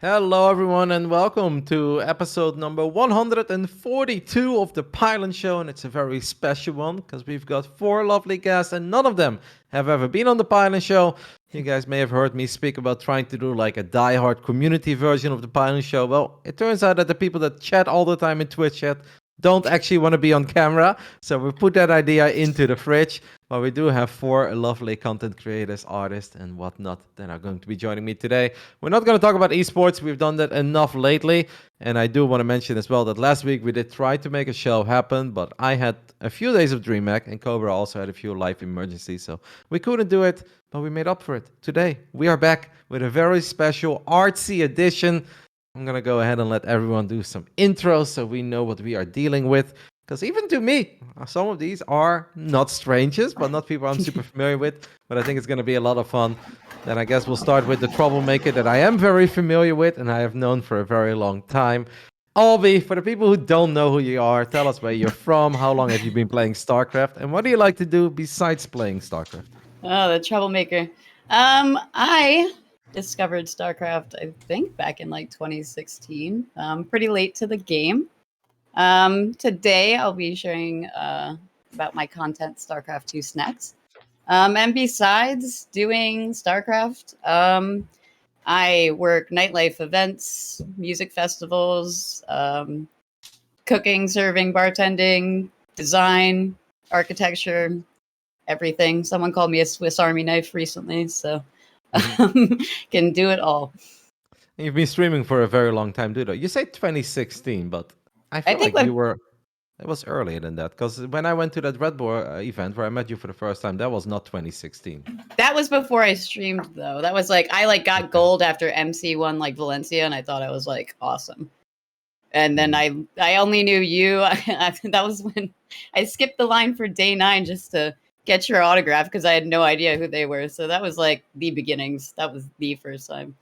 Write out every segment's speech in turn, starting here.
Hello, everyone, and welcome to episode number 142 of the Pylon Show. And it's a very special one because we've got four lovely guests, and none of them have ever been on the Pylon Show. You guys may have heard me speak about trying to do like a die-hard community version of the Pylon Show. Well, it turns out that the people that chat all the time in Twitch chat don't actually want to be on camera. So we put that idea into the fridge. But we do have four lovely content creators, artists, and whatnot that are going to be joining me today. We're not going to talk about esports. We've done that enough lately. And I do want to mention as well that last week we did try to make a show happen, but I had a few days of DreamHack and Cobra also had a few life emergencies. So we couldn't do it, but we made up for it. Today, we are back with a very special artsy edition. I'm going to go ahead and let everyone do some intros so we know what we are dealing with. Because even to me, some of these are not strangers, but not people I'm super familiar with. But I think it's going to be a lot of fun. Then I guess we'll start with the troublemaker that I am very familiar with and I have known for a very long time. Albi, for the people who don't know who you are, tell us where you're from, how long have you been playing StarCraft, and what do you like to do besides playing StarCraft? Oh, the troublemaker. I discovered StarCraft, I think, back in like 2016. Pretty late to the game. Today I'll be sharing about my content, StarCraft 2 snacks. And besides doing StarCraft, I work nightlife events, music festivals, cooking, serving, bartending, design, architecture, everything. Someone called me a Swiss Army knife recently, so can do it all. You've been streaming for a very long time, dude. You say 2016, but I feel think like you were... It was earlier than that, because when I went to that Red Bull event where I met you for the first time, that was not 2016. That was before I streamed, though. That was like, I got gold after MC won like Valencia, and I thought I was like awesome. And then I only knew you. That was when I skipped the line for day 9 just to get your autograph because I had no idea who they were. So that was like the beginnings. That was the first time.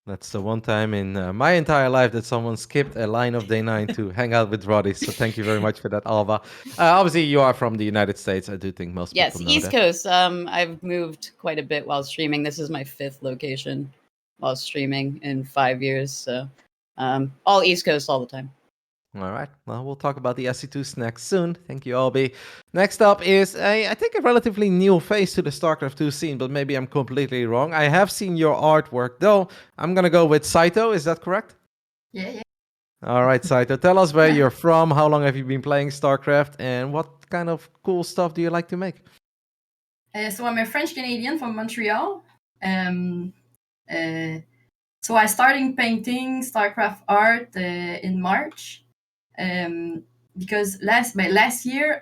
That's the one time in my entire life that someone skipped a line of day 9 to hang out with Roddy. So thank you very much for that, Alba. Obviously, you are from the United States. I do think most people know East that. Coast. I've moved quite a bit while streaming. This is my 5th location while streaming in 5 years. So all East Coast all the time. All right. Well, we'll talk about the SC2 snacks soon. Thank you, Albi. Next up is, I think, a relatively new face to the StarCraft 2 scene, but maybe I'm completely wrong. I have seen your artwork, though. I'm going to go with Saito. Is that correct? Yeah. All right, Saito. Tell us where you're from, how long have you been playing StarCraft, and what kind of cool stuff do you like to make? So I'm a French-Canadian from Montreal. So I started painting StarCraft art in March. Because last year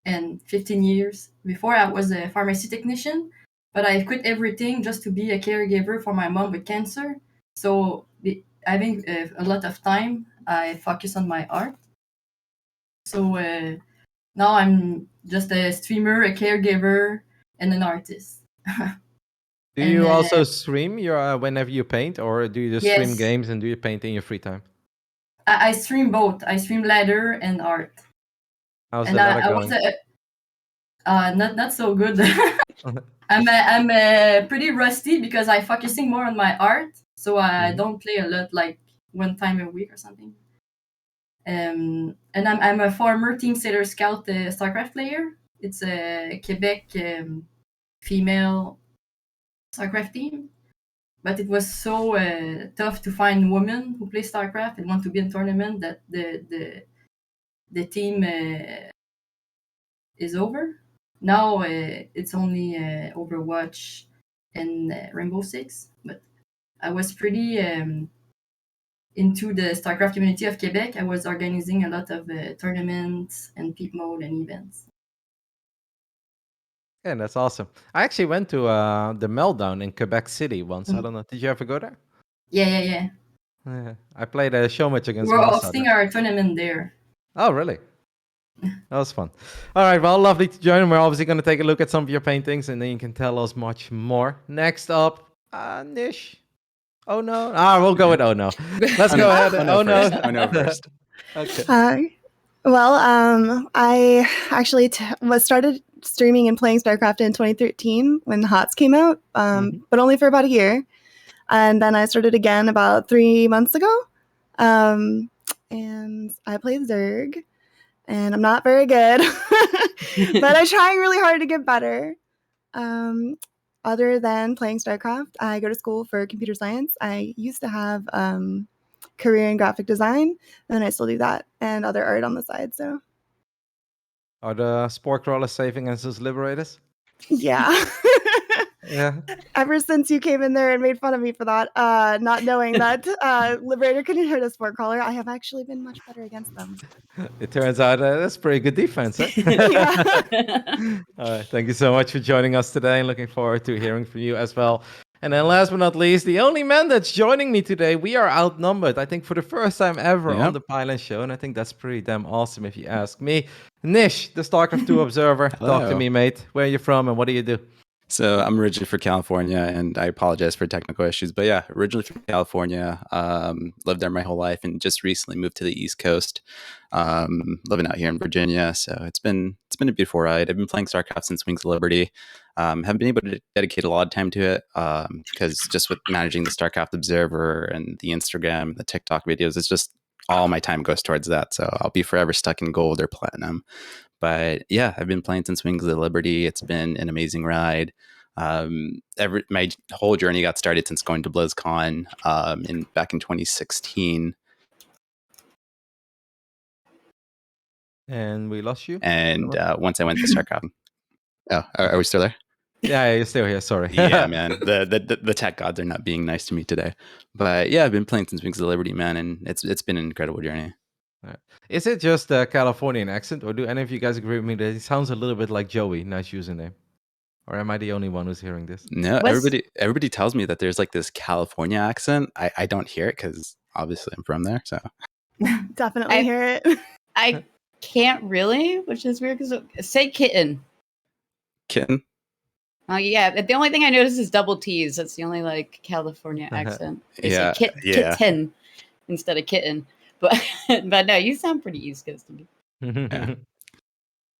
and 15 years before I was a pharmacy technician, but I quit everything just to be a caregiver for my mom with cancer. So having a lot of time, I focus on my art. So now I'm just a streamer, a caregiver, and an artist. Do you also stream your whenever you paint, or do you just stream games and do you paint in your free time? I stream both. I stream ladder and art. How's the ladder going? Not so good. I'm pretty rusty because I'm focusing more on my art, so I don't play a lot, like one time a week or something. And I'm a former Team Sailor Scout StarCraft player. It's a Quebec female StarCraft team. But it was so tough to find women who play StarCraft and want to be in tournament that the team is over. Now it's only Overwatch and Rainbow Six. But I was pretty into the StarCraft community of Quebec. I was organizing a lot of tournaments and peep mode and events. Yeah, that's awesome. I actually went to the Meltdown in Quebec City once. I don't know. Did you ever go there? Yeah. I played a show match against We're Mossad. hosting our tournament there. Oh, really? That was fun. All right, well, lovely to join. We're obviously going to take a look at some of your paintings, and then you can tell us much more. Next up, Nish. Oh, no. We'll go with Oh, no. Let's go ahead. Oh, no. Oh, no first. Okay. Hi. Well, I actually started streaming and playing StarCraft in 2013 when HOTS came out, but only for about a year. And then I started again about 3 months ago. And I play Zerg, and I'm not very good, but I'm trying really hard to get better. Other than playing StarCraft, I go to school for computer science. I used to have career in graphic design, and I still do that, and other art on the side. So Are the spore crawlers saving us as liberators? yeah. Yeah. Ever since you came in there and made fun of me for that, not knowing that Liberator couldn't hurt a sport crawler, I have actually been much better against them. It turns out that's pretty good defense, eh? Yeah. All right. Thank you so much for joining us today, and looking forward to hearing from you as well. And then last but not least, the only man that's joining me today, we are outnumbered, I think, for the first time ever on the Pylon show. And I think that's pretty damn awesome if you ask me. Nish, the StarCraft 2 observer. Hello. Talk to me, mate. Where are you from and what do you do? So I'm originally from California, and I apologize for technical issues. But yeah, originally from California, lived there my whole life, and just recently moved to the East Coast, living out here in Virginia. So it's been a beautiful ride. I've been playing StarCraft since Wings of Liberty. Haven't been able to dedicate a lot of time to it because just with managing the StarCraft Observer and the Instagram, the TikTok videos, it's just all my time goes towards that. So I'll be forever stuck in gold or platinum. But yeah, I've been playing since Wings of Liberty. It's been an amazing ride. My whole journey got started since going to BlizzCon back in 2016. And we lost you. And once I went to StarCraft. Oh, are we still there? Yeah, you're still here. Sorry. Yeah, man. The tech gods are not being nice to me today. But yeah, I've been playing since Wings of Liberty, man, and it's been an incredible journey. Right. Is it just a Californian accent, or do any of you guys agree with me that it sounds a little bit like Joey? Nice username. Or am I the only one who's hearing this? No, everybody tells me that there's like this California accent. I don't hear it because obviously I'm from there. So Definitely hear it. I can't really, which is weird because say kitten. Kitten. Oh yeah, the only thing I notice is double T's. That's the only like California accent. They say kitten instead of kitten. But no, you sound pretty East Coast to me. Yeah.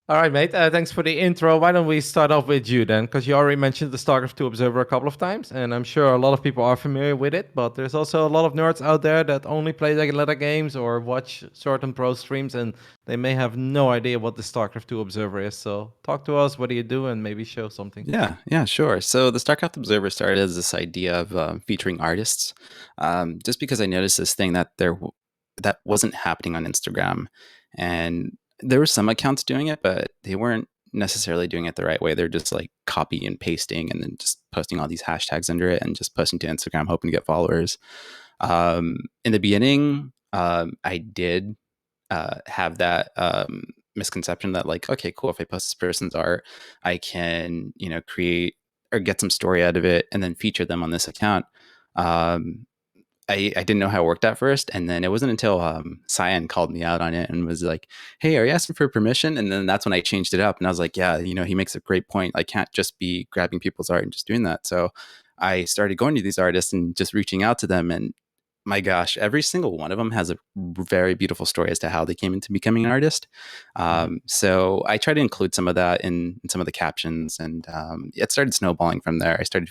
All right, mate. Thanks for the intro. Why don't we start off with you then? Because you already mentioned the StarCraft 2 Observer a couple of times, and I'm sure a lot of people are familiar with it, but there's also a lot of nerds out there that only play regular games or watch certain pro streams, and they may have no idea what the StarCraft 2 Observer is. So talk to us, what do you do, and maybe show something. Yeah, sure. So the StarCraft Observer started as this idea of featuring artists, just because I noticed this thing that that wasn't happening on Instagram, and there were some accounts doing it, but they weren't necessarily doing it the right way. They're just like copy and pasting and then just posting all these hashtags under it and just posting to Instagram, hoping to get followers. In the beginning, I did have that misconception that like, okay, cool. If I post this person's art, I can, create or get some story out of it and then feature them on this account. I didn't know how it worked at first, and then it wasn't until Cyan called me out on it and was like, "Hey, are you asking for permission?" And then that's when I changed it up, and I was like, "Yeah, he makes a great point. I can't just be grabbing people's art and just doing that." So I started going to these artists and just reaching out to them, and my gosh, every single one of them has a very beautiful story as to how they came into becoming an artist. So I try to include some of that in some of the captions, and it started snowballing from there. I started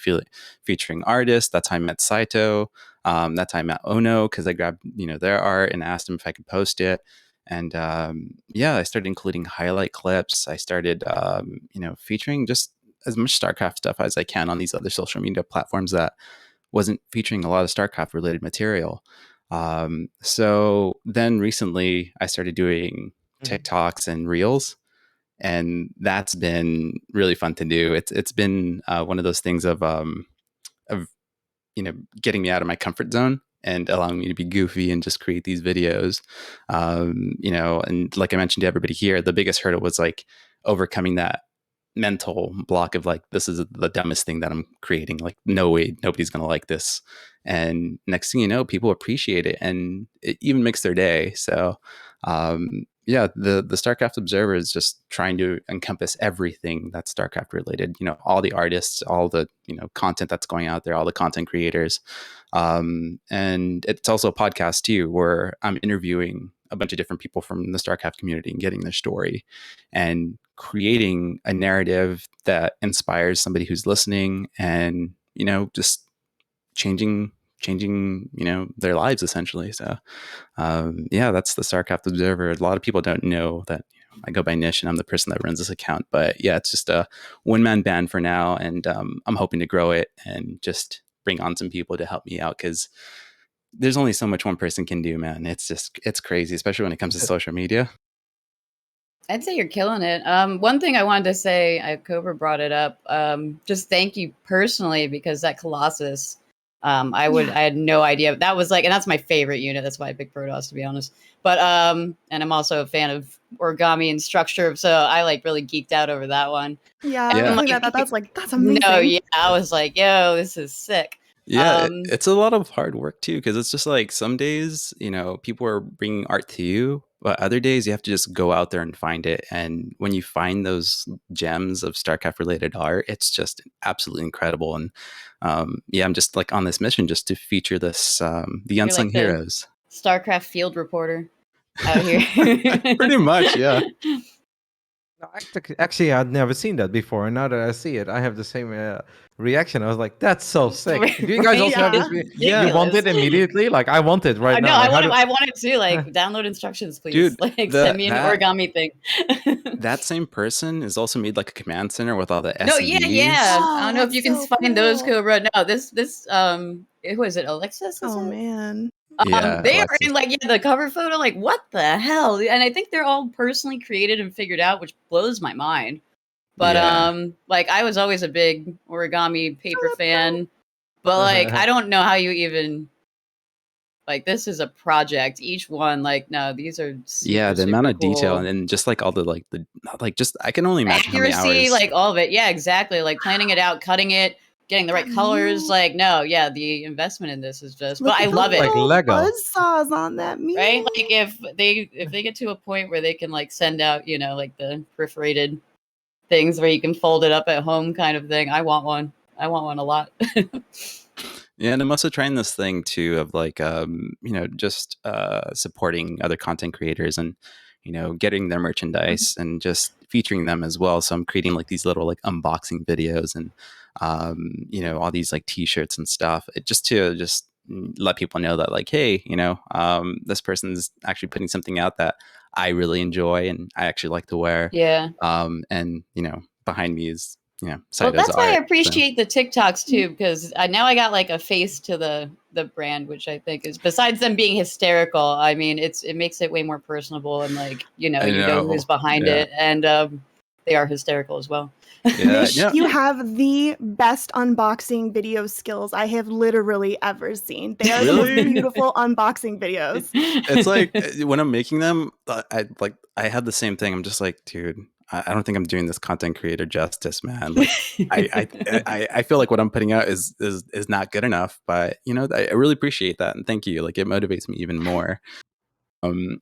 featuring artists. That's how I met Saito. That's how I met Ono, because I grabbed their art and asked them if I could post it. And I started including highlight clips. I started featuring just as much StarCraft stuff as I can on these other social media platforms that wasn't featuring a lot of StarCraft related material. So then recently I started doing TikToks and Reels, and that's been really fun to do. It's been one of those things of getting me out of my comfort zone and allowing me to be goofy and just create these videos. And like I mentioned to everybody here, the biggest hurdle was like overcoming that mental block of like, this is the dumbest thing that I'm creating. Like, no way, nobody's going to like this. And next thing you know, people appreciate it, and it even makes their day. So, the StarCraft Observer is just trying to encompass everything that's StarCraft related. All the artists, all the content that's going out there, all the content creators, and it's also a podcast too, where I'm interviewing a bunch of different people from the StarCraft community and getting their story and creating a narrative that inspires somebody who's listening, and just changing their lives essentially. So that's the Starcraft Observer. A lot of people don't know that I go by Nish and I'm the person that runs this account. But yeah, it's just a one-man band for now, and I'm hoping to grow it and just bring on some people to help me out, because there's only so much one person can do, man. It's crazy, especially when it comes to social media. I'd say you're killing it. One thing I wanted to say, Cobra brought it up. Just thank you personally, because that Colossus, I had no idea that was like, and that's my favorite unit. That's why I picked Protoss, to be honest. But and I'm also a fan of origami and structure, so I like really geeked out over that one. Yeah, And, I think like, that's amazing. No, yeah, I was like, yo, this is sick. Yeah, it's a lot of hard work too, because it's just like some days, people are bringing art to you, but other days you have to just go out there and find it. And when you find those gems of StarCraft related art, it's just absolutely incredible. And I'm just like on this mission just to feature this, the unsung heroes. StarCraft field reporter out here. Pretty much, yeah. Actually, I'd never seen that before, and now that I see it, I have the same reaction. I was like, "That's so sick!" Do you guys also have this? Yeah. You want it immediately? Like, I want it right now. No, I want it too. Like, download instructions, please. Dude, like, send me an origami thing. That same person has also made like a command center with all the SCVs. No, yeah. Oh, I don't know if you can find those, Cobra. No, this who is it? Alexis? Man. Yeah, they are Alexis. in the cover photo. Like, what the hell? And I think they're all personally created and figured out, which blows my mind. But like, I was always a big origami paper fan, but like, I don't know how you even, like, this is a project. Each one, like, no, these are super, the amount of cool. detail, and then just like all the just I can only imagine accuracy, how many hours. like all of it. Yeah, exactly. Like planning it out, cutting it, getting the right colors. Like, no, yeah, the investment in this is just. But I love it. Like Lego buzzsaws on that mule. Right? Like if they get to a point where they can like send out, like the perforated things where you can fold it up at home kind of thing. I want one a lot. Yeah, and I'm also trying this thing too of like just supporting other content creators and getting their merchandise and just featuring them as well. So I'm creating like these little like unboxing videos and all these like t-shirts and stuff, just to let people know that like, hey, this person's actually putting something out that I really enjoy and I actually like to wear. Yeah. And behind me is well, that's why I appreciate the TikToks too, because now I got like a face to the brand, which I think is, besides them being hysterical, I mean, it makes it way more personable, and like you know who's behind it, and they are hysterical as well. Nish, you have the best unboxing video skills I have literally ever seen. They are the most beautiful unboxing videos. It's like when I'm making them, I had the same thing. I'm just like, dude, I don't think I'm doing this content creator justice, man. Like, I feel like what I'm putting out is not good enough. But I really appreciate that, and thank you. Like, it motivates me even more. The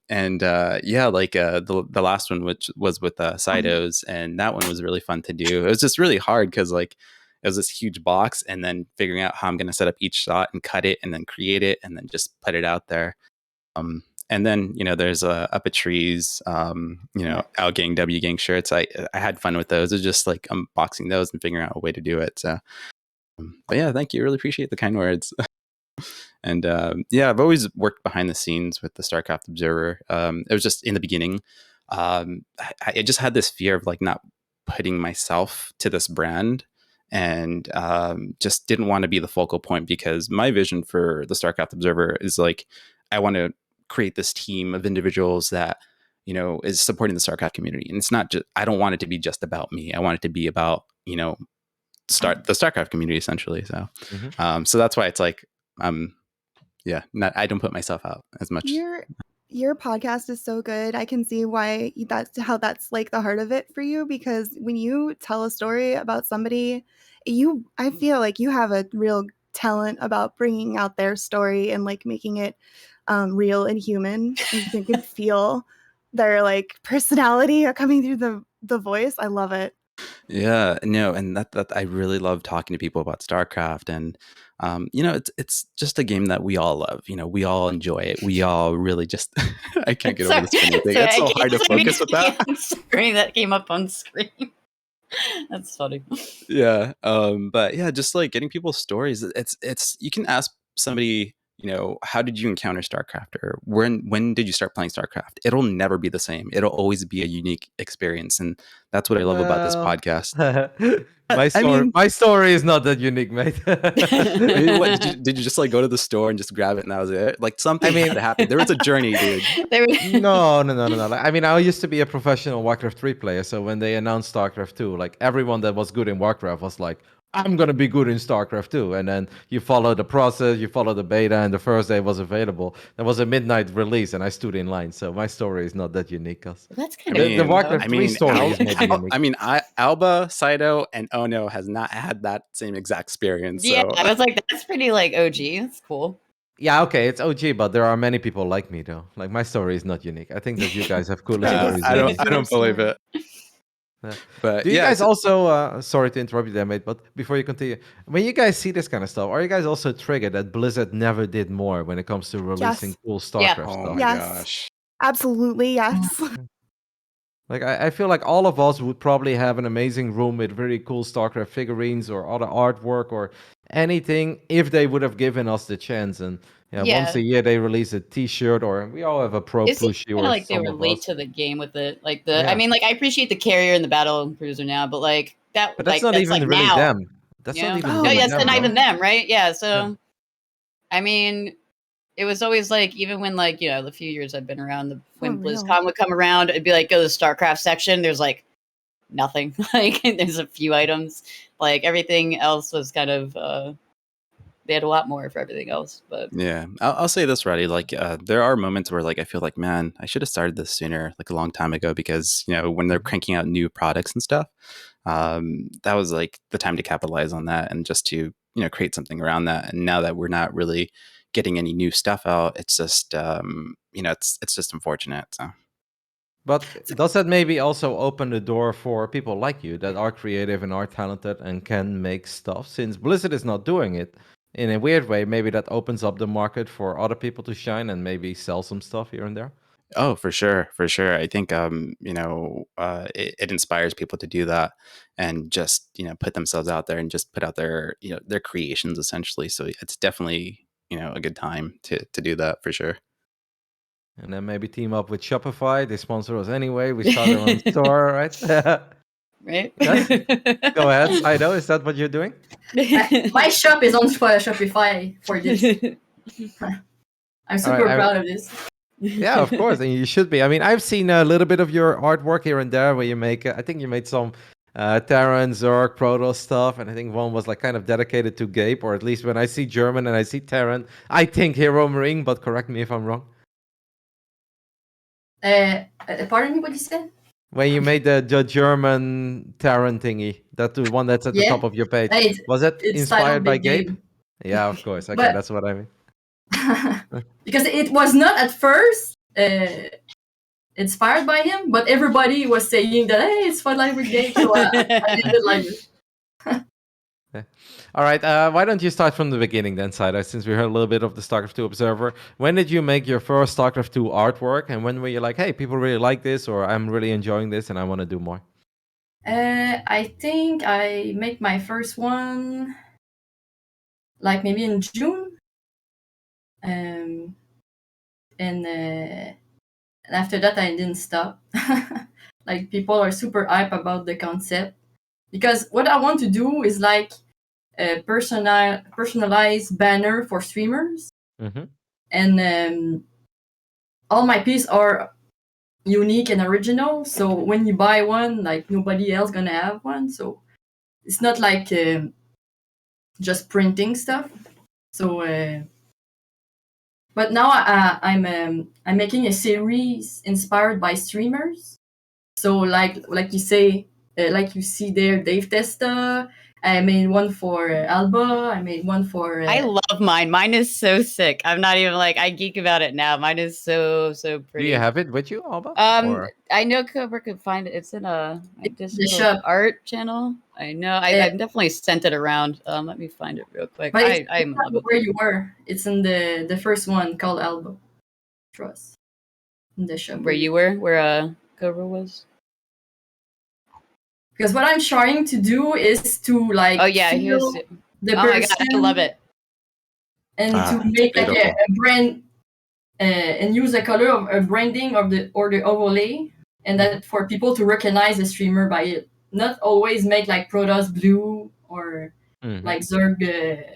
last one, which was with Cytos, and that one was really fun to do. It was just really hard because like it was this huge box, and then figuring out how I'm going to set up each shot and cut it, and then create it, and then just put it out there. And then there's Up at Trees, L Gang, W Gang shirts. I had fun with those. It was just like unboxing those and figuring out a way to do it. So, but yeah, thank you. Really appreciate the kind words. And I've always worked behind the scenes with the Starcraft Observer. It was just in the beginning. I just had this fear of like not putting myself to this brand, and just didn't want to be the focal point, because my vision for the Starcraft Observer is like, I want to create this team of individuals that is supporting the StarCraft community. And it's not just, I don't want it to be just about me. I want it to be about the StarCraft community essentially. So so that's why it's like I don't put myself out as much. Your podcast is so good. I can see why that's like the heart of it for you, because when you tell a story about somebody, I feel like you have a real talent about bringing out their story and like making it real and human, and you can feel their like personality coming through the voice. I love it. Yeah, no, and that I really love talking to people about StarCraft, and it's just a game that we all love. We all enjoy it. We all really just I can't get over this funny thing. It's so hard to focus with that. Screen that came up on screen. That's funny. Yeah. But yeah, just like getting people's stories. It's you can ask somebody, how did you encounter StarCraft, or when did you start playing StarCraft? It'll never be the same. It'll always be a unique experience, and that's what I love about this Well, podcast. my I story, mean, my story is not that unique, mate. I mean, what did you just like go to the store and just grab it and that was it? Like something had to happen. There was a journey, dude. No. Like, I mean, I used to be a professional Warcraft 3 player, so when they announced StarCraft 2, like everyone that was good in Warcraft was like, I'm gonna be good in StarCraft 2. And then you follow the process, you follow the beta, and the first day was available. There was a midnight release, and I stood in line. So my story is not that unique. Cause That's I kind of the mean, Warcraft I 3 mean, story is maybe unique. I mean, Alba, Saito, and Ono has not had that same exact experience. yeah. So I was like, that's pretty like OG. That's cool. Yeah, okay, it's OG, but there are many people like me though. Like my story is not unique. I think that you guys have cooler Pretty stories I than sweet me. is I your don't believe story. it. Yeah. But Do you yeah, guys also? Sorry to interrupt you there, mate. But before you continue, when you guys see this kind of stuff, are you guys also triggered that Blizzard never did more when it comes to releasing Yes. cool Yeah. StarCraft oh stuff? my Yes. gosh. Absolutely, yes. Like I feel like all of us would probably have an amazing room with very cool StarCraft figurines or other artwork or anything if they would have given us the chance. And yeah, once Yeah. a year they release a T-shirt, or we all have a pro It seems plushie, kind or of like they some were of late us. to the game with it. Like Yeah. I mean, like I appreciate the carrier and the battle cruiser now, but like that, But that's like not that's even like really now. them. That's not Yeah. even Oh, No, really yeah, it's them, not bro. even them, right? Yeah. So, Yeah. I mean, it was always like, even when like the few years I've been around, when For real. BlizzCon would come around, it'd be like, go to the StarCraft section. There's like nothing. Like there's a few items. Like everything else was kind of they had a lot more for everything else. But Yeah, I'll say this, Roddy. Like, there are moments where, like, I feel like, man, I should have started this sooner, like a long time ago, because when they're cranking out new products and stuff, that was like the time to capitalize on that and just to create something around that. And now that we're not really getting any new stuff out, it's just it's just unfortunate. So. But does that maybe also open the door for people like you that are creative and are talented and can make stuff? Since Blizzard is not doing it in a weird way, maybe that opens up the market for other people to shine and maybe sell some stuff here and there. Oh, for sure, for sure. I think it inspires people to do that and just put themselves out there and just put out their creations essentially. So it's definitely a good time to do that for sure. And then maybe team up with Shopify. They sponsor us anyway. We start our own store, right? right. Yes. Go ahead. Saito, is that what you're doing? My shop is on Shopify for this. I'm super proud of this. Yeah, of course, and you should be. I mean, I've seen a little bit of your artwork here and there where you make. I think you made some Terran, Zerg, Protoss stuff, and I think one was like kind of dedicated to Gabe, or at least when I see German and I see Terran, I think Hero Marine. But correct me if I'm wrong. Pardon me, what you said? When you made the German Terran thingy, that the one that's at the top of your page, was it it's inspired titled by Big Gabe? Game. Yeah, of course. Okay, But- that's what I mean. Because it was not at first inspired by him, but everybody was saying that, hey, it's fun like with Gabe, so I did it like this. All right. Why don't you start from the beginning then, Saito, since we heard a little bit of the StarCraft 2 Observer. When did you make your first StarCraft 2 artwork? And when were you like, hey, people really like this, or I'm really enjoying this and I want to do more? I think I make my first one like maybe in June. And after that, I didn't stop. Like people are super hype about the concept. Because what I want to do is like a personalized banner for streamers. Mm-hmm. And all my pieces are unique and original. So when you buy one, like nobody else gonna have one. So it's not like just printing stuff. So, but now I'm making a series inspired by streamers. So like you say, like you see there, Dave Testa. I made one for Alba. I made one for. I love mine. Mine is so sick. I'm not even like, I geek about it now. Mine is so pretty. Do you have it with you, Alba? I know Cobra could find it. It's in the shop art channel. I know. I definitely sent it around. Let me find it real quick. But I'm in love with where you were. It's in the first one called Alba. Trust. In the shop. Where you were? Where Cobra was? Because what I'm trying to do is to like Oh yeah, he was. feel the Oh my god, I love it. and to it's make like beautiful. a brand and use the color of a branding of the overlay, and that for people to recognize the streamer by it. Not always make like Protoss blue or like Zerg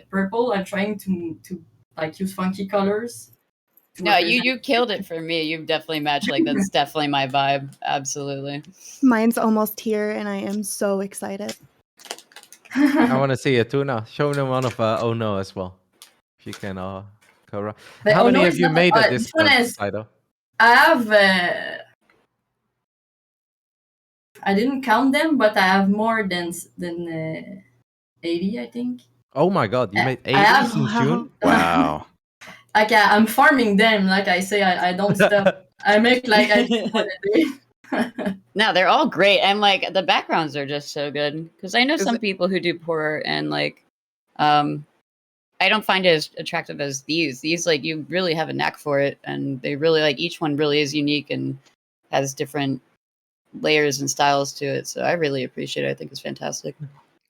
purple. I'm trying to like use funky colors. to No, represent you killed it for me. You've definitely matched. Like that's definitely my vibe. Absolutely. Mine's almost here, and I am so excited. I want to see it too now. Show them one of Oh No as well. If you can go. But How Oh many No have is you not- made at this this one point, is- Sido? I have. I didn't count them, but I have more than 80, I think. Oh my god, you made 80 I have- since Wow. June? Wow. Like I'm farming them. Like I say, I don't stop. I make like I think one a day. No, they're all great, and like the backgrounds are just so good. Because I know Is some it- people who do horror, and like, I don't find it as attractive as these. These like you really have a knack for it, and they really like each one really is unique and has different layers and styles to it. So I really appreciate it. I think it's fantastic.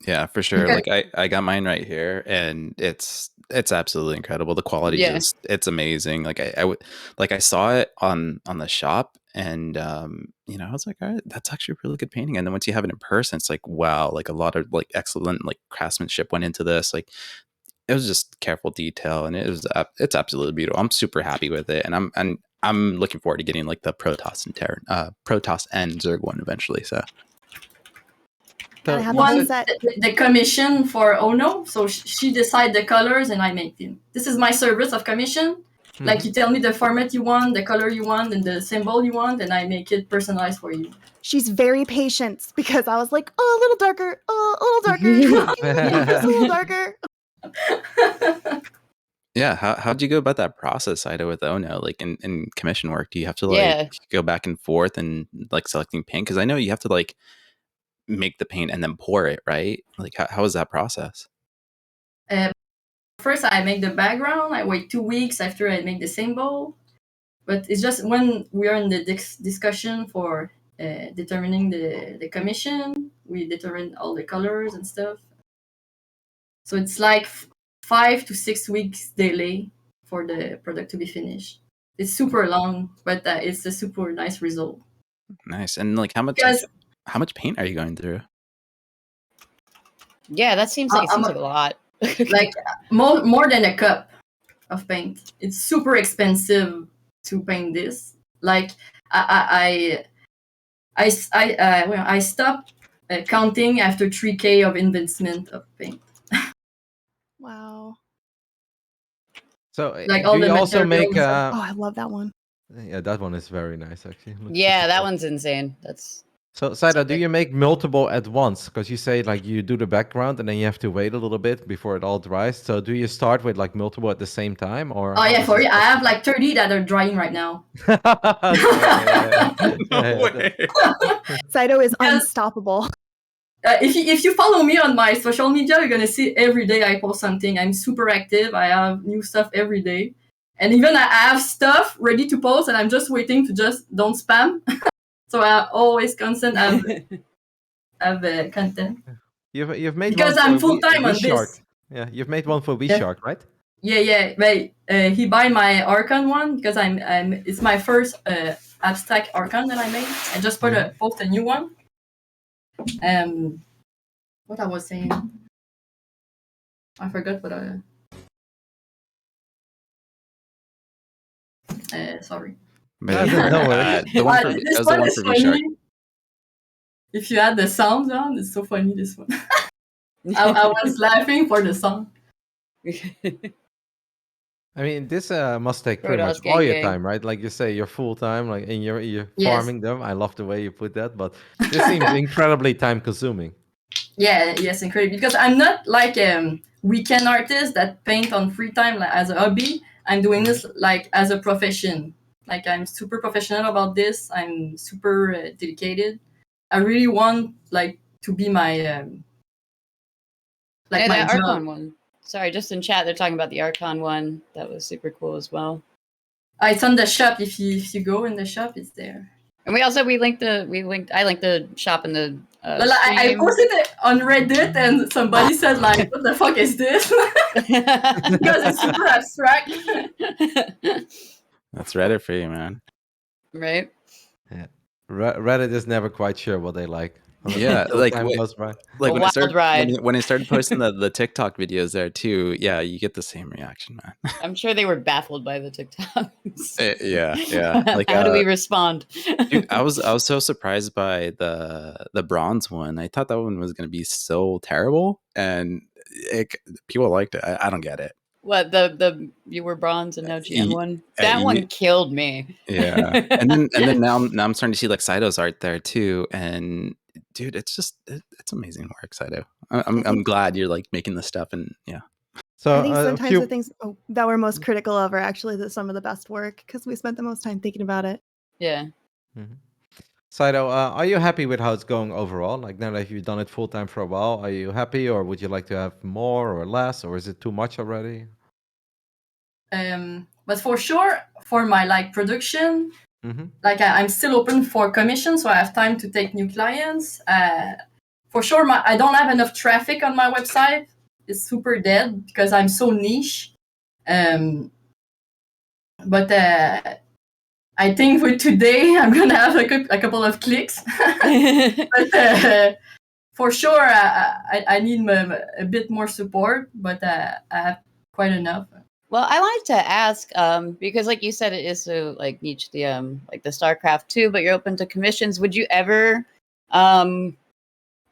Yeah, for sure. Okay. Like I got mine right here, and it's absolutely incredible. The quality Yeah. just it's amazing. Like I would like I saw it on the shop, and you know, I was like, all right, that's actually a really good painting. And then once you have it in person, it's like wow, like a lot of like excellent like craftsmanship went into this. Like it was just careful detail, and it's absolutely beautiful. I'm super happy with it, and I'm looking forward to getting like the Protoss and Zerg one eventually. So Gotta have the One whole set. the commission for Oh No, so she decide the colors and I make them. This is my service of commission. Like you tell me the format you want, the color you want, and the symbol you want, and I make it personalized for you. She's very patient because I was like, oh, a little darker, oh, a little darker, just a little darker. yeah, how'd you go about that process, Ida, with Ono? Like in commission work, do you have to like Yeah. go back and forth and like selecting paint? Because I know you have to like make the paint and then pour it, right? Like how is that process? First, I make the background. I wait 2 weeks after I make the symbol. But it's just when we are in the discussion for determining the commission, we determine all the colors and stuff. So it's like 5 to 6 weeks delay for the product to be finished. It's super long, but it's a super nice result. Nice. And like how much paint are you going through? Yeah, that seems like I'm a lot. Like more than a cup of paint. It's super expensive to paint this. Like I stopped counting after 3K of investment of paint. Wow. So Like all do the you also materials make and Oh, I love that one. yeah, that one is very nice actually. Looks Yeah, super that cool. one's insane. That's So Saida, do sick. you make multiple at once? Because you say like you do the background and then you have to wait a little bit before it all dries. So do you start with like multiple at the same time, or? Oh how yeah, does for this you. I have like 30 that are drying right now. work? Okay, yeah. Saito is Yes. unstoppable. If you follow me on my social media, you're gonna see every day I post something. I'm super active. I have new stuff every day, and even I have stuff ready to post, and I'm just waiting to just don't spam. So I always constant have content. You've made Because one I'm for full-time on Shark. this. Yeah, you've made one for Yeah. Shark, right? Yeah. But he buy my Archon one because I'm it's my first abstract Archon that I made. I just post a new one. What I was saying, I forgot what I. Sorry. But No worries. the one for This that was the one one is for V-Shark. funny. If you add the sound on, it's so funny. This one. I was laughing for the song. I mean, this must take pretty Protoss much all your Cake. time, right? Like you say, you're full time, like, and you're Yes. farming them. I love the way you put that, but this seems incredibly time consuming. Yeah, yes, incredible. Because I'm not like weekend artist that paint on free time like, as a hobby. I'm doing this like as a profession. Like I'm super professional about this. I'm super dedicated. I really want like to be my like Yeah, my that job. Archon one. Sorry, just in chat, they're talking about the Archon one. That was super cool as well. It's on the shop. If you go in the shop, it's there. And we linked I linked the shop in the Well, I stream. posted it on Reddit, and somebody said like, "What the fuck is this?" Because it's super abstract. That's Reddit for you, man. Right? Yeah. Reddit is never quite sure what they like. Yeah, Until like time goes by. A wild ride. when I started posting the TikTok videos there too, yeah, you get the same reaction, man. I'm sure they were baffled by the TikToks. Yeah. Like, how do we respond? dude, I was so surprised by the bronze one. I thought that one was gonna be so terrible, and people liked it. I don't get it. What the you were bronze and now GM one? That you one need- killed me. Yeah, and then now I'm starting to see like Saito's art there too, and dude, it's amazing work, Saito. I'm glad you're like making this stuff, and yeah. So I think a sometimes few- the things that we're most critical of are actually some of the best work because we spent the most time thinking about it. Yeah. Saito, are you happy with how it's going overall? Like now that you've done it full time for a while, are you happy, or would you like to have more or less, or is it too much already? But for sure, for my like production, Mm-hmm. like I'm still open for commission, so I have time to take new clients. For sure, I don't have enough traffic on my website. It's super dead because I'm so niche. But I think for today, I'm gonna have a couple of clicks. But for sure, I need a bit more support, but I have quite enough. Well, I wanted to ask, because like you said, it is so like niche, the like the StarCraft 2, but you're open to commissions. Would you ever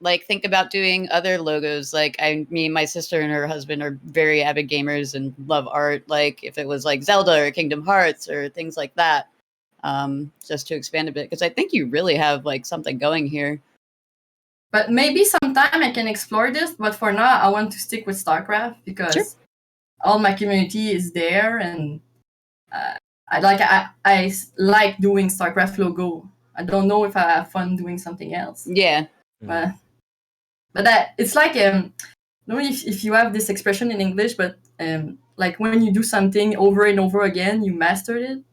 like think about doing other logos? Like my sister and her husband are very avid gamers and love art. Like if it was like Zelda or Kingdom Hearts or things like that, just to expand a bit, because I think you really have like something going here. But maybe sometime I can explore this. But for now, I want to stick with StarCraft because. Sure. All my community is there, and I like doing StarCraft logo. I don't know if I have fun doing something else. Yeah. But that it's like I don't know if you have this expression in English, but like when you do something over and over again, you mastered it. So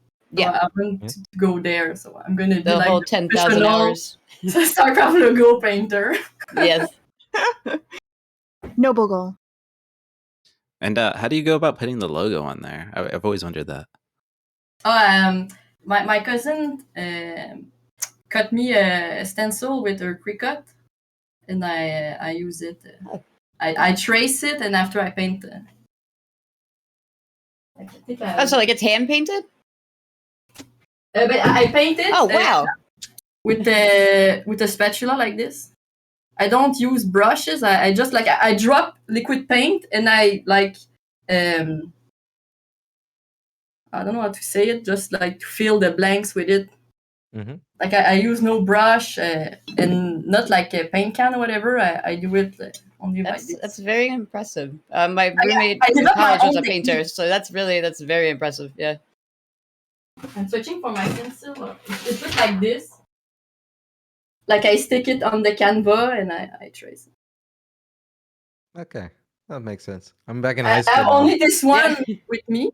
Yeah. I want to go there, so I'm gonna be The like whole 10,000 hours. StarCraft logo painter. Yes. Noble goal. And how do you go about putting the logo on there? I've always wondered that. Oh, my cousin cut me a stencil with her pre-cut, and I use it. I trace it, and after I paint. I think Oh, so like it's hand painted? but I paint it. Oh, wow. With a spatula like this. I don't use brushes. I just like I drop liquid paint and I like I don't know how to say it. Just like to fill the blanks with it. Mm-hmm. Like I use no brush and not like a paint can or whatever. I do it only like this. That's very impressive. My roommate I in developed my college was a own painter, technique. so that's very impressive. Yeah. I'm searching for my pencil. It looks like this. Like I stick it on the canvas and I trace it. Okay, that makes sense. I'm back in I high school. have now. only this one Yeah. with me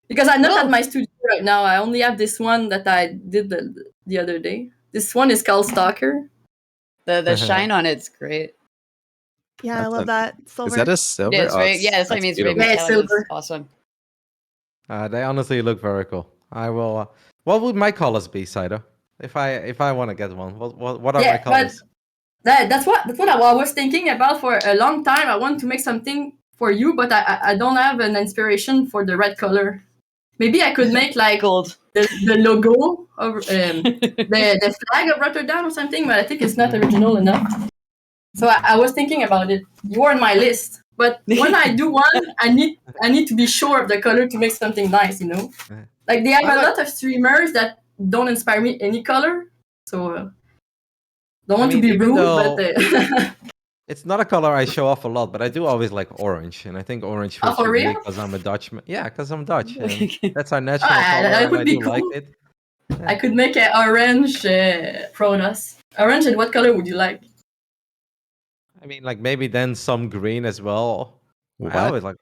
because I'm not Oh. at my studio right now. I only have this one that I did the other day. This one is called Stalker. The shine on it's great. Yeah, I That's love that. Silver. Is that a silver? Yeah, it's Oh, very, it's- yeah, it's that's like it's very beautiful. Yeah, it's metallic. It's silver. awesome. They honestly look very cool. I will. What would my colors be, Saito? If I want to get one, what are my Yeah, colors? That's what I was thinking about for a long time. I want to make something for you, but I don't have an inspiration for the red color. Maybe I could make like Gold. the logo of the flag of Rotterdam or something, but I think it's not original enough. So I was thinking about it. You were on my list, but when I do one, I need to be sure of the color to make something nice. You know, like they have a lot of streamers that don't inspire me any color. So don't want to be even rude, though- but It's not a color I show off a lot, but I do always like orange, and I think orange Oh, fits for with me real? because I'm a Dutchman. Yeah, because I'm Dutch, and that's our national Ah, color, that and would I be do like cool. it. I could make an orange Protoss. Orange, and what color would you like? I mean, like maybe then some green as well. I What? always like.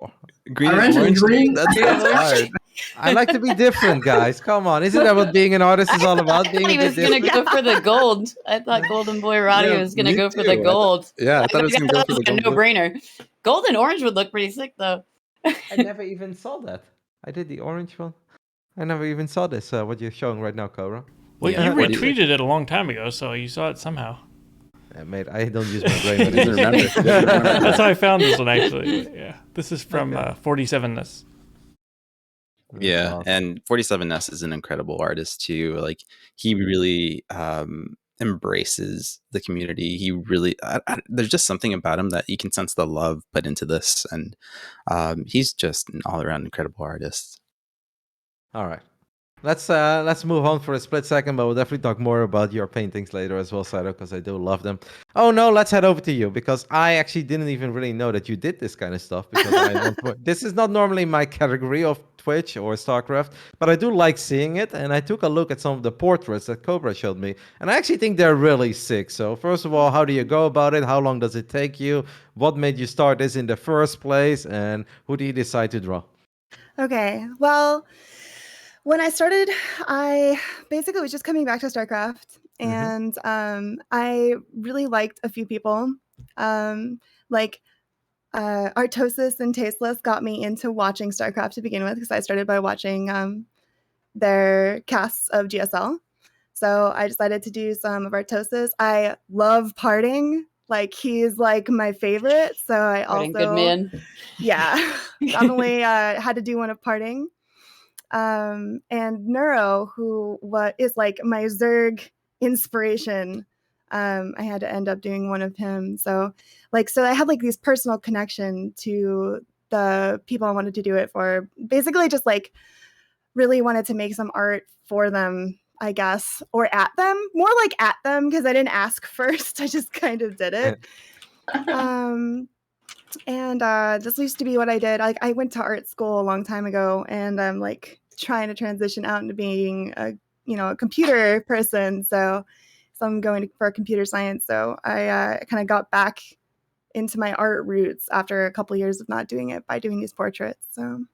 Green Orange and and orange? green. That's Yeah, hard. I like to be different, guys. Come on. Isn't that what being an artist is all about? I Being thought a he bit was gonna different? go for the gold. I thought Golden Boy Roddy Yeah, was gonna me go for the too. gold. I thought it was guess gonna go that for was the like a gold. no-brainer. Gold and orange would look pretty sick, though. I never even saw that. I did the orange one. I never even saw this, what you're showing right now, Cobra. Well, Yeah, you what do you- retweeted it a long time ago, so you saw it somehow. Mate, I don't use my brain. He doesn't remember. He doesn't remember. That's how I found this one, actually. Yeah, this is from Okay. 47ness. Yeah, Awesome. and 47S is an incredible artist too. Like he really embraces the community. He really there's just something about him that you can sense the love put into this, and he's just an all-around incredible artist. All right. Let's move on for a split second, but we'll definitely talk more about your paintings later as well, Saito, because I do love them. Oh no, let's head over to you because I actually didn't even really know that you did this kind of stuff because this is not normally my category of Twitch or StarCraft, but I do like seeing it, and I took a look at some of the portraits that Cobra showed me, and I actually think they're really sick. So first of all, how do you go about it? How long does it take you? What made you start this in the first place, and who do you decide to draw? Okay, well, when I started, I basically was just coming back to StarCraft, and I really liked a few people. Like Artosis and Tasteless got me into watching StarCraft to begin with because I started by watching their casts of GSL. So I decided to do some of Artosis. I love Parting. Like he's like my favorite. So I Parting, also good man. Yeah, definitely had to do one of Parting. And Nero, who is like my Zerg inspiration. I had to end up doing one of him. So I had like these personal connection to the people I wanted to do it for. Basically just like really wanted to make some art for them, I guess, or at them. More like at them because I didn't ask first. I just kind of did it. And this used to be what I did. Like I went to art school a long time ago, and I'm like trying to transition out into being a computer person. So I'm going for computer science. So I kind of got back into my art roots after a couple years of not doing it by doing these portraits. So.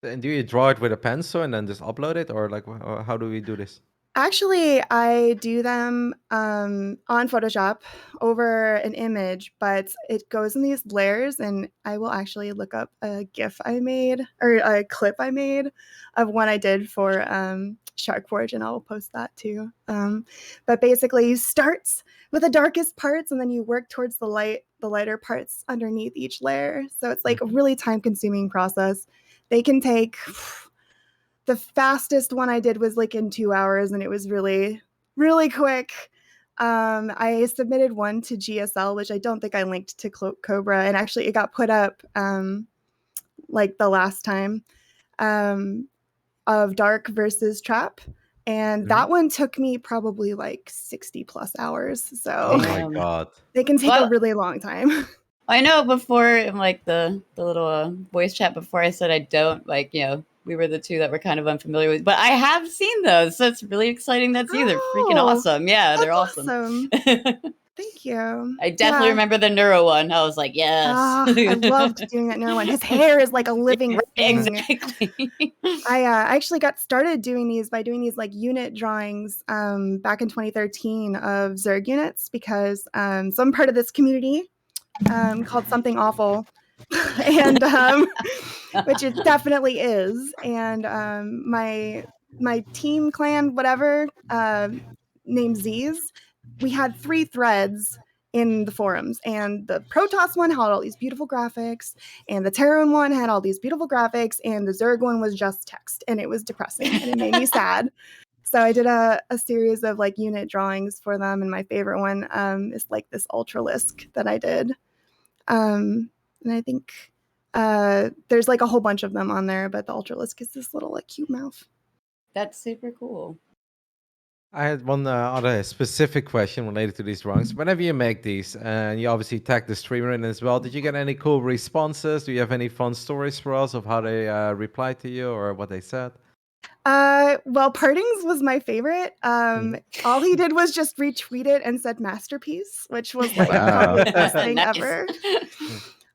And do you draw it with a pencil and then just upload it, or like how do we do this? Actually, I do them on Photoshop over an image, but it goes in these layers, and I will actually look up a GIF I made or a clip I made of one I did for Sharkforge, and I'll post that too. But basically, you start with the darkest parts, and then you work towards the lighter parts underneath each layer. So it's like a really time-consuming process. They can take. The fastest one I did was like in 2 hours, and it was really, really quick. I submitted one to GSL, which I don't think I linked to Cobra, and actually it got put up like the last time of Dark versus Trap. And that one took me probably like 60 plus hours. So Oh my god. They can take a really long time. I know before in like the little voice chat before I said I don't like, we were the two that were kind of unfamiliar with, but I have seen those. So it's really exciting. That's you. They're freaking awesome. Yeah, they're awesome. Thank you. I definitely remember the Nero one. I was like, yes. I loved doing that Nero one. His hair is like a living thing. Exactly. I actually got started doing these like unit drawings back in 2013 of Zerg units because so I'm part of this community called Something Awful. And which it definitely is. And my team clan, whatever, named Z's, we had 3 threads in the forums, and the Protoss one had all these beautiful graphics, and the Terran one had all these beautiful graphics, and the Zerg one was just text, and it was depressing, and it made me sad. So I did a series of like unit drawings for them, and my favorite one is like this Ultralisk that I did. And I think there's like a whole bunch of them on there, but the Ultralisk is this little like cute mouth. That's super cool. I had one other specific question related to these drawings. Whenever you make these, and you obviously tag the streamer in as well, did you get any cool responses? Do you have any fun stories for us of how they replied to you or what they said? Well, Partings was my favorite. All he did was just retweet it and said masterpiece, which was like probably the best thing ever.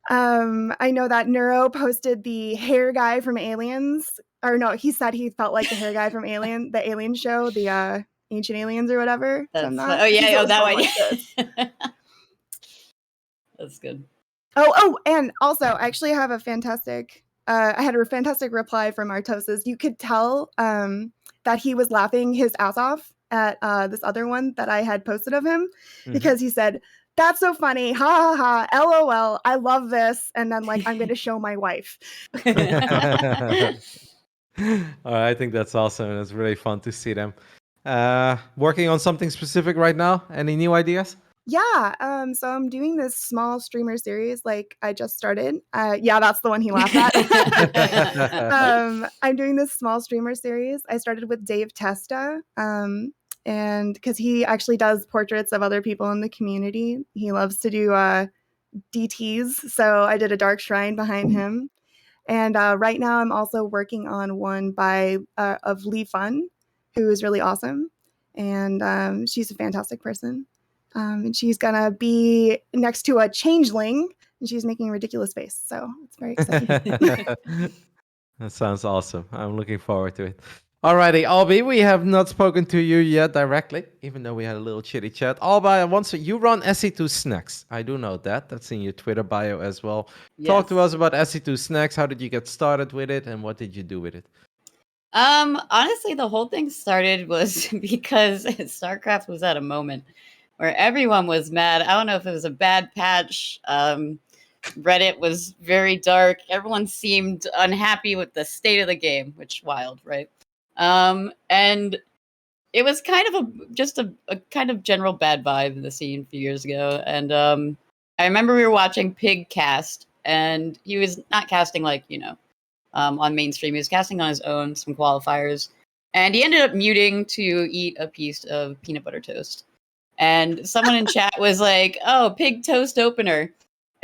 I know that Nero posted the hair guy from Aliens, or no, he said he felt like the hair guy from the Alien show, the Ancient Aliens or whatever. That's from fun. that. Oh He yeah, oh goes, that "Don't one. like this." That's good. Oh, and also, I actually have a fantastic. I had a fantastic reply from Artosis. You could tell that he was laughing his ass off at this other one that I had posted of him because he said, "That's so funny, ha ha ha, lol, I love this," and then like, "I'm going to show my wife." I think that's awesome, and it's really fun to see them working on something specific right now. Any new ideas? Yeah, so I'm doing this small streamer series. Like I just started. Yeah, that's the one he laughed at. I'm doing this small streamer series. I started with Dave Testa, and because he actually does portraits of other people in the community, he loves to do DTs. So I did a dark shrine behind him, and right now I'm also working on one by of Lee Fun, who is really awesome, and she's a fantastic person. And she's gonna be next to a changeling, and she's making a ridiculous face. So it's very exciting. That sounds awesome. I'm looking forward to it. Alrighty, Albi, we have not spoken to you yet directly, even though we had a little chitty chat. Albi, you run SE2 Snacks. I do know that. That's in your Twitter bio as well. Talk to Yes. us about SE2 Snacks. How did you get started with it, and what did you do with it? Honestly, the whole thing started was because StarCraft was at a moment where everyone was mad. I don't know if it was a bad patch. Reddit was very dark. Everyone seemed unhappy with the state of the game, which wild, right? And it was kind of just a kind of general bad vibe in the scene a few years ago. And I remember we were watching Pig cast, and he was not casting like, on mainstream. He was casting on his own, some qualifiers. And he ended up muting to eat a piece of peanut butter toast. And someone in chat was like, "Oh, pig toast opener."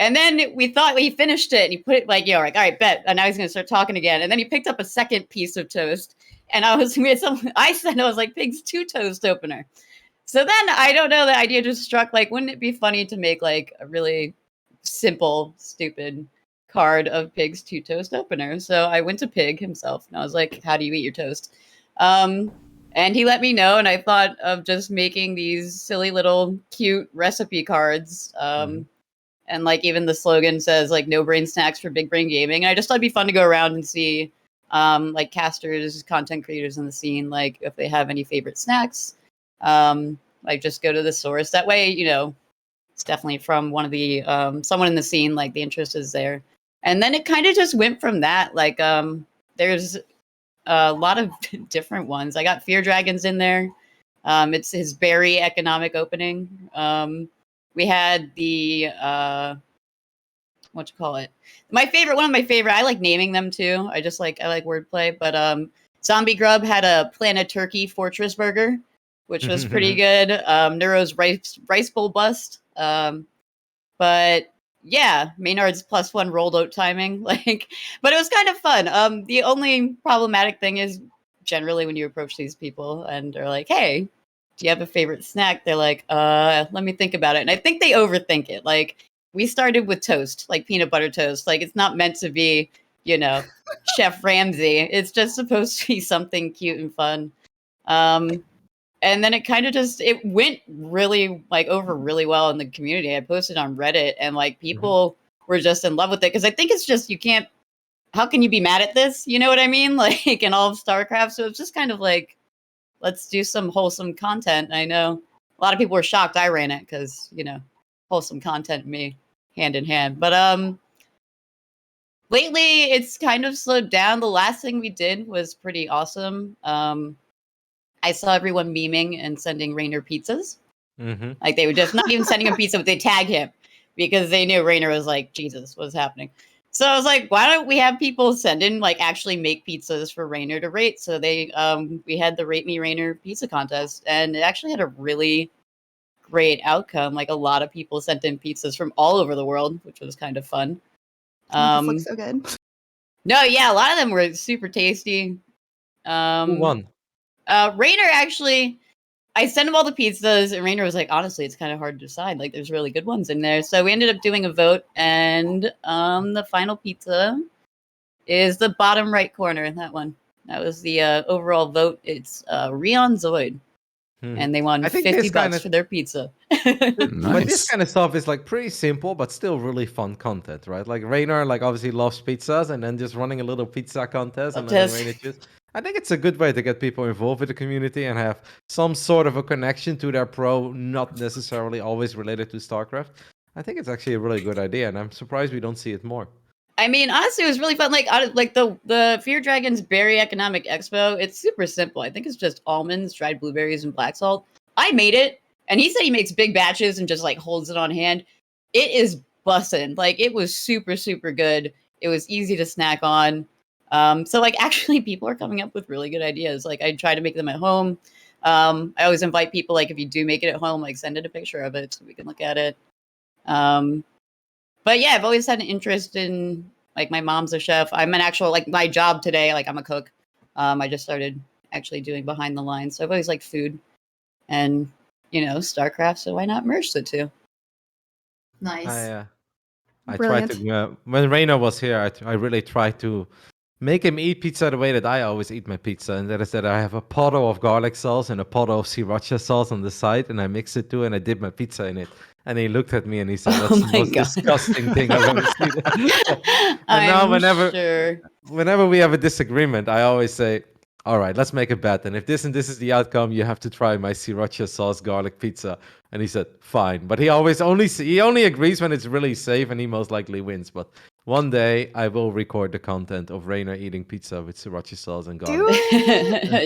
And then we thought he finished it and he put it like, all right, bet. And now he's going to start talking again. And then he picked up a second piece of toast. And I was like, pig's two toast opener. So then I don't know, the idea just struck like, wouldn't it be funny to make like a really simple, stupid card of pig's two toast opener? So I went to Pig himself and I was like, how do you eat your toast? And he let me know, and I thought of just making these silly little cute recipe cards. And like even the slogan says like no brain snacks for big brain gaming. And I just thought it'd be fun to go around and see like casters, content creators in the scene, like if they have any favorite snacks. Like just go to the source. That way, it's definitely from one of the someone in the scene, like the interest is there. And then it kind of just went from that. Like there's a lot of different ones. I got Fear Dragons in there. It's his berry economic opening. We had the what you call it? One of my favorite. I like naming them too. I like wordplay. But Zombie Grub had a Planet Turkey Fortress Burger, which was pretty good. Nero's rice bowl bust. But yeah, Maynard's +1 rolled out timing. But it was kind of fun. The only problematic thing is generally when you approach these people and they're like, "Hey, do you have a favorite snack?" They're like, let me think about it. And I think they overthink it. Like we started with toast, like peanut butter toast. Like it's not meant to be, Chef Ramsay. It's just supposed to be something cute and fun. And then it kind of it went really over really well in the community. I posted on Reddit and like people were just in love with it. Because I think it's just, how can you be mad at this? You know what I mean? Like in all of StarCraft. So it's just kind of like, let's do some wholesome content. I know a lot of people were shocked I ran it because, wholesome content and me hand in hand. But lately it's kind of slowed down. The last thing we did was pretty awesome. I saw everyone memeing and sending Rainer pizzas. Like they were just not even sending him pizza, but they tag him because they knew Rainer was like, Jesus, what's happening? So I was like, why don't we have people send in, like actually make pizzas for Rainer to rate? So we had the Rate Me Rainer pizza contest, and it actually had a really great outcome. Like a lot of people sent in pizzas from all over the world, which was kind of fun. This looks so good. No, yeah, a lot of them were super tasty. Who won? Rainer actually, I sent him all the pizzas, and Rainer was like, honestly, it's kind of hard to decide. Like, there's really good ones in there. So we ended up doing a vote, and the final pizza is the bottom right corner. That one. That was the overall vote. It's Rion Zoid, and they won I think $50 this kind of for their pizza. But this Nice. kind of stuff is like pretty simple, but still really fun content, right? Like Rainer, like obviously loves pizzas, and then just running a little pizza contest and letting Contest. Rainer choose. I think it's a good way to get people involved with the community and have some sort of a connection to their pro, not necessarily always related to StarCraft. I think it's actually a really good idea, and I'm surprised we don't see it more. I mean, honestly, it was really fun. Like the Fear Dragons Berry Economic Expo. It's super simple. I think it's just almonds, dried blueberries, and black salt. I made it, and he said he makes big batches and just like holds it on hand. It is bussin'. Like it was super super good. It was easy to snack on. So like actually, people are coming up with really good ideas. Like I try to make them at home. I always invite people. Like if you do make it at home, like send it a picture of it so we can look at it. But yeah, I've always had an interest in like my mom's a chef. I'm an actual like my job today, like I'm a cook. I just started actually doing behind the lines. So I've always liked food and StarCraft, so why not merge the two? Nice. I tried to when Rainer was here. I really tried to make him eat pizza the way that I always eat my pizza, and that is that I have a pot of garlic sauce and a pot of sriracha sauce on the side, and I mix it too, and I dip my pizza in it. And he looked at me and he said, "That's the most disgusting thing I've ever seen." And now, whenever we have a disagreement, I always say, "All right, let's make a bet, and if this and this is the outcome, you have to try my sriracha sauce garlic pizza." And he said, "Fine," but he only agrees when it's really safe, and he most likely wins. But one day I will record the content of Rainer eating pizza with sriracha sauce and garlic.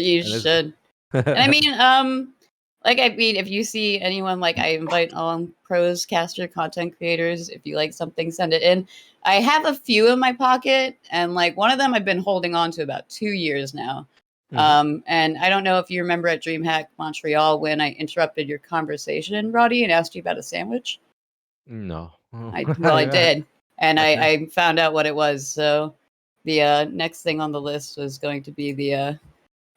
You should. And I mean, if you see anyone, like I invite all pros, caster, content creators. If you like something, send it in. I have a few in my pocket, and like one of them I've been holding on to about 2 years now. And I don't know if you remember at DreamHack Montreal when I interrupted your conversation, Roddy, and asked you about a sandwich. No. I did, and I found out what it was. So the next thing on the list was going to be the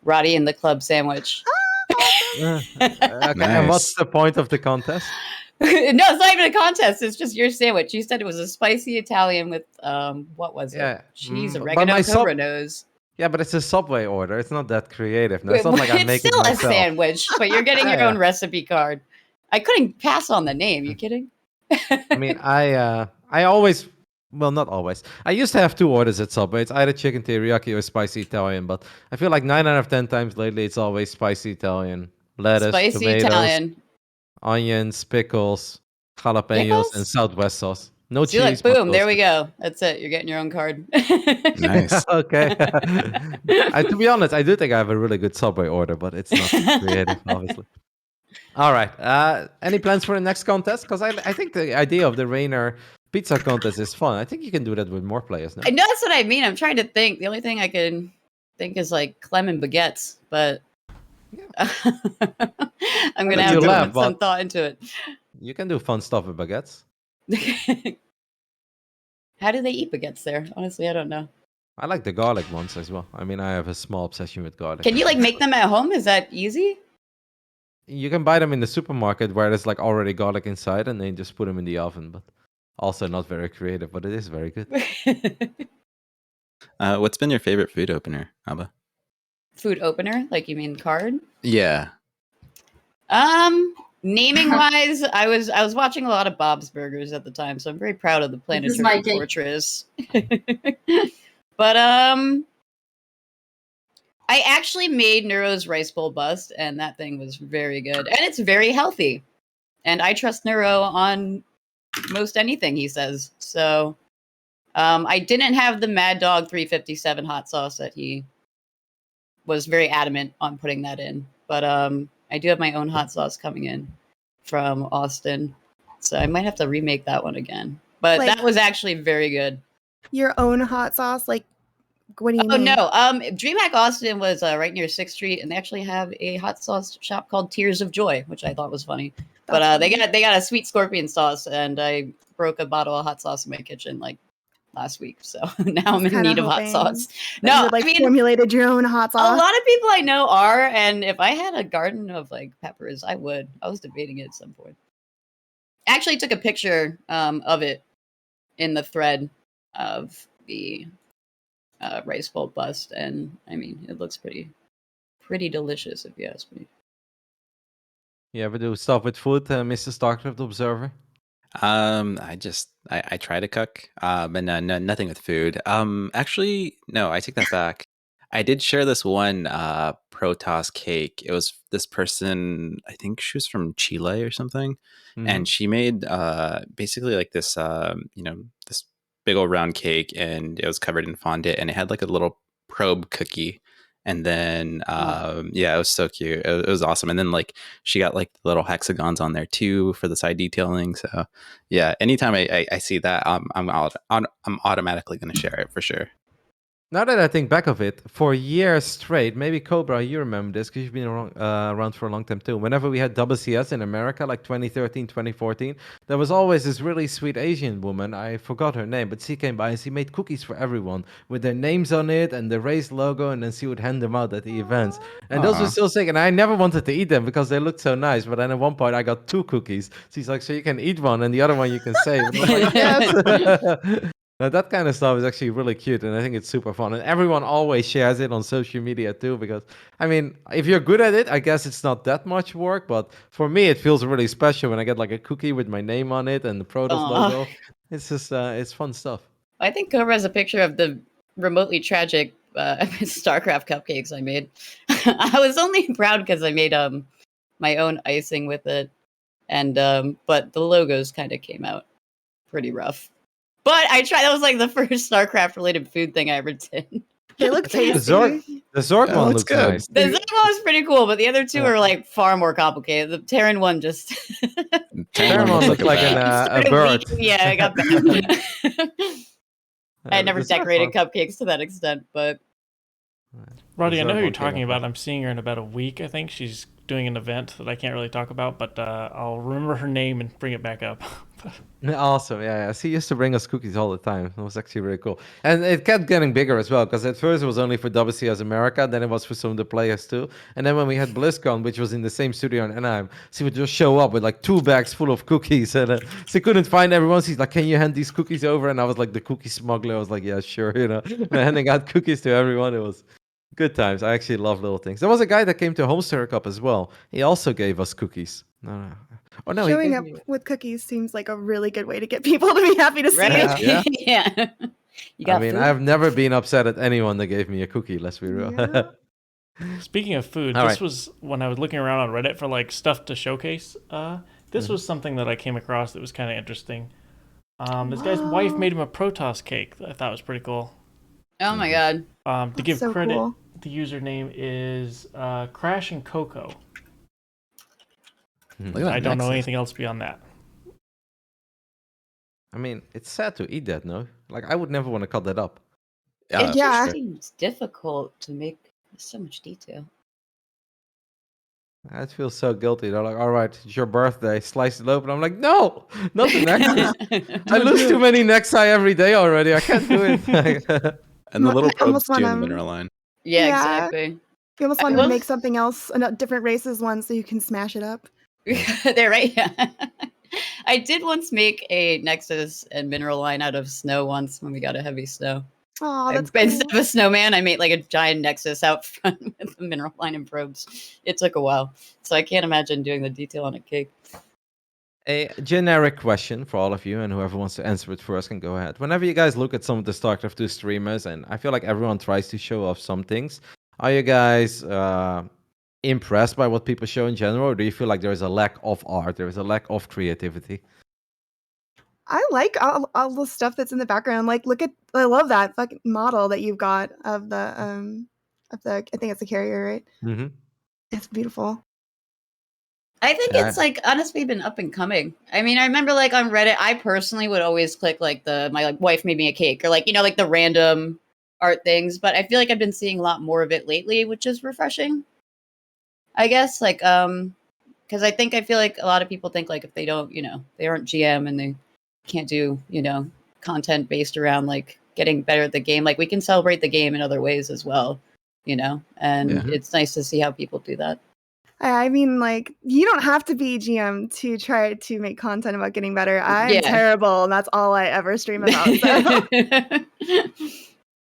Roddy in the Club sandwich. Okay, and what's the point of the contest? No, it's not even a contest. It's just your sandwich. You said it was a spicy Italian with what was it? Cheese, oregano, cobra nose. Yeah, but it's a Subway order. It's not that creative. No, it's not like I'm making still myself. A sandwich, but you're getting your own recipe card. I couldn't pass on the name. You kidding? I mean, I always, well, not always. I used to have 2 orders at Subway. It's either chicken teriyaki or spicy Italian. But I feel like 9 out of 10 times lately, it's always spicy Italian. Lettuce, spicy tomatoes, Italian, onions, pickles, jalapenos, and Southwest sauce. No cheese. Like, boom, there we go. That's it. You're getting your own card. Nice. Okay. To be honest, I do think I have a really good Subway order, but it's not creative, obviously. All right. Any plans for the next contest? Because I think the idea of the Rainer pizza contest is fun. I think you can do that with more players now. I know that's what I mean. I'm trying to think. The only thing I can think is like Clem and baguettes, but I'm gonna have to put some thought into it. You can do fun stuff with baguettes. How do they eat baguettes there? Honestly, I don't know. I like the garlic ones as well. I mean, I have a small obsession with garlic. Can you like make them at home? Is that easy? You can buy them in the supermarket where there's like already garlic inside, and then just put them in the oven. But also not very creative, but it is very good. What's been your favorite food opener, Abba? Food opener? Like you mean card? Yeah. Naming wise, I was watching a lot of Bob's Burgers at the time, so I'm very proud of the Planetary Fortress. But I actually made Nero's rice bowl bust, and that thing was very good, and it's very healthy. And I trust Nero on most anything he says. So I didn't have the Mad Dog 357 hot sauce that he was very adamant on putting that in, but I do have my own hot sauce coming in from Austin, so I might have to remake that one again. But that was actually very good. Your own hot sauce, like what do you mean? No, DreamHack Austin was right near 6th Street, and they actually have a hot sauce shop called Tears of Joy, which I thought was funny. But they got a sweet scorpion sauce, and I broke a bottle of hot sauce in my kitchen like last week, so now I'm in kinda need of hot hoping sauce. that No, you had, like, I mean, formulated your own hot a sauce. lot of people I know are, and if I had a garden of like peppers, I would. I was debating it at some point. Actually, took a picture of it in the thread of the rice bowl bust, and I mean, it looks pretty delicious if you ask me. You ever do stuff with food, Mr. Starcraft Observer? I try to cook, but nothing with food. Actually, no, I take that back. I did share this one Protoss cake. It was this person, I think she was from Chile or something, and she made basically like this this big old round cake, and it was covered in fondant, and it had like a little probe cookie. And then, yeah, it was so cute. It was awesome. And then, like, she got like little hexagons on there too for the side detailing. So, yeah, anytime I see that, I'm automatically going to share it for sure. Now that I think back of it, for years straight, maybe Cobra, you remember this because you've been around for a long time too. Whenever we had WCS in America, like 2013, 2014, there was always this really sweet Asian woman. I forgot her name, but she came by and she made cookies for everyone with their names on it and the race logo, and then she would hand them out at the events. And those were Aw. so sick. And I never wanted to eat them because they looked so nice. But then at one point, I got 2 cookies. She's like, so you can eat one and the other one you can save. And I was like, yes. Now, that kind of stuff is actually really cute, and I think it's super fun. And everyone always shares it on social media too, because, I mean, if you're good at it, I guess it's not that much work. But for me, it feels really special when I get like a cookie with my name on it and the Protoss Aw. logo. It's just, it's fun stuff. I think Cobra has a picture of the remotely tragic Starcraft cupcakes I made. I was only proud because I made my own icing with it, and but the logos kind of came out pretty rough. But I tried. That was like the first Starcraft related food thing I ever did. They look The tasty. Zork Yeah, one looks looks good. nice. The Zed one was pretty cool, but the other two Yeah. are like far more complicated. The Terran one just Terran looks looks like bat. a bird. Yeah, I got bad. I had never The Zork decorated one- cupcakes to that extent, but Roddy, I know Zork who you're one came talking up about. with- I'm seeing her in about a week. I think she's doing an event that I can't really talk about, but I'll remember her name and bring it back up. Awesome, yeah. She used to bring us cookies all the time. It was actually really cool, and it kept getting bigger as well. Because at first it was only for WCS America, then it was for some of the players too. And then when we had BlizzCon, which was in the same studio in Anaheim, she would just show up with like 2 bags full of cookies, and she couldn't find everyone. She's like, "Can you hand these cookies over?" And I was like, the cookie smuggler. I was like, "Yeah, sure," and handing out cookies to everyone. It was good times. I actually love little things. There was a guy that came to Homesteader Cup as well. He also gave us cookies. No. Oh no, he Showing gave up me- with cookies seems like a really good way to get people to be happy to see right? you. Yeah. Yeah. You got I mean, food? I've never been upset at anyone that gave me a cookie. Let's be real. Yeah. Speaking of food, All this right. was when I was looking around on Reddit for like stuff to showcase. This was something that I came across that was kind of interesting. This guy's wife Wow. made him a Protoss cake that I thought was pretty cool. Oh my god. To That's give so credit, cool. the username is Crash and Coco. Look at that I don't know nexus. anything else beyond that. I mean, it's sad to eat that, no? Like, I would never want to cut that up. It Yeah. just seems difficult to make so much detail. I feel so guilty. They're like, all right, it's your birthday. Slice it open. I'm like, no, not the nexus. I lose too many nexi every day already. I can't do it. And the little I almost probes too in the wanna- mineral line. Yeah, Yeah. exactly. You almost I wanted to was- make something else, a different races one, so you can smash it up. They're right. Yeah. I did once make a Nexus and mineral line out of snow once when we got a heavy snow. Oh, that's Instead cool. of a snowman, I made like a giant Nexus out front with the mineral line and probes. It took a while, so I can't imagine doing the detail on a cake. A generic question for all of you, and whoever wants to answer it first can go ahead. Whenever you guys look at some of the StarCraft 2 streamers, and I feel like everyone tries to show off some things, are you guys impressed by what people show in general, or do you feel like there is a lack of art, there is a lack of creativity? I like all the stuff that's in the background. Like, I love that fucking model that you've got of the I think it's a carrier, right? Mm-hmm. It's beautiful. I think Yeah. it's like honestly been up and coming. I mean, I remember like on Reddit, I personally would always click like my like wife made me a cake or like like the random art things. But I feel like I've been seeing a lot more of it lately, which is refreshing. I guess like because I feel like a lot of people think like if they don't they aren't GM and they can't do content based around like getting better at the game. Like we can celebrate the game in other ways as well, and Yeah. it's nice to see how people do that. I mean, like, you don't have to be GM to try to make content about getting better. I'm Yeah. terrible, and that's all I ever stream about. So.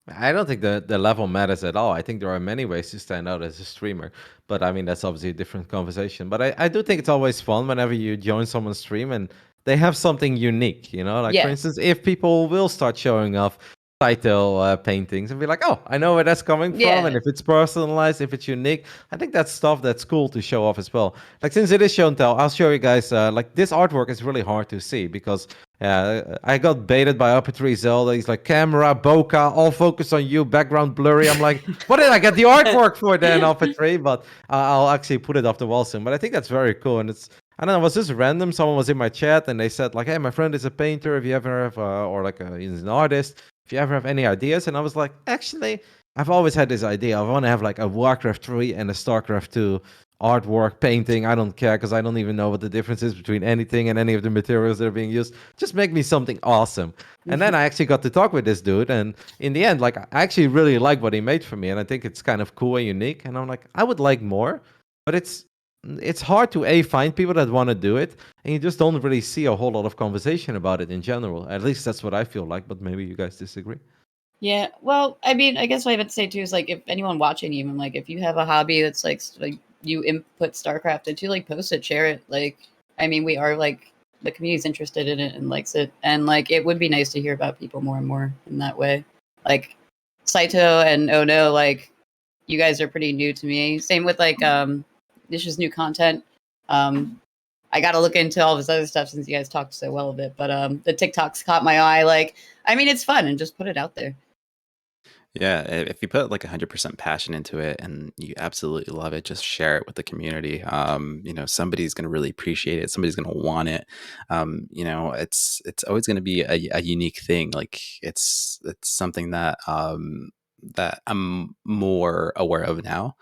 I don't think the level matters at all. I think there are many ways to stand out as a streamer. But I mean, that's obviously a different conversation. But I do think it's always fun whenever you join someone's stream and they have something unique, Like, for Yeah. instance, if people will start showing off title paintings and be like, oh, I know where that's coming from. Yeah. And if it's personalized, if it's unique, I think that's stuff that's cool to show off as well. Like, since it is show and tell, I'll show you guys, like, this artwork is really hard to see because I got baited by Up3 Zelda. He's like, camera, bokeh, all focused on you, background blurry. I'm like, what did I get the artwork for then, Up3? But I'll actually put it off the wall soon. But I think that's very cool. And it's, I don't know, was this random? Someone was in my chat and they said like, hey, my friend is a painter. If you ever have, or like he's an artist. If you ever have any ideas. And I was like, actually, I've always had this idea. I want to have like a Warcraft 3 and a Starcraft 2 artwork, painting. I don't care because I don't even know what the difference is between anything and any of the materials that are being used. Just make me something awesome. And then I actually got to talk with this dude. And in the end, like, I actually really like what he made for me. And I think it's kind of cool and unique. And I'm like, I would like more. But it's hard to find people that want to do it, and you just don't really see a whole lot of conversation about it in general. At least that's what I feel like, but maybe you guys disagree. Yeah, well, I mean, I guess what I would say too is like if anyone watching, even like if you have a hobby that's like you input StarCraft into, like post it, share it. Like, I mean, we are like the community's interested in it and likes it, and like it would be nice to hear about people more and more in that way. Like Saito and Oh No, like you guys are pretty new to me. Same with like this is new content. I got to look into all this other stuff since you guys talked so well of it. But the TikToks caught my eye. Like, I mean, it's fun and just put it out there. Yeah, if you put like 100% passion into it and you absolutely love it, just share it with the community. Somebody's going to really appreciate it. Somebody's going to want it. It's always going to be a unique thing. Like it's something that that I'm more aware of now,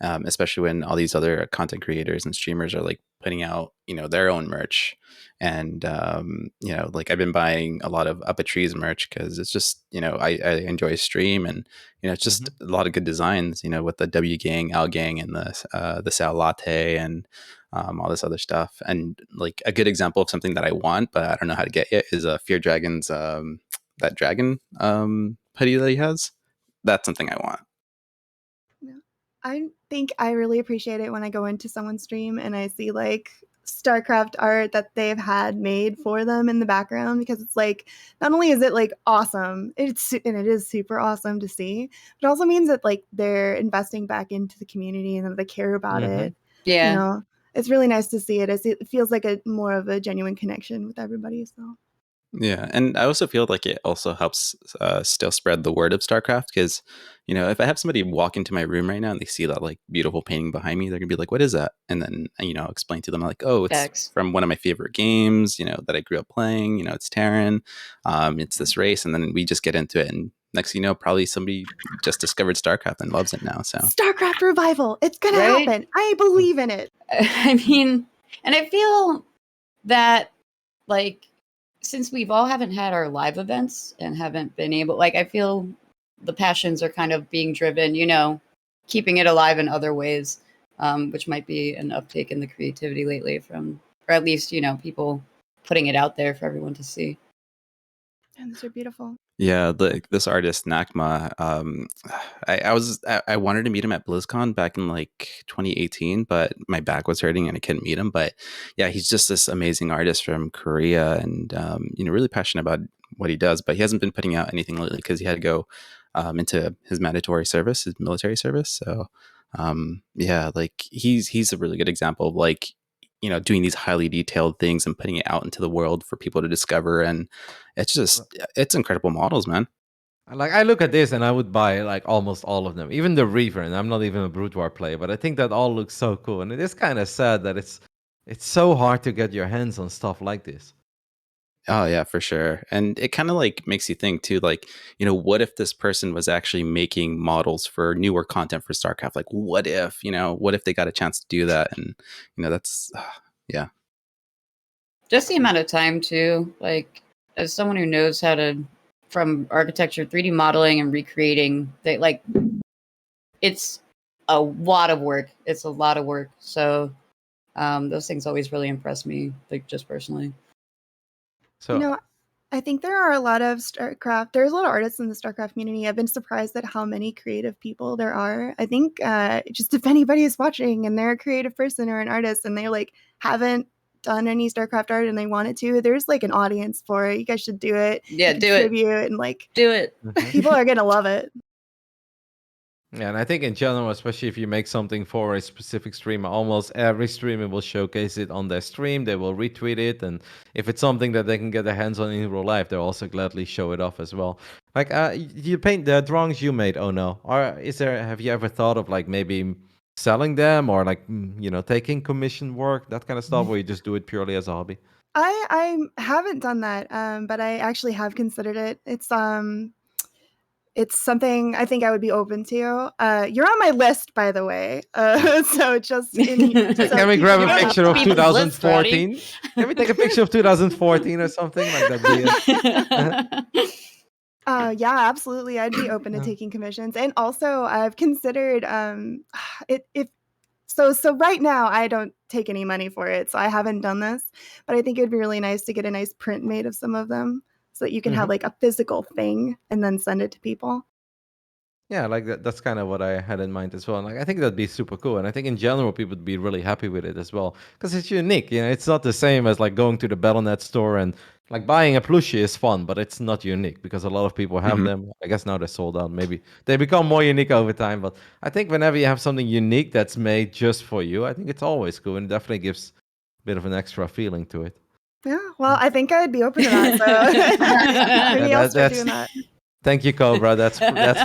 especially when all these other content creators and streamers are like putting out their own merch. And like I've been buying a lot of Up a Trees merch because it's just I enjoy stream, and it's just a lot of good designs with the W Gang, Al Gang, and the Sal Latte, and all this other stuff. And like a good example of something that I want but I don't know how to get yet is Fear Dragon's that dragon hoodie that he has. That's something I want. I think I really appreciate it when I go into someone's stream and I see like StarCraft art that they've had made for them in the background, because it's like not only is it like awesome, it is super awesome to see, but it also means that like they're investing back into the community and that they care about it. Yeah. It's really nice to see it. It feels like a more of a genuine connection with everybody. So. Yeah, and I also feel like it also helps still spread the word of StarCraft, because if I have somebody walk into my room right now and they see that like beautiful painting behind me, they're gonna be like, "What is that?" And then I'll explain to them like, "Oh, it's Facts. from one of my favorite games, that I grew up playing. It's Terran, it's this race," and then we just get into it, and next thing you know, probably somebody just discovered StarCraft and loves it now. So StarCraft revival, it's gonna Right? happen. I believe in it. I mean, and I feel that like since we've all haven't had our live events and haven't been able, like I feel the passions are kind of being driven, keeping it alive in other ways, which might be an uptake in the creativity lately from, or at least, people putting it out there for everyone to see. And these are beautiful. yeah, this artist Nakma, I wanted to meet him at BlizzCon back in like 2018, but my back was hurting and I couldn't meet him. But yeah, he's just this amazing artist from Korea, and really passionate about what he does. But he hasn't been putting out anything lately because he had to go into his mandatory service, his military service. So yeah, like he's a really good example of like doing these highly detailed things and putting it out into the world for people to discover. And it's incredible models, man. Like, I look at this and I would buy like almost all of them, even the Reaver, and I'm not even a Brute War player, but I think that all looks so cool. And it is kind of sad that it's so hard to get your hands on stuff like this. Oh yeah, for sure. And it kind of like makes you think too, like, what if this person was actually making models for newer content for StarCraft? Like, what if they got a chance to do that? And, that's, yeah. Just the amount of time too. Like, as someone who knows how to, from architecture, 3D modeling, and recreating, it's a lot of work. It's a lot of work. So those things always really impress me, like just personally. So I think there are a lot of there's a lot of artists in the StarCraft community. I've been surprised at how many creative people there are. I think just if anybody is watching and they're a creative person or an artist and they like haven't done any StarCraft art and they wanted to, there's like an audience for it. You guys should do it. Yeah, do it. Contribute and like Do it. people are gonna love it. Yeah, and I think in general, especially if you make something for a specific streamer, almost every streamer will showcase it on their stream. They will retweet it, and if it's something that they can get their hands on in real life, they'll also gladly show it off as well. Like, you paint the drawings you made. Oh no, or have you ever thought of like maybe selling them or like taking commission work, that kind of stuff, or you just do it purely as a hobby? I haven't done that, but I actually have considered it. It's something I think I would be open to. You're on my list, by the way. So just can we grab a picture of People's list, 2014? Can we take a picture of 2014 or something like that? Yeah, absolutely. I'd be open to taking commissions, and also I've considered So right now I don't take any money for it, so I haven't done this. But I think it'd be really nice to get a nice print made of some of them, so that you can have like a physical thing and then send it to people. Yeah, like that's kind of what I had in mind as well. And like I think that'd be super cool. And I think in general people would be really happy with it as well. Because it's unique. It's not the same as like going to the Battle.net store and like buying a plushie is fun, but it's not unique because a lot of people have them. I guess now they're sold out. Maybe they become more unique over time. But I think whenever you have something unique that's made just for you, I think it's always cool and it definitely gives a bit of an extra feeling to it. Yeah, well, I think I'd be open to that. So maybe I'll start doing that. Thank you, Cobra. That's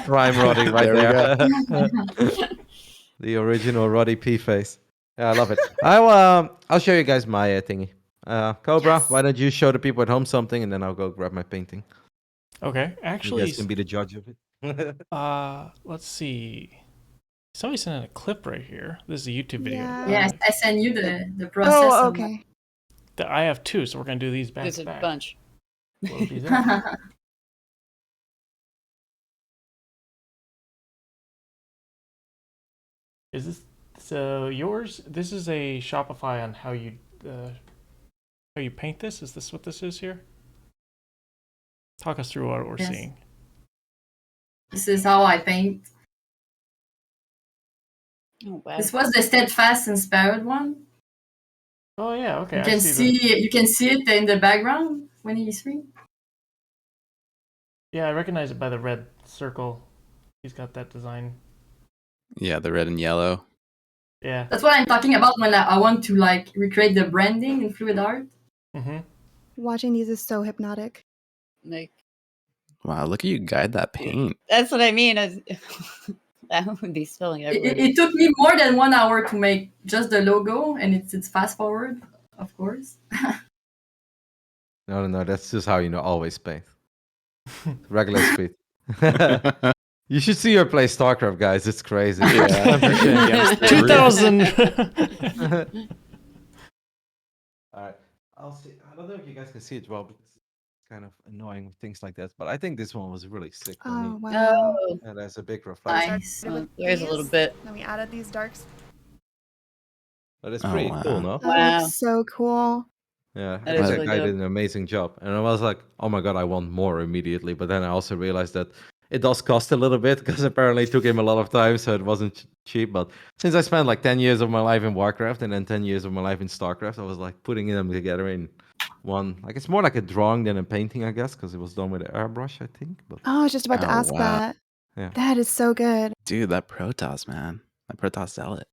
prime Roddy right there. The original Roddy P face. Yeah, I love it. I'll show you guys my thingy. Cobra, why don't you show the people at home something, and then I'll go grab my painting. Okay, You actually, guys can be the judge of it. let's see. Somebody sent in a clip right here. This is a YouTube video. Yeah. Yeah, I send you the process. Oh, of okay. I have two, so we're gonna do these back There's to a back. bunch. Will be there. that. Is this so yours? This is a Shopify on how you paint this. Is this what this is here? Talk us through what we're Yes. seeing. This is how I paint. Oh wow. This was the steadfast inspired one. Oh yeah, okay. You can see it in the background when you stream. Yeah, I recognize it by the red circle. He's got that design. Yeah, the red and yellow. Yeah. That's what I'm talking about when I want to like recreate the branding in fluid art. Mm-hmm. Watching these is so hypnotic. Like, Wow, look at you guide that paint. that's what I mean. That would be spilling everywhere. It took me more than 1 hour to make just the logo, and it's fast forward, of course. No, that's just how always paint. Regular speed. You should see her play StarCraft, guys. It's crazy. Yeah. 2000. All right. I'll see. I don't know if you guys can see it well, but it's kind of annoying with things like that. But I think this one was really sick. Oh wow. Oh, And there's a big reflection. Nice. oh, there's a little bit. Then we added these darks. But it's Oh, pretty wow. cool, no? That Wow. looks so cool. Yeah, I That think is that really guy dope. did an amazing job. And I was like, oh my god, I want more immediately. But then I also realized that it does cost a little bit because apparently it took him a lot of time, so it wasn't cheap. But since I spent like 10 years of my life in Warcraft and then 10 years of my life in Starcraft, I was like putting them together in one. Like it's more like a drawing than a painting, I guess, because it was done with an airbrush, I think. But Oh, I was just about to Oh, ask wow. that. Yeah. That is so good. Dude, that Protoss, man. That Protoss zealot.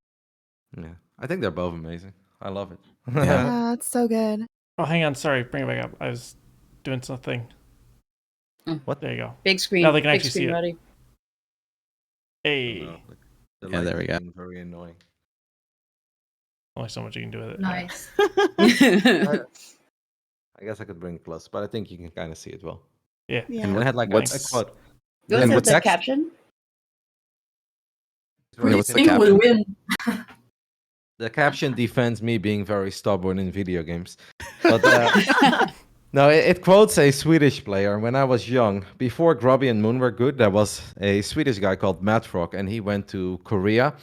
yeah, I think they're both amazing. I love it. Yeah. Yeah, it's so good. Oh, hang on. Sorry, bring it back up. I was doing something. What? There you go. Big screen. Now they can big actually see screen it. ready. Hey, The Yeah, there light we go. is being very annoying. only so much you can do with it. Nice. I guess I could bring it close, but I think you can kind of see it well. Yeah. Yeah. And I had like a What's- quote. What's And the with text? caption? Yeah, what's the Who will caption? win? The caption defends me being very stubborn in video games. But No, it quotes a Swedish player. When I was young, before Grubby and Moon were good, there was a Swedish guy called Matt Frog, and he went to Korea.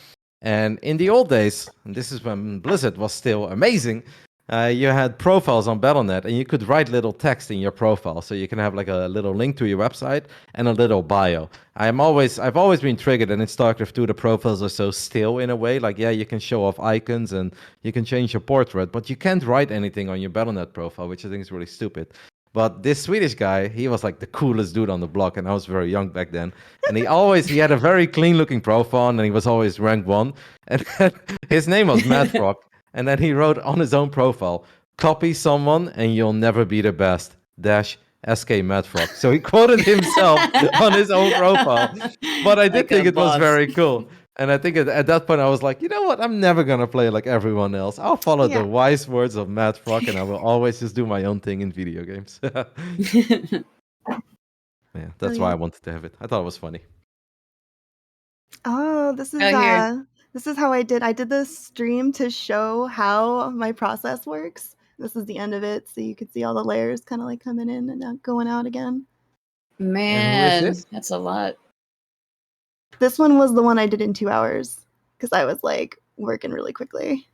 And in the old days, and this is when Blizzard was still amazing, you had profiles on Battle.net, and you could write little text in your profile. So you can have like a little link to your website and a little bio. I've always been triggered, and in StarCraft 2, the profiles are so still in a way. Like, yeah, you can show off icons and you can change your portrait, but you can't write anything on your Battle.net profile, which I think is really stupid. But this Swedish guy, he was like the coolest dude on the block, and I was very young back then. And he had a very clean looking profile, and he was always rank 1. And his name was Matt Frog. And then he wrote on his own profile, "Copy someone and you'll never be the best. SK Matt Frog." So he quoted himself on his own profile. But I did Like think a it was boss. very cool. And I think at that point I was like, you know what? I'm never going to play like everyone else. I'll follow Yeah. the wise words of Matt Frog, and I will always just do my own thing in video games. Yeah, that's why I Brilliant. wanted to have it. I thought it was funny. Oh, here. this is how I did this stream to show how my process works. This is the end of it, so you could see all the layers kind of like coming in and out, going out again. Man, this? that's a lot. This one was the one I did in 2 hours because I was like working really quickly.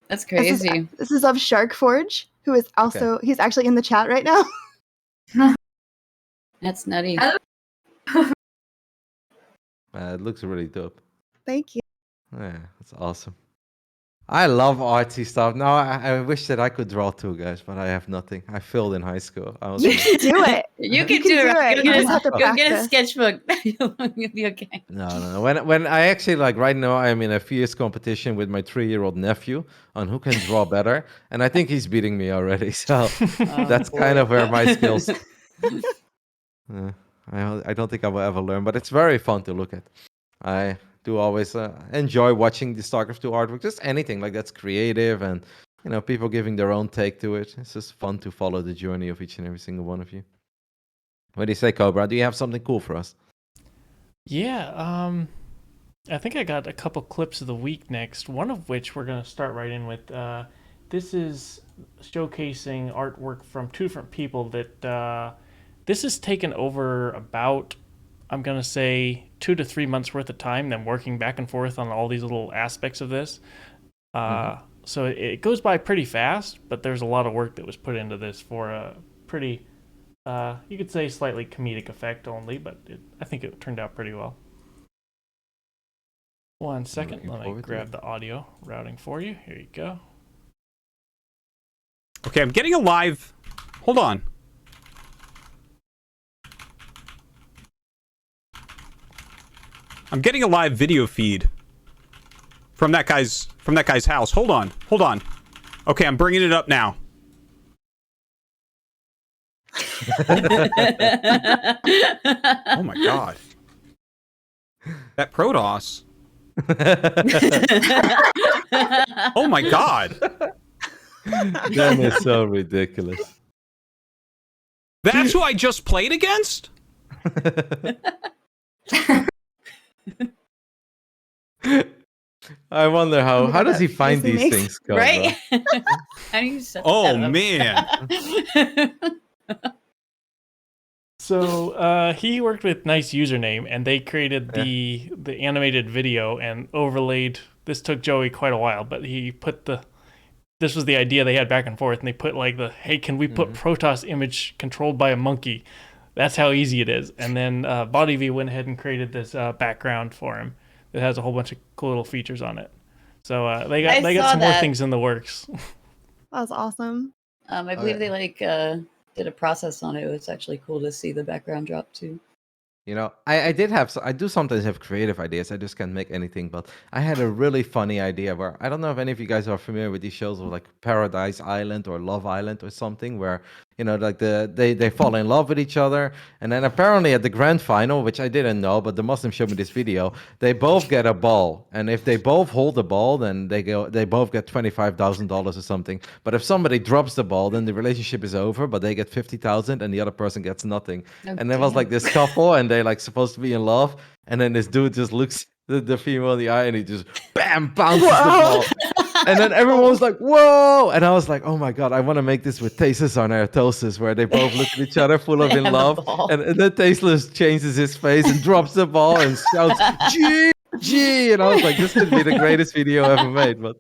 That's This is- crazy. This is of Shark Forge, who is also he's actually in the chat right now. That's nutty. It looks really dope. Thank you. Yeah, that's awesome. I love artsy stuff. Now I wish that I could draw too, guys, but I have nothing. I failed in high school. I was You can do it. You can can do it. do Right? it. Go You get, just have to go get a practice. sketchbook. You'll be okay. No. When I actually like right now, I'm in a fierce competition with my 3-year-old nephew on who can draw better, and I think he's beating me already. So that's kind of where my skills. I don't think I will ever learn, but it's very fun to look at. I do always enjoy watching the StarCraft 2 artwork, just anything like that's creative and people giving their own take to it. It's just fun to follow the journey of each and every single one of you. What do you say, Cobra? Do you have something cool for us? Yeah, I think I got a couple clips of the week next, one of which we're going to start right in with. This is showcasing artwork from two different people that this has taken over about, I'm going to say, 2 to 3 months worth of time, them working back and forth on all these little aspects of this. So it goes by pretty fast, but there's a lot of work that was put into this for a pretty, you could say slightly comedic effect only, but I think it turned out pretty well. 1 second, let me grab the audio routing for you. Here you go. Okay, I'm getting a live... Hold on. I'm getting a live video feed from that guy's house. Hold on. Okay, I'm bringing it up now. Oh my god. That Protoss. Oh my god. That is so ridiculous. That's who I just played against? I wonder how does he find face he these makes. things, Cobra? Right? How do you set Oh, that up? man. So he worked with Nice Username, and they created the animated video and overlaid. This took Joey quite a while, but he put this was the idea they had back and forth, and they put like hey, can we put Protoss image controlled by a monkey? That's how easy it is. And then BodyV went ahead and created this background for him that has a whole bunch of cool little features on it. So they got saw some more that. things in the works. That was awesome. I believe they did a process on it. It was actually cool to see the background drop too. I do sometimes have creative ideas. I just can't make anything. But I had a really funny idea where I don't know if any of you guys are familiar with these shows like Paradise Island or Love Island or something, where like they fall in love with each other, and then apparently at the grand final, which I didn't know, but the Muslim showed me this video, they both get a ball, and if they both hold the ball, then they both get $25,000 or something. But if somebody drops the ball, then the relationship is over, but they get 50,000 and the other person gets nothing. Oh, And there was like this couple, and they like supposed to be in love, and then this dude just looks the female in the eye, and he just bam bounces the ball. And then everyone was like, "Whoa!" And I was like, "Oh my god, I want to make this with Tasteless on Artosis, where they both look at each other, full of in And the love." ball. And then Tasteless changes his face and drops the ball and shouts, "GG!" And I was like, "This could be the greatest video ever made." But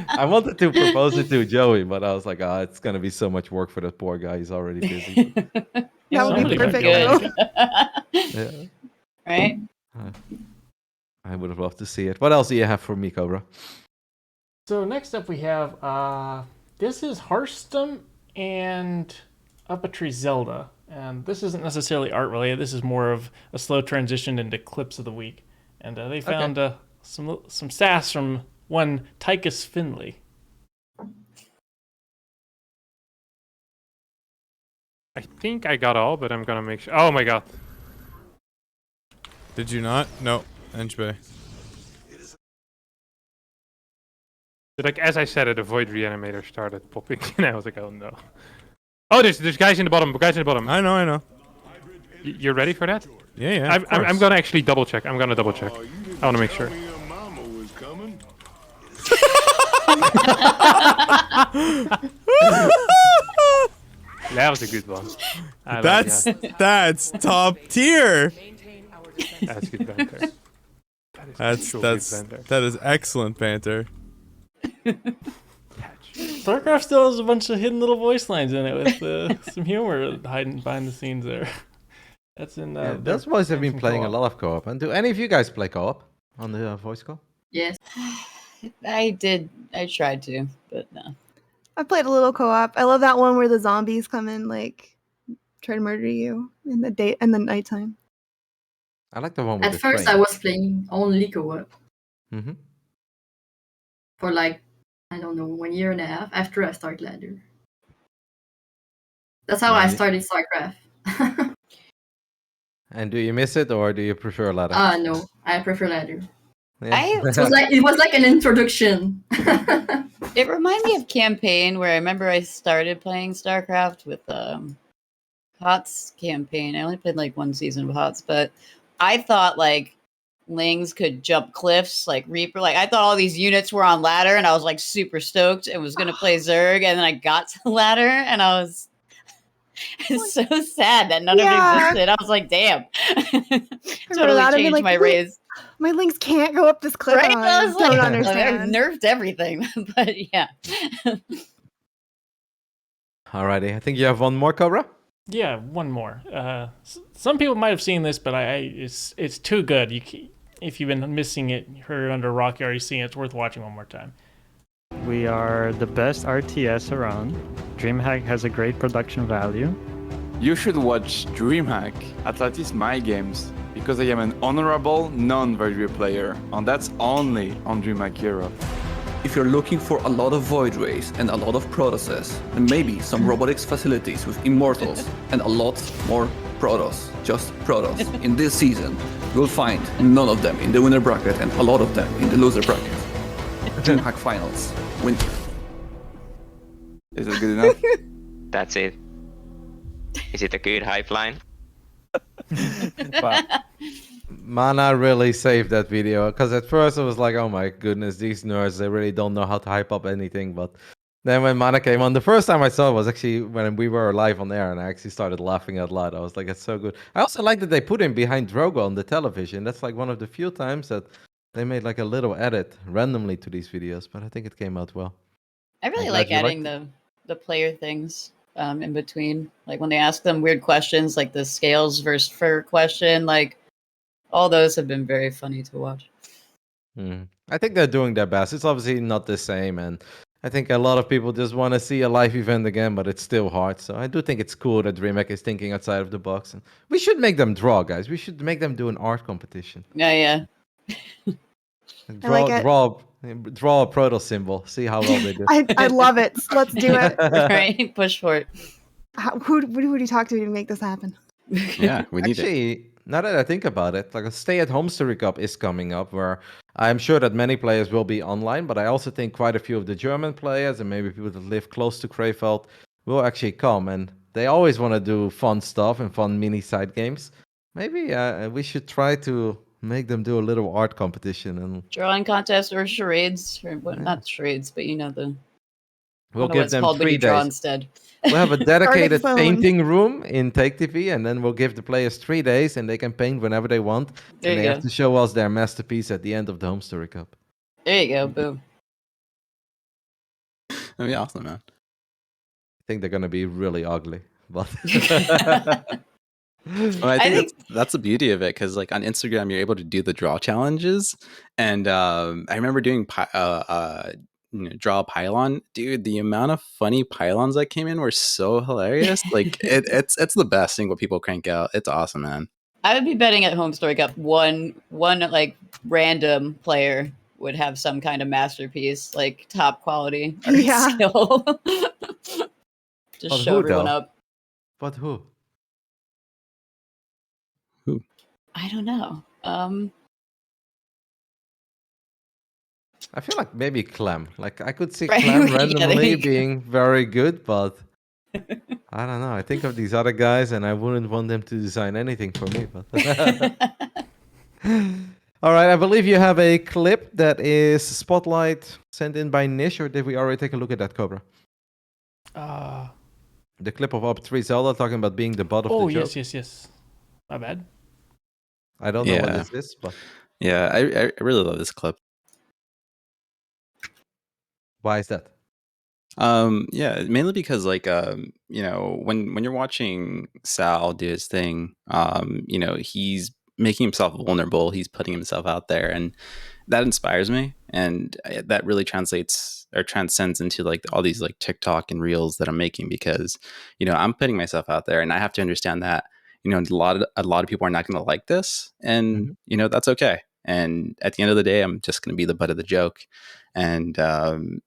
I wanted to propose it to Joey, but I was like, "Ah, it's gonna be so much work for that poor guy. He's already busy." That would Somebody be might perfect. go though. Yeah, Right? I would have loved to see it. What else do you have for me, Cobra? So next up we have this is Hearthstone and Up a Tree Zelda, and this isn't necessarily art related. This is more of a slow transition into clips of the week, and they found some sass from one Tychus Finley. I think I got all, but I'm gonna make sure. Oh my god. Did you not? No. Enchbay. But like as I said it, the void reanimator started popping and I was like, oh no. Oh, there's guys in the bottom. Guys in the bottom. I know. You're ready for that? Yeah. I'm gonna actually double check. I'm gonna double check. I wanna make sure. That was a good one. I like that. That's top tier. That's good banter. That is excellent banter. Starcraft still has a bunch of hidden little voice lines in it with some humor hiding behind the scenes there. That's in. Those boys have been playing a lot of co-op. And do any of you guys play co-op on the voice call? Yes. I did. I tried to, but no. I played a little co-op. I love that one where the zombies come in, like, try to murder you in the nighttime. I like the one with At the first, train. I was playing only co-op Mm-hmm. for like, I don't know, 1.5 years after I started Ladder. That's how I started Starcraft. And do you miss it or do you prefer ladder? No, I prefer Ladder. Yeah. It was like an introduction. It reminded me of Campaign, where I remember I started playing StarCraft with HOTS campaign. I only played like one season of HOTS, but I thought like Lings could jump cliffs, like Reaper. Like I thought all these units were on ladder, and I was like super stoked and was gonna play Zerg, and then I got to ladder, and I was so sad that none of it existed. I was like, damn. Totally that. changed Like, my raise. My links can't go up this cliff. Right? I was don't like, understand. I nerfed everything, but yeah. Alrighty, I think you have one more, Cobra. Yeah, one more. Some people might have seen this, but it's too good. If you've been missing it, heard under a rock, you already seen it. It's worth watching one more time. We are the best RTS around. DreamHack has a great production value. You should watch DreamHack, at least my games, because I am an honorable non-Void player, and that's only on DreamHack Europe. If you're looking for a lot of Void Rays and a lot of Protosses, and maybe some robotics facilities with Immortals, and a lot more Protoss, just Protoss, in this season, you'll find none of them in the winner bracket and a lot of them in the loser bracket. DreamHack Finals, winter. Is it good enough? That's it. Is it a good hype line? Mana really saved that video, because at first it was like, oh my goodness, these nerds, they really don't know how to hype up anything. But then when Mana came on, the first time I saw it was actually when we were live on air, and I actually started laughing out loud. I was like, it's so good. I also like that they put him behind Drogo on the television. That's like one of the few times that they made like a little edit randomly to these videos, but I think it came out well. I really like adding the player things in between. Like when they ask them weird questions, like the scales versus fur question, like all those have been very funny to watch. I think they're doing their best. It's obviously not the same, and I think a lot of people just want to see a live event again, but it's still hard. So I do think it's cool that DreamHack is thinking outside of the box. And we should make them draw, guys. We should make them do an art competition. Yeah. Draw a Protoss symbol. See how well they do. I love it. Let's do it. Right? Push for it. Who do you talk to make this happen? Yeah, we need Actually, now that I think about it, like a stay-at-home Story Cup is coming up, where I'm sure that many players will be online, but I also think quite a few of the German players and maybe people that live close to Krefeld will actually come, and they always want to do fun stuff and fun mini side games. Maybe we should try to Make them do a little art competition, and Drawing contest or charades, or what? Not charades, but you know the. we'll I don't know what give it's them called when 3 you draw days. instead. We'll have a dedicated phone. painting room in Take TV, and then we'll give the players 3 days, and they can paint whenever they want. There And they you have go. to show us their masterpiece at the end of the Home Story Cup. There you go. Boom. That'd be awesome, man. I think they're gonna be really ugly, but Well, I think that's the beauty of it, because like on Instagram you're able to do the draw challenges, and I remember doing draw a pylon, dude. The amount of funny pylons that came in were so hilarious. Like it's the best thing what people crank out. It's awesome, man. I would be betting at Home Story Cup one like random player would have some kind of masterpiece, like top quality art skill. Just But show who, everyone though? up. But who? I don't know. I feel like maybe Clem. Like I could see Right, Clem yeah, there randomly you go. being very good, but I don't know. I think of these other guys, and I wouldn't want them to design anything for me. But all right, I believe you have a clip that is Spotlight sent in by Nish, or did we already take a look at that, Cobra? The clip of Up3 Zelda talking about being the butt of the joke. yes. My bad. I don't know what this is, but yeah, I really love this clip. Why is that? Yeah, mainly because like when you're watching Sal do his thing, he's making himself vulnerable, he's putting himself out there, and that inspires me, and that really transcends into like all these like TikTok and reels that I'm making, because I'm putting myself out there, and I have to understand that a lot of people are not going to like this, and that's okay. And at the end of the day, I'm just going to be the butt of the joke. And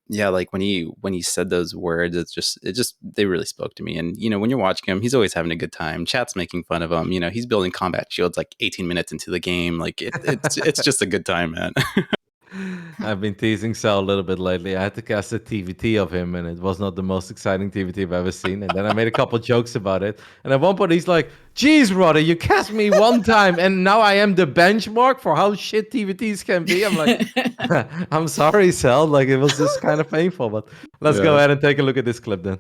like when he said those words, it just they really spoke to me. And when you're watching him, he's always having a good time. Chat's making fun of him. He's building combat shields like 18 minutes into the game. Like it's just a good time, man. I've been teasing Sal a little bit lately. I had to cast a TVT of him, and it was not the most exciting TVT I've ever seen. And then I made a couple jokes about it. And at one point, he's like, "Geez, Rodder, you cast me one time, and now I am the benchmark for how shit TVTs can be." I'm like, "I'm sorry, Sal. Like, it was just kind of painful." But let's go ahead and take a look at this clip then.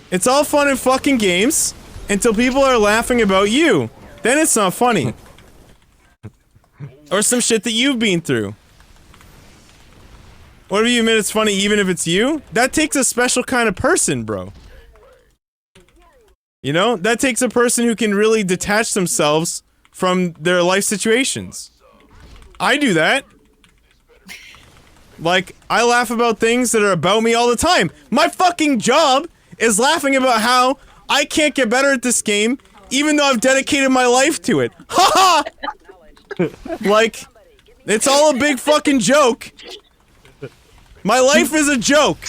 It's all fun and fucking games until people are laughing about you. Then it's not funny. Or some shit that you've been through. What if you admit it's funny even if it's you? That takes a special kind of person, bro. That takes a person who can really detach themselves from their life situations. I do that. Like, I laugh about things that are about me all the time. My fucking job is laughing about how I can't get better at this game even though I've dedicated my life to it. Ha ha! Like, it's all a big fucking joke. My life is a joke.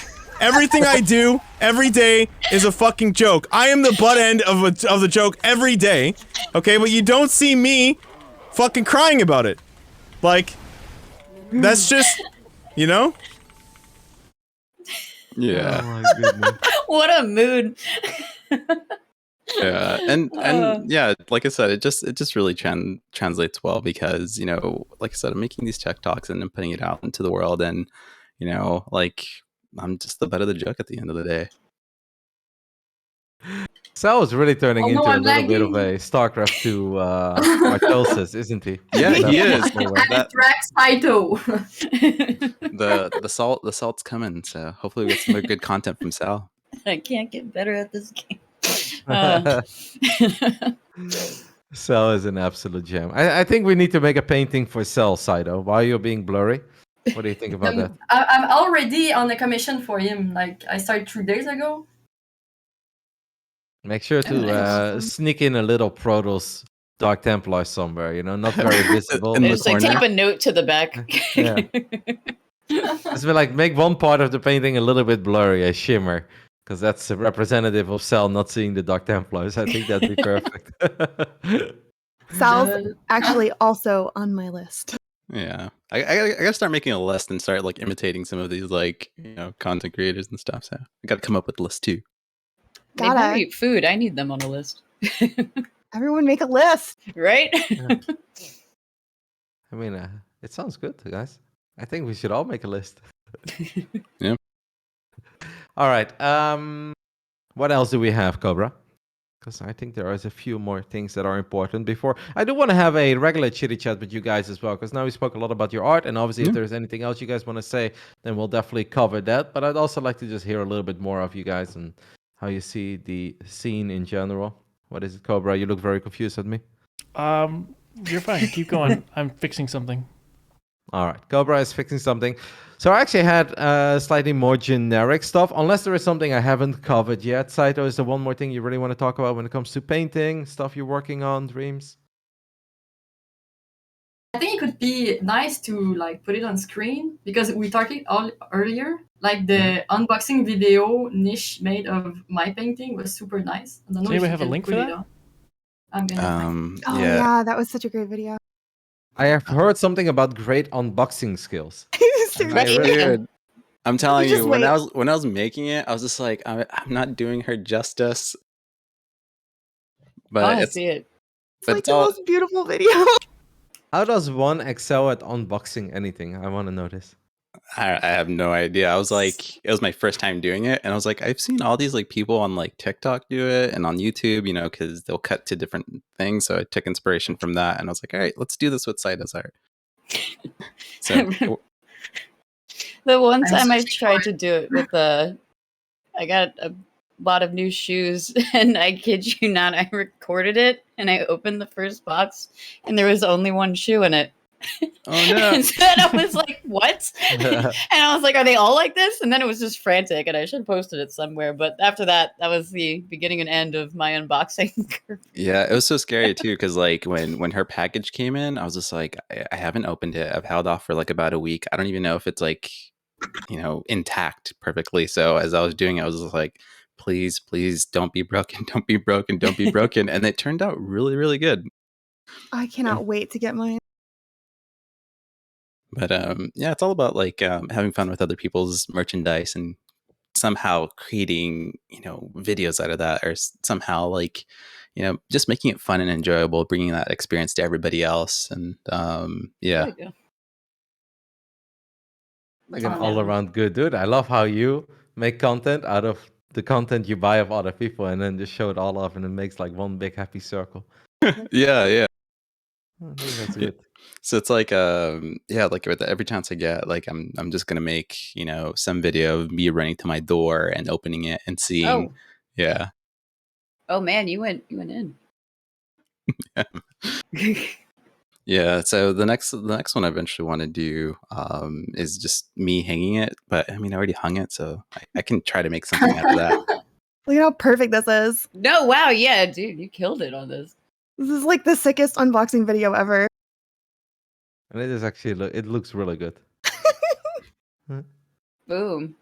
Everything I do every day is a fucking joke. I am the butt end of the joke every day. Okay, but you don't see me fucking crying about it. Like, that's just, Yeah. Oh my goodness. What a mood. Yeah, and yeah, like I said, it just really translates well, because like I said, I'm making these TikToks and I'm putting it out into the world, and like I'm just the butt of the joke at the end of the day. Sal is really turning into a I'm little bit of lagging. a StarCraft 2 Artosis, isn't he? Yeah, he is. I'm Drax Saito. The salt's coming, so hopefully we get some good content from Sal. I can't get better at this game. Sal is an absolute gem. I think we need to make a painting for Sal, Saito, while you're being blurry. What do you think about that? I'm already on a commission for him. Like, I started 3 days ago. Make sure to sneak in a little Protoss Dark Templar somewhere, not very visible. In the Just like corner. tape a note to the back. Yeah. Just be like, make one part of the painting a little bit blurry, a shimmer. Because that's a representative of Sal not seeing the Dark Templars. I think that'd be perfect. Sal's actually also on my list. Yeah, I gotta start making a list and start like imitating some of these like content creators and stuff. So I gotta come up with a list too. They never eat food. I need them on a list. Everyone make a list. Right? I mean, it sounds good, guys. I think we should all make a list. Yeah. All right. What else do we have, Cobra? Because I think there is a few more things that are important before. I do want to have a regular chitty chat with you guys as well, because now we spoke a lot about your art, and obviously if there's anything else you guys want to say, then we'll definitely cover that. But I'd also like to just hear a little bit more of you guys and how you see the scene in general. What is it, Cobra? You look very confused at me. You're fine. Keep going. I'm fixing something. All right, Cobra is fixing something. So I actually had slightly more generic stuff, unless there is something I haven't covered yet. Saito, is there one more thing you really want to talk about when it comes to painting, stuff you're working on, dreams? I think it could be nice to like put it on screen because we talked it all earlier. Like the unboxing video niche made of my painting was super nice. I don't know Does if anybody you have a can link put for it that? on. I'm gonna Oh yeah, that was such a great video. I have heard something about great unboxing skills. Seriously. Dude, I'm telling Just you, when wait. I was making it, I was just like, I'm not doing her justice. But I see it. It's like the most beautiful video. How does one excel at unboxing anything? I want to know this. I have no idea. I was like, it was my first time doing it, and I was like, I've seen all these like people on like TikTok do it and on YouTube, you know, because they'll cut to different things. So I took inspiration from that, and I was like, all right, let's do this with Saito's art. So The one time I tried to do it with I got a lot of new shoes, and I kid you not, I recorded it, and I opened the first box, and there was only one shoe in it. Oh no! And so then I was like, "What?" And I was like, "Are they all like this?" And then it was just frantic, and I should have posted it somewhere. But after that, that was the beginning and end of my unboxing. Yeah, it was so scary too, because like when her package came in, I was just like, I haven't opened it. I've held off for like about a week. I don't even know if it's like, you know, intact perfectly. So as I was doing it, I was just like, please, please don't be broken, don't be broken, don't be broken. And it turned out really, really good. I cannot wait to get mine. But yeah, it's all about like having fun with other people's merchandise and somehow creating, you know, videos out of that, or somehow like, you know, just making it fun and enjoyable, bringing that experience to everybody else. And yeah. Like an all-around good dude. I love how you make content out of the content you buy of other people, and then just show it all off, and it makes like one big happy circle. Yeah. I think that's good. So it's like yeah, like with every chance I get, like I'm just gonna make, you know, some video of me running to my door and opening it and seeing. Oh. Yeah. Oh man, you went in. Yeah, so the next one I eventually want to do is just me hanging it, but I mean I already hung it, so I can try to make something out of that. Look at how perfect this is. No, wow, yeah, dude, you killed it on this. This is like the sickest unboxing video ever. And it is actually, it looks really good. Boom.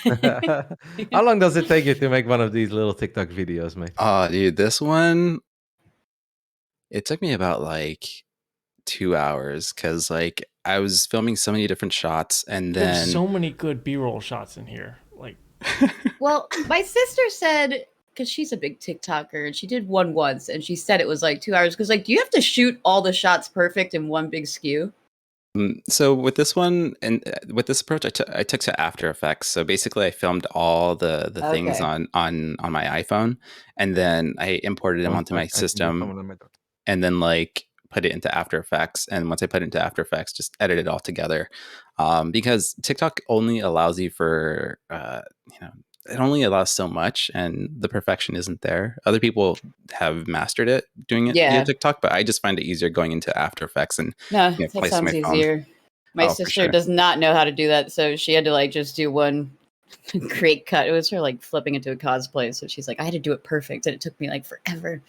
How long does it take you to make one of these little TikTok videos, mate? Oh, dude, this one, it took me about like 2 hours because like I was filming so many different shots, and then There's so many good B-roll shots in here. Like, Well, my sister said, because she's a big TikToker, and she did one once, and she said it was like 2 hours. Because, like, do you have to shoot all the shots perfect in one big skew? So with this one and with this approach, I took to After Effects. So basically, I filmed all the things Okay. on my iPhone, and then I imported them onto my system, and then like put it into After Effects. And once I put it into After Effects, just edit it all together, because TikTok only allows you for you know, it only allows so much, and the perfection isn't there. Other people have mastered it doing it via TikTok, but I just find it easier going into After Effects and No, you know, that placing sounds my phone. easier. My Oh, for sister sure. does not know how to do that, so she had to like just do one great cut. It was her like flipping into a cosplay, so she's like, I had to do it perfect, and it took me like forever.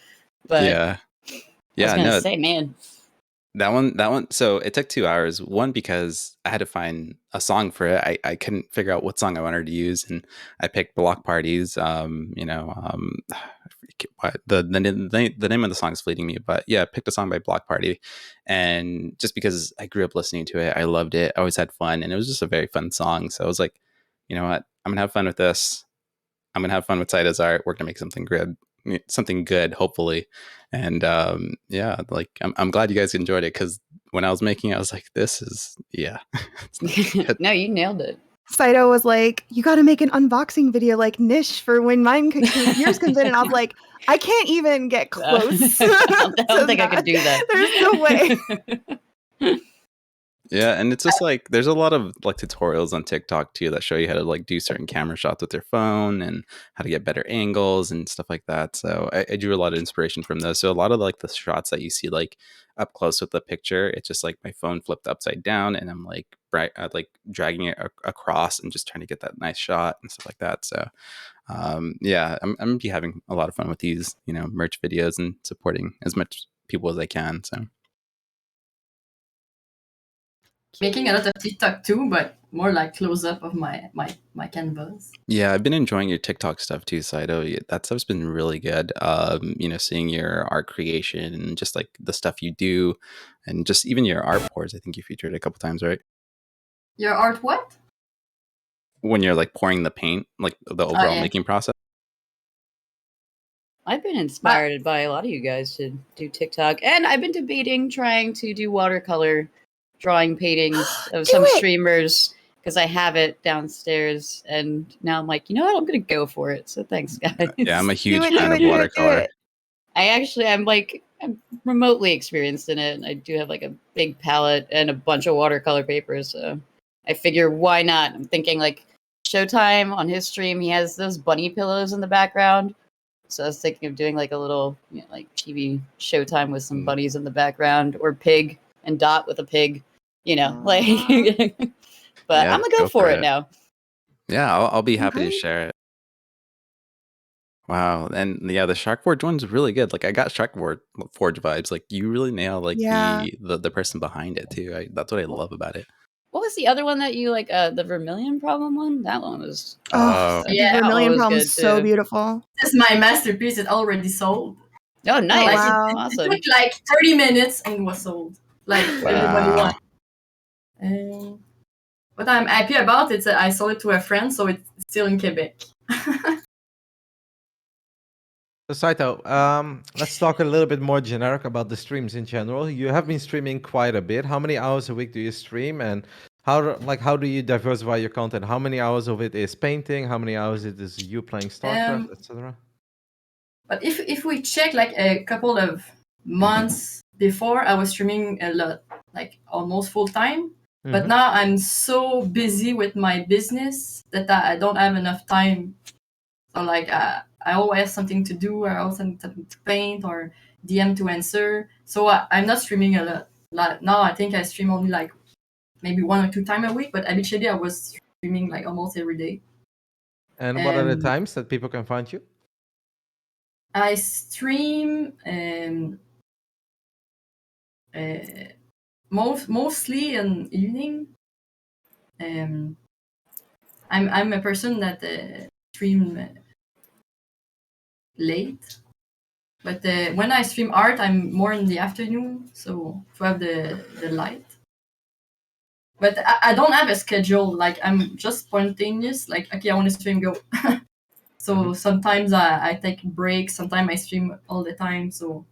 But Yeah. I Yeah, was gonna no. say, man, That one, so it took 2 hours. One, because I had to find a song for it. I couldn't figure out what song I wanted to use, and I picked Block Parties. You know, the name of the song is fleeting me, but yeah, I picked a song by Block Party, and just because I grew up listening to it, I loved it. I always had fun, and it was just a very fun song. So I was like, you know what, I'm gonna have fun with this. I'm gonna have fun with Saito's art. We're gonna make something good. something good, hopefully. And yeah, like I'm glad you guys enjoyed it, because when I was making it, I was like, this is it's not good. No, you nailed it. Saito was like, you got to make an unboxing video like Nish for when yours comes in. And I was like, I can't even get close. I don't think I could do that. There's no way. Yeah, and it's just like there's a lot of like tutorials on TikTok too that show you how to like do certain camera shots with your phone and how to get better angles and stuff like that. So I drew a lot of inspiration from those. So a lot of like the shots that you see like up close with the picture, it's just like my phone flipped upside down and I'm like like dragging it across and just trying to get that nice shot and stuff like that. So yeah, I'm gonna be having a lot of fun with these, merch videos and supporting as much people as I can. So. Making a lot of TikTok too, but more like close up of my canvas. Yeah, I've been enjoying your TikTok stuff too, Saito. That stuff's been really good. Seeing your art creation and just like the stuff you do, and just even your art pours. I think you featured a couple times, right? Your art what? When you're like pouring the paint, like the overall making process. I've been inspired by a lot of you guys to do TikTok, and I've been debating trying to do watercolor drawing paintings of some streamers because I have it downstairs, and now I'm like, you know what, I'm gonna go for it. So thanks, guys. Yeah, I'm a huge fan of watercolor. I'm remotely experienced in it, and I do have like a big palette and a bunch of watercolor papers. So I figure, why not? I'm thinking like Showtime on his stream, he has those bunny pillows in the background. So I was thinking of doing like a little like chibi Showtime with some bunnies in the background, or Pig and Dot with a pig, like. But Yeah, I'm gonna go for it now. Yeah, I'll be happy to share it. Wow, and yeah, the Shark Forge one's really good. Like I got Shark Forge vibes. Like you really nail like the person behind it too. That's what I love about it. What was the other one that you like? The Vermilion Problem one? That one was. The Vermilion Problem is so beautiful. This is my masterpiece. It's already sold. Oh, nice! Like, Awesome. It took like 30 minutes and was sold. Like everybody won. What I'm happy about is that I sold it to a friend, so it's still in Quebec. So Saito, let's talk a little bit more generic about the streams in general. You have been streaming quite a bit. How many hours a week do you stream, and how do you diversify your content? How many hours of it is painting? How many hours it is you playing Starcraft, etc.? But if we check like a couple of months before, I was streaming a lot, like almost full time. But now I'm so busy with my business that I don't have enough time. So like I always have something to do, I also have something to paint or DM to answer. So I'm not streaming a lot. Like now I think I stream only like maybe 1 or 2 times a week, but habitually I was streaming like almost every day. And what are the times that people can find you? I stream mostly in evening. I'm a person that stream late, but when I stream art, I'm more in the afternoon, so to have the light. But I don't have a schedule. Like I'm just spontaneous. Like okay, I want to stream, go. So sometimes I take breaks. Sometimes I stream all the time. So,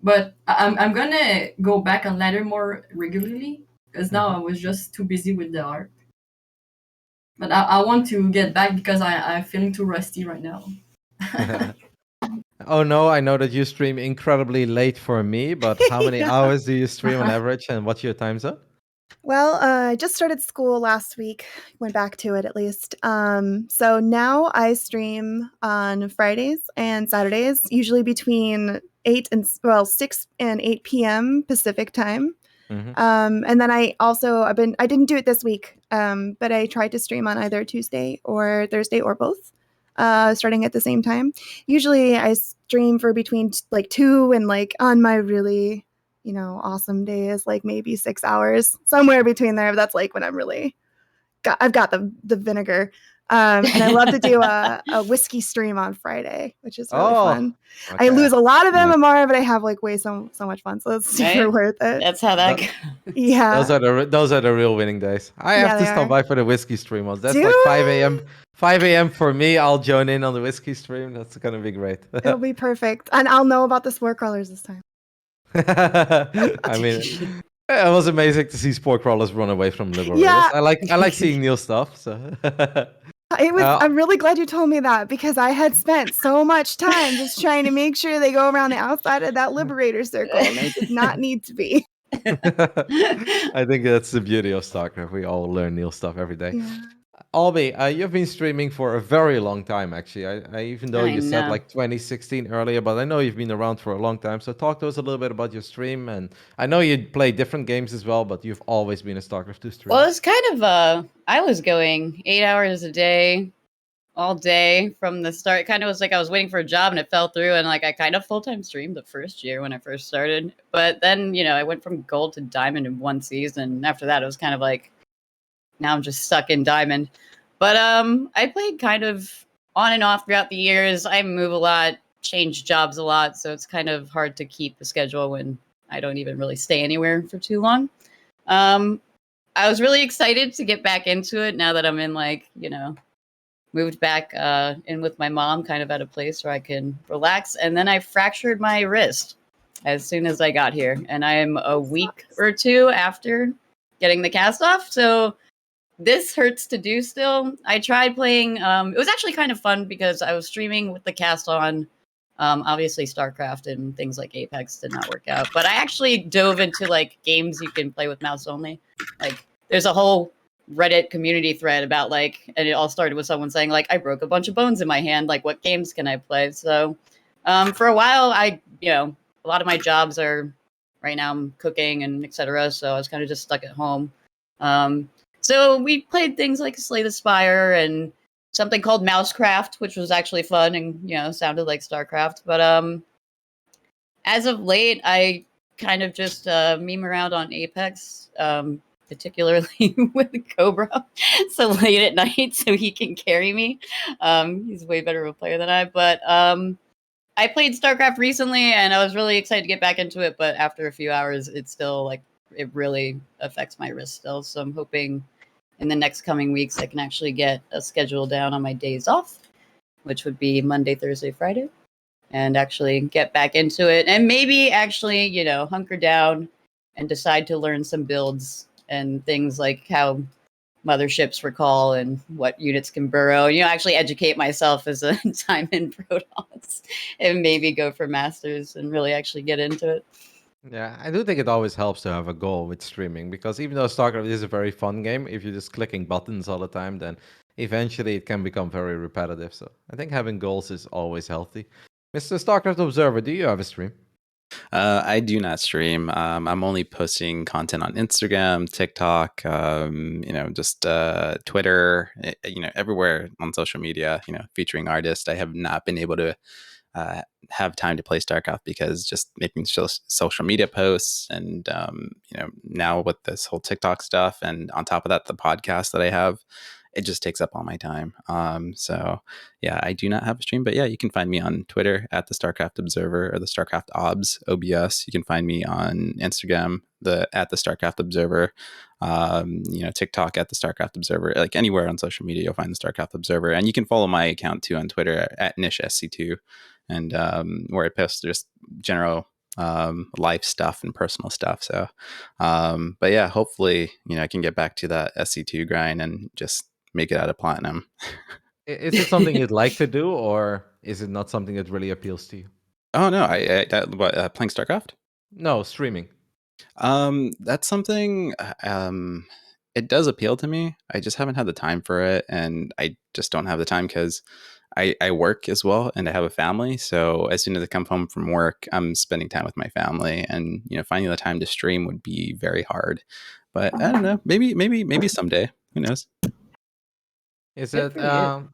but I'm gonna go back on ladder more regularly because now I was just too busy with the art. But I want to get back because I'm feeling too rusty right now. Oh no, I know that you stream incredibly late for me, but how many hours do you stream on average, and what's your time zone? Well, I just started school last week. Went back to it at least. So now I stream on Fridays and Saturdays, usually between 6 and 8 p.m. Pacific time. And then I didn't do it this week, but I tried to stream on either Tuesday or Thursday or both, starting at the same time. Usually I stream for between like 2 and like on my really awesome days, like maybe 6 hours, somewhere between there. That's like when I'm really I've got the vinegar. And I love to do a whiskey stream on Friday, which is really fun. I okay. lose a lot of MMR, but I have like so much fun, so it's super Right? worth it. That's how that goes. Yeah. Those are the real winning days. I have Yeah, to they stop are. by for the whiskey stream. That's Do like 5 it. a.m. 5 a.m. for me. I'll join in on the whiskey stream. That's gonna be great. It'll be perfect, and I'll know about the spore crawlers this time. I mean, it was amazing to see spore crawlers run away from liberators. Yeah. I like seeing Neil stuff. So It was. I'm really glad you told me that because I had spent so much time just trying to make sure they go around the outside of that liberator circle, and they did not need to be. I think that's the beauty of StarCraft. We all learn Neil stuff every day. Yeah. Albi, you've been streaming for a very long time, actually. Even though I you said know. like 2016 earlier, but I know you've been around for a long time. So talk to us a little bit about your stream. And I know you play different games as well, but you've always been a StarCraft 2 streamer. Well, it's kind of I was going 8 hours a day, all day from the start. It kind of was like I was waiting for a job and it fell through, and like I kind of full-time streamed the first year when I first started. But then, I went from gold to diamond in one season. After that, it was kind of like now I'm just stuck in diamond. But I played kind of on and off throughout the years. I move a lot, change jobs a lot, so it's kind of hard to keep the schedule when I don't even really stay anywhere for too long. I was really excited to get back into it now that I'm in moved back in with my mom, kind of at a place where I can relax. And then I fractured my wrist as soon as I got here, and I am a week or two after getting the cast off. So this hurts to do still. I tried playing. It was actually kind of fun because I was streaming with the cast on. Obviously, StarCraft and things like Apex did not work out. But I actually dove into like games you can play with mouse only. Like there's a whole Reddit community thread about and it all started with someone saying I broke a bunch of bones in my hand. Like what games can I play? So for a while, a lot of my jobs are right now I'm cooking and etc. So I was kind of just stuck at home. So we played things like Slay the Spire and something called Mousecraft, which was actually fun and sounded like StarCraft. But as of late, I kind of just meme around on Apex, particularly with Cobra, so late at night so he can carry me. He's way better of a player than I. But I played StarCraft recently, and I was really excited to get back into it. But after a few hours, it's still it really affects my wrist still. So I'm hoping in the next coming weeks, I can actually get a schedule down on my days off, which would be Monday, Thursday, Friday, and actually get back into it. And maybe actually, hunker down and decide to learn some builds and things like how motherships recall and what units can burrow. Actually educate myself as a diamond Protoss and maybe go for masters and really actually get into it. Yeah, I do think it always helps to have a goal with streaming because even though StarCraft is a very fun game, if you're just clicking buttons all the time, then eventually it can become very repetitive. So I think having goals is always healthy. Mr. StarCraft Observer, do you have a stream? I do not stream. I'm only posting content on Instagram, TikTok, just Twitter, everywhere on social media, featuring artists. I have not been able to have time to play StarCraft because just making social media posts and, now with this whole TikTok stuff and on top of that, the podcast that I have, it just takes up all my time. So yeah, I do not have a stream, but yeah, you can find me on Twitter at the StarCraft Observer or the StarCraft OBS. You can find me on Instagram, at the StarCraft Observer, TikTok at the StarCraft Observer, like anywhere on social media, you'll find the StarCraft Observer. And you can follow my account too on Twitter at NishSC2, and where I post just general life stuff and personal stuff. So, but yeah, hopefully, I can get back to that SC2 grind and just make it out of platinum. Is it something you'd like to do, or is it not something that really appeals to you? Oh no, playing StarCraft? No, streaming. That's something. It does appeal to me. I just haven't had the time for it, and I just don't have the time because I work as well, and I have a family. So as soon as I come home from work, I'm spending time with my family, and finding the time to stream would be very hard. But I don't know. Maybe someday. Who knows? Is Good it? for you.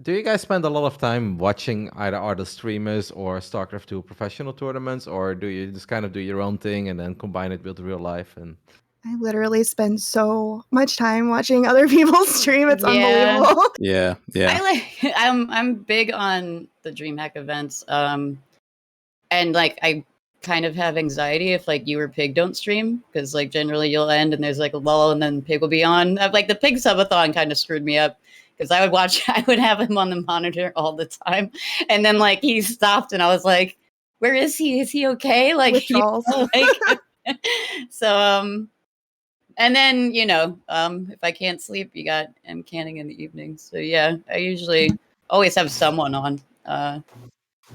Do you guys spend a lot of time watching either other streamers or StarCraft 2 professional tournaments, or do you just kind of do your own thing and then combine it with real life? And I literally spend so much time watching other people stream. It's Yeah. unbelievable. Yeah, yeah. I'm big on the DreamHack events. And like I kind of have anxiety if like you or Pig don't stream, because like generally you'll end and there's like a lull and then Pig will be on. Like the Pig subathon kind of screwed me up, because I would have him on the monitor all the time, and then like he stopped and I was like, where is he? Is he okay? Like, Withdrawals. So and then if I can't sleep, you got M canning in the evening. So yeah, I usually always have someone on,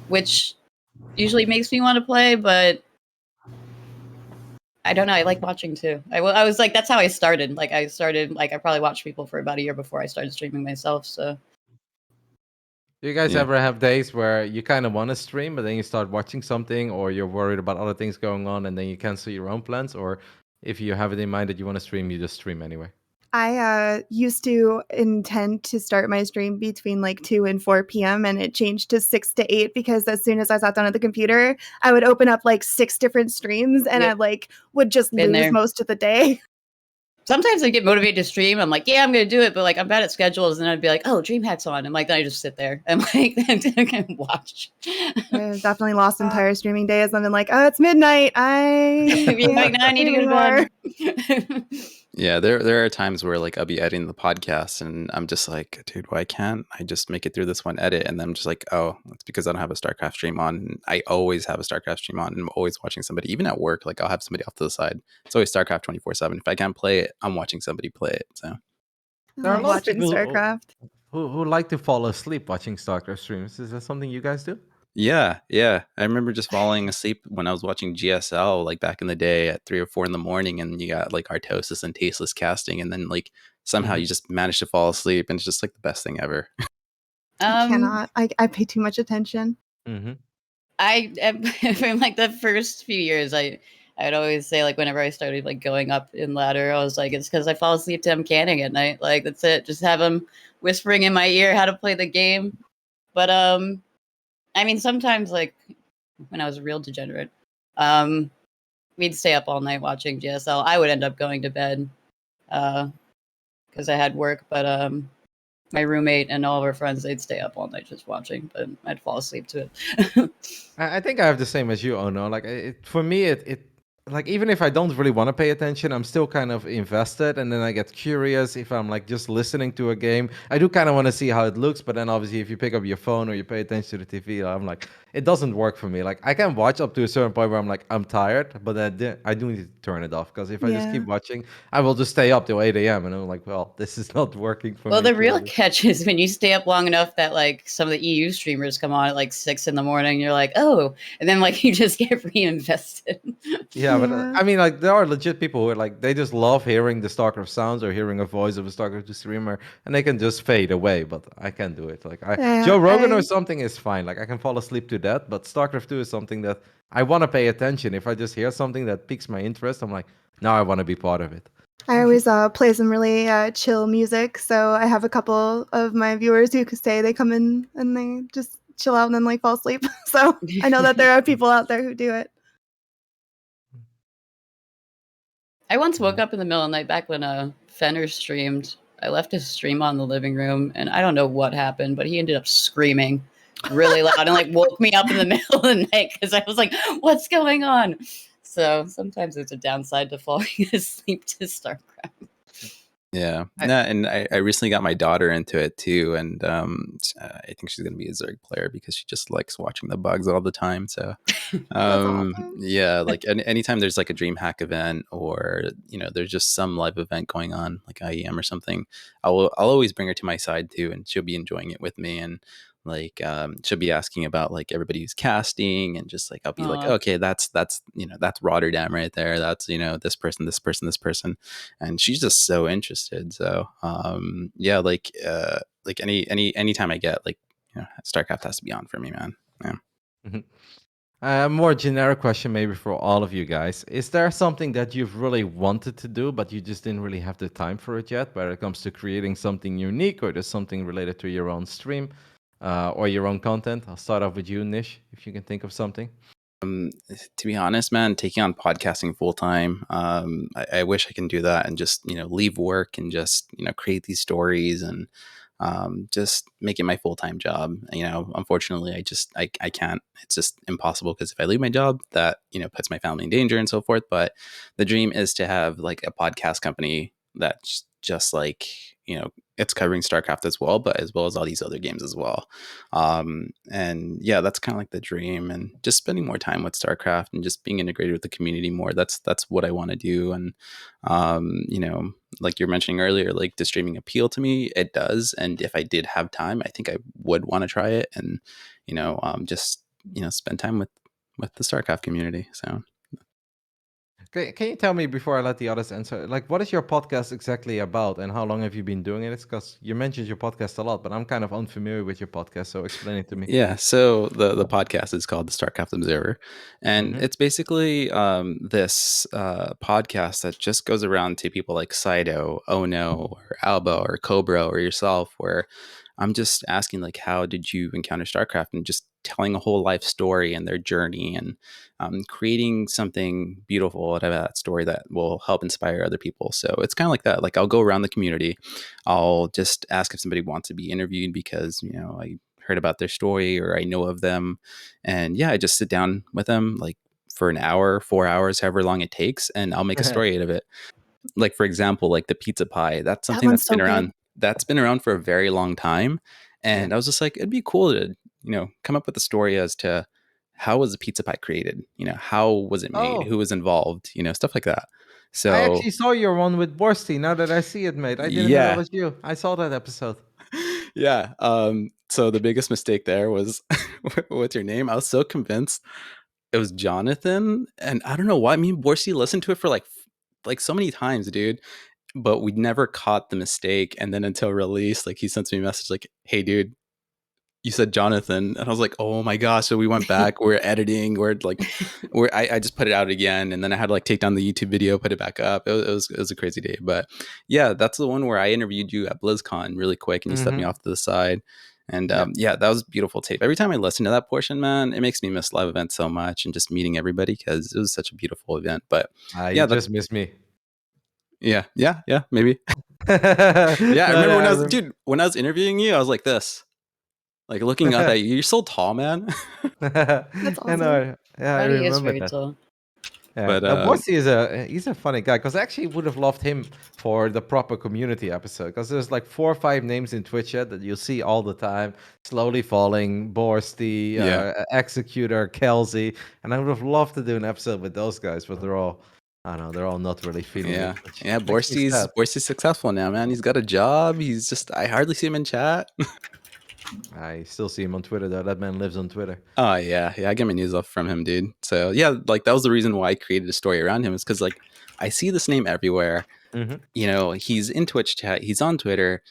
which usually makes me want to play, but I don't know. I like watching too. I was like, that's how I started. Like I probably watched people for about a year before I started streaming myself. So Do you guys Yeah. ever have days where you kind of want to stream, but then you start watching something, or you're worried about other things going on, and then you cancel your own plans? Or if you have it in mind that you want to stream, you just stream anyway? I used to intend to start my stream between like 2 and 4 p.m. and it changed to 6 to 8, because as soon as I sat down at the computer, I would open up like 6 different streams and Yep. I like would just Been lose there. most of the day. sometimes I get motivated to stream. I'm like, yeah, I'm gonna do it, but like I'm bad at schedules, and I'd be like, oh, DreamHack's on. And like then I just sit there and like I can watch. I've definitely lost entire streaming days. I've been like, oh, it's midnight. You're like, no, I need to go to bed. Yeah, there are times where like I'll be editing the podcast and I'm just like, dude, why can't I just make it through this one edit? And then I'm just like, oh, it's because I don't have a StarCraft stream on. And I always have a StarCraft stream on, and I'm always watching somebody, even at work. Like I'll have somebody off to the side. It's always StarCraft 24/7. If I can't play it, I'm watching somebody play it. So There are a I lot of watching people StarCraft. who like to fall asleep watching StarCraft streams. Is that something you guys do? yeah. I remember just falling asleep when I was watching GSL like back in the day at 3 or 4 in the morning, and you got like Artosis and Tasteless casting, and then like somehow Mhm. you just manage to fall asleep, and it's just like the best thing ever. I cannot. I pay too much attention. Mm-hmm. From like the first few years, I'd always say like whenever I started like going up in ladder, I was like, it's because I fall asleep to him canning at night. Like that's it. Just have him whispering in my ear how to play the game. But I mean sometimes like when I was a real degenerate, we'd stay up all night watching GSL. I would end up going to bed because I had work, but my roommate and all of our friends, they'd stay up all night just watching, but I'd fall asleep to it. I think I have the same as you, Ono. Like for me, it like even if I don't really want to pay attention, I'm still kind of invested, and then I get curious if I'm like just listening to a game. I do kind of want to see how it looks, but then obviously if you pick up your phone or you pay attention to the TV, I'm like, it doesn't work for me. Like I can watch up to a certain point where I'm like, I'm tired, but then I do need to turn it off, because if I just Yeah. keep watching, I will just stay up till 8 a.m. and I'm like, well, this is not working for Well, me. the real clearly. catch is when you stay up long enough that like some of the EU streamers come on at like 6 in the morning, you're like, oh, and then like you just get reinvested. Yeah, but Yeah. I mean, like, there are legit people who are like, they just love hearing the StarCraft sounds or hearing a voice of a StarCraft 2 streamer, and they can just fade away. But I can't do it. Like, Yeah, Joe Rogan or I- something is fine. Like, I can fall asleep to that. But StarCraft 2 is something that I want to pay attention. If I just hear something that piques my interest, I'm like, now I want to be part of it. I always play some really chill music, so I have a couple of my viewers who could say they come in and they just chill out and then like fall asleep. So I know that there are people out there who do it. I once woke up in the middle of the night back when Fenner streamed. I left his stream on in the living room, and I don't know what happened, but he ended up screaming really loud and like woke me up in the middle of the night because I was like, "What's going on?" So sometimes there's a downside to falling asleep to StarCraft. Yeah, and I recently got my daughter into it too, and I think she's gonna be a Zerg player because she just likes watching the bugs all the time. So, awesome. yeah, like anytime there's like a DreamHack event, or there's just some live event going on like IEM or something, I'll always bring her to my side too, and she'll be enjoying it with me, and like she'll be asking about like everybody who's casting, and just like I'll be like, Aw. okay, that's that's Rotterdam right there, that's this person, this person, this person, and she's just so interested. So yeah, like anytime I get like StarCraft has to be on for me, man. Yeah. Mhm. A more generic question, maybe for all of you guys. Is there something that you've really wanted to do, but you just didn't really have the time for it yet, whether it comes to creating something unique or there's something related to your own stream or your own content? I'll start off with you, Nish, if you can think of something. To be honest, man, taking on podcasting full time, I wish I can do that and just leave work and just create these stories and just make it my full time job. Unfortunately, I can't. It's just impossible because if I leave my job, that puts my family in danger and so forth. But the dream is to have like a podcast company that's just like it's covering StarCraft as well, but as well as all these other games as well. And yeah, that's kind of like the dream, and just spending more time with StarCraft and just being integrated with the community more. That's what I want to do. And like you're mentioning earlier, like does streaming appeal to me? It does. And if I did have time, I think I would want to try it and just spend time with the StarCraft community. So Can you tell me before I let the others answer, like, what is your podcast exactly about, and how long have you been doing it? Because you mentioned your podcast a lot, but I'm kind of unfamiliar with your podcast, so explain it to me. yeah, so the podcast is called the StarCraft Observer, and Mhm. it's basically this podcast that just goes around to people like Saito, Ono, or Alba, or Cobra, or yourself, where I'm just asking like, how did you encounter StarCraft, and just telling a whole life story and their journey, and creating something beautiful out of that story that will help inspire other people. So it's kind of like that. Like I'll go around the community, I'll just ask if somebody wants to be interviewed because I heard about their story or I know of them, and yeah, I just sit down with them like for an hour, 4 hours, however long it takes, and I'll make a story out of it. Like for example, like the pizza pie, that's That something one's so good. that's been around for a very long time. And Yeah. I was just like, it'd be cool to come up with a story as to how was the pizza pie created, how was it made, Oh, who was involved, stuff like that. I So actually saw your one with Borsty. Now that I see it, mate, I didn't know that yeah. was you. I saw that episode. Yeah. So the biggest mistake there was what's your name? I was so convinced it was Jonathan, and I don't know why. Me and Borsi listened to it for like so many times, dude. But we never caught the mistake. And then until release, like he sends me a message like, "Hey, dude, you said Jonathan," and I was like, "Oh my gosh!" So we went back. We're editing. I just put it out again, and then I had to like take down the YouTube video, put it back up. It was a crazy day, but yeah, that's the one where I interviewed you at BlizzCon really quick, and you stepped me Mhm. off to the side, and Yeah. yeah, that was a beautiful tape. Every time I listen to that portion, man, it makes me miss live events so much and just meeting everybody because it was such a beautiful event. But You yeah, just missed me. yeah, maybe. Yeah, I No, remember no, when I was interviewing you, I was like this, like looking up at you. You're so tall, man. That's I awesome. know. Yeah, I Roddy is remember very that. tall. Yeah, But now Borsty he's a funny guy, because I actually would have loved him for the proper community episode, because there's like 4 or 5 names in Twitch chat that you'll see all the time. Slowly Falling, Borsty, yeah. Executor, Kelsey, and I would have loved to do an episode with those guys, but I don't know, they're all not really feeling Yeah, it, which yeah. makes me sad. Borsty's successful now, man. He's got a job. I hardly see him in chat. I still see him on Twitter though. That man lives on Twitter. Oh yeah, yeah. I get my news off from him, dude. So yeah, like that was the reason why I created a story around him, is because like I see this name everywhere. Mhm. He's in Twitch chat. He's on Twitter.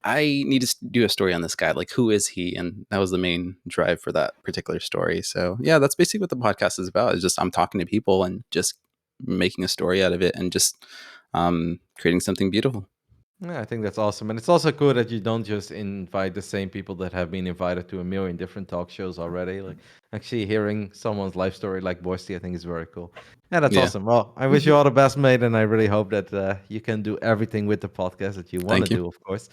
I need to do a story on this guy. Like, who is he? And that was the main drive for that particular story. So yeah, that's basically what the podcast is about. Is just I'm talking to people and just making a story out of it and just creating something beautiful. Yeah, I think that's awesome. And it's also cool that you don't just invite the same people that have been invited to a million different talk shows already. Like, actually hearing someone's life story like Boisty, I think is very cool. Yeah, that's Yeah. awesome. Well, I wish you all the best, mate. And I really hope that you can do everything with the podcast that you want to Thank you. do, of course.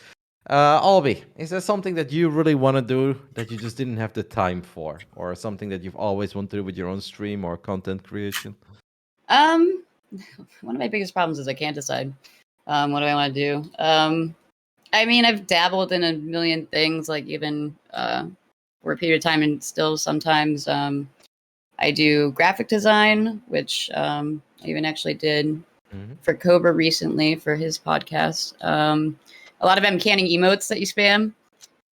Albi, is there something that you really want to do that you just didn't have the time for? Or something that you've always wanted to do with your own stream or content creation? Um, one of my biggest problems is I can't decide. What do I want to do? I mean, I've dabbled in a million things, like even for a period of time, and still sometimes I do graphic design, which I even actually did for Cobra recently for his podcast. A lot of them canning emotes that you spam.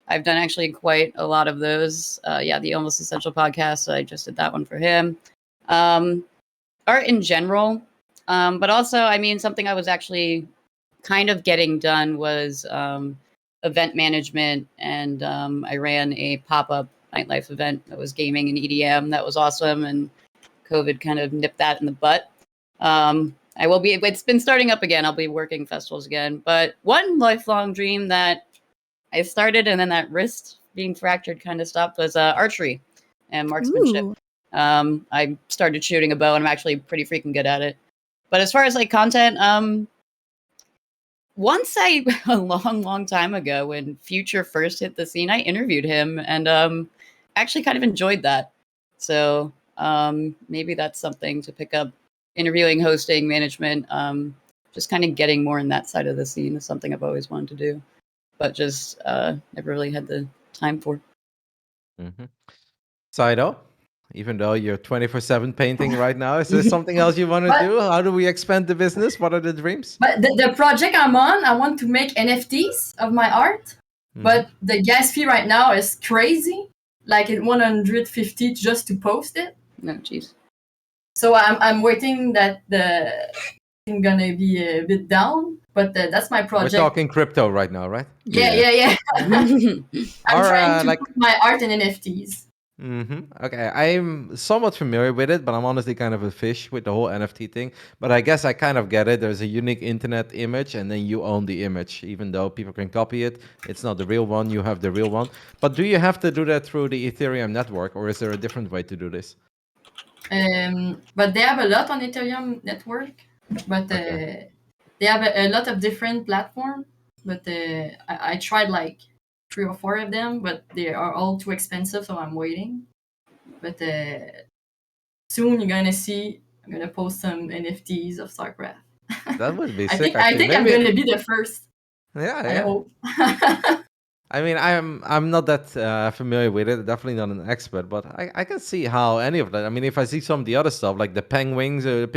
I've done actually quite a lot of those. Yeah, the Almost Essential podcast. I just did that one for him. Art in general, but also, I mean, something I was actually kind of getting done was event management, and I ran a pop-up nightlife event that was gaming and EDM. That was awesome, and COVID kind of nipped that in the butt. It's been starting up again. I'll be working festivals again. But one lifelong dream that I started and then that wrist being fractured kind of stopped was archery and marksmanship. Ooh. I started shooting a bow, and I'm actually pretty freaking good at it. But as far as like content, once a long time ago, when Future first hit the scene, I interviewed him, and actually kind of enjoyed that. So maybe that's something to pick up. Interviewing, hosting, management, just kind of getting more in that side of the scene is something I've always wanted to do, but just never really had the time for. Mm-hmm. Saito, even though you're 24/7 painting right now, is there something else you want to do? How do we expand the business? What are the dreams? But the project I'm on, I want to make NFTs of my art. But the gas fee right now is crazy, like at 150 just to post it. No, jeez. So I'm waiting that the thing gonna be a bit down, but that's my project. We're talking crypto right now, right? Yeah. I'm trying to like put my art in NFTs. Okay, I'm somewhat familiar with it, but I'm honestly kind of a fish with the whole NFT thing. But I guess I kind of get it. There's a unique internet image, and then you own the image. Even though people can copy it, it's not the real one. You have the real one. But do you have to do that through the Ethereum network, or is there a different way to do this? But they have a lot on Ethereum network, but they have a lot of different platforms. But I tried like 3 or 4 of them, but they are all too expensive, so I'm waiting. But soon you're gonna see I'm gonna post some NFTs of Starcraft. That would be I sick. think I'm gonna be the first. Yeah. I hope. I mean, I'm not that familiar with it. Definitely not an expert, but I can see how any of that. I mean, if I see some of the other stuff, like the penguins or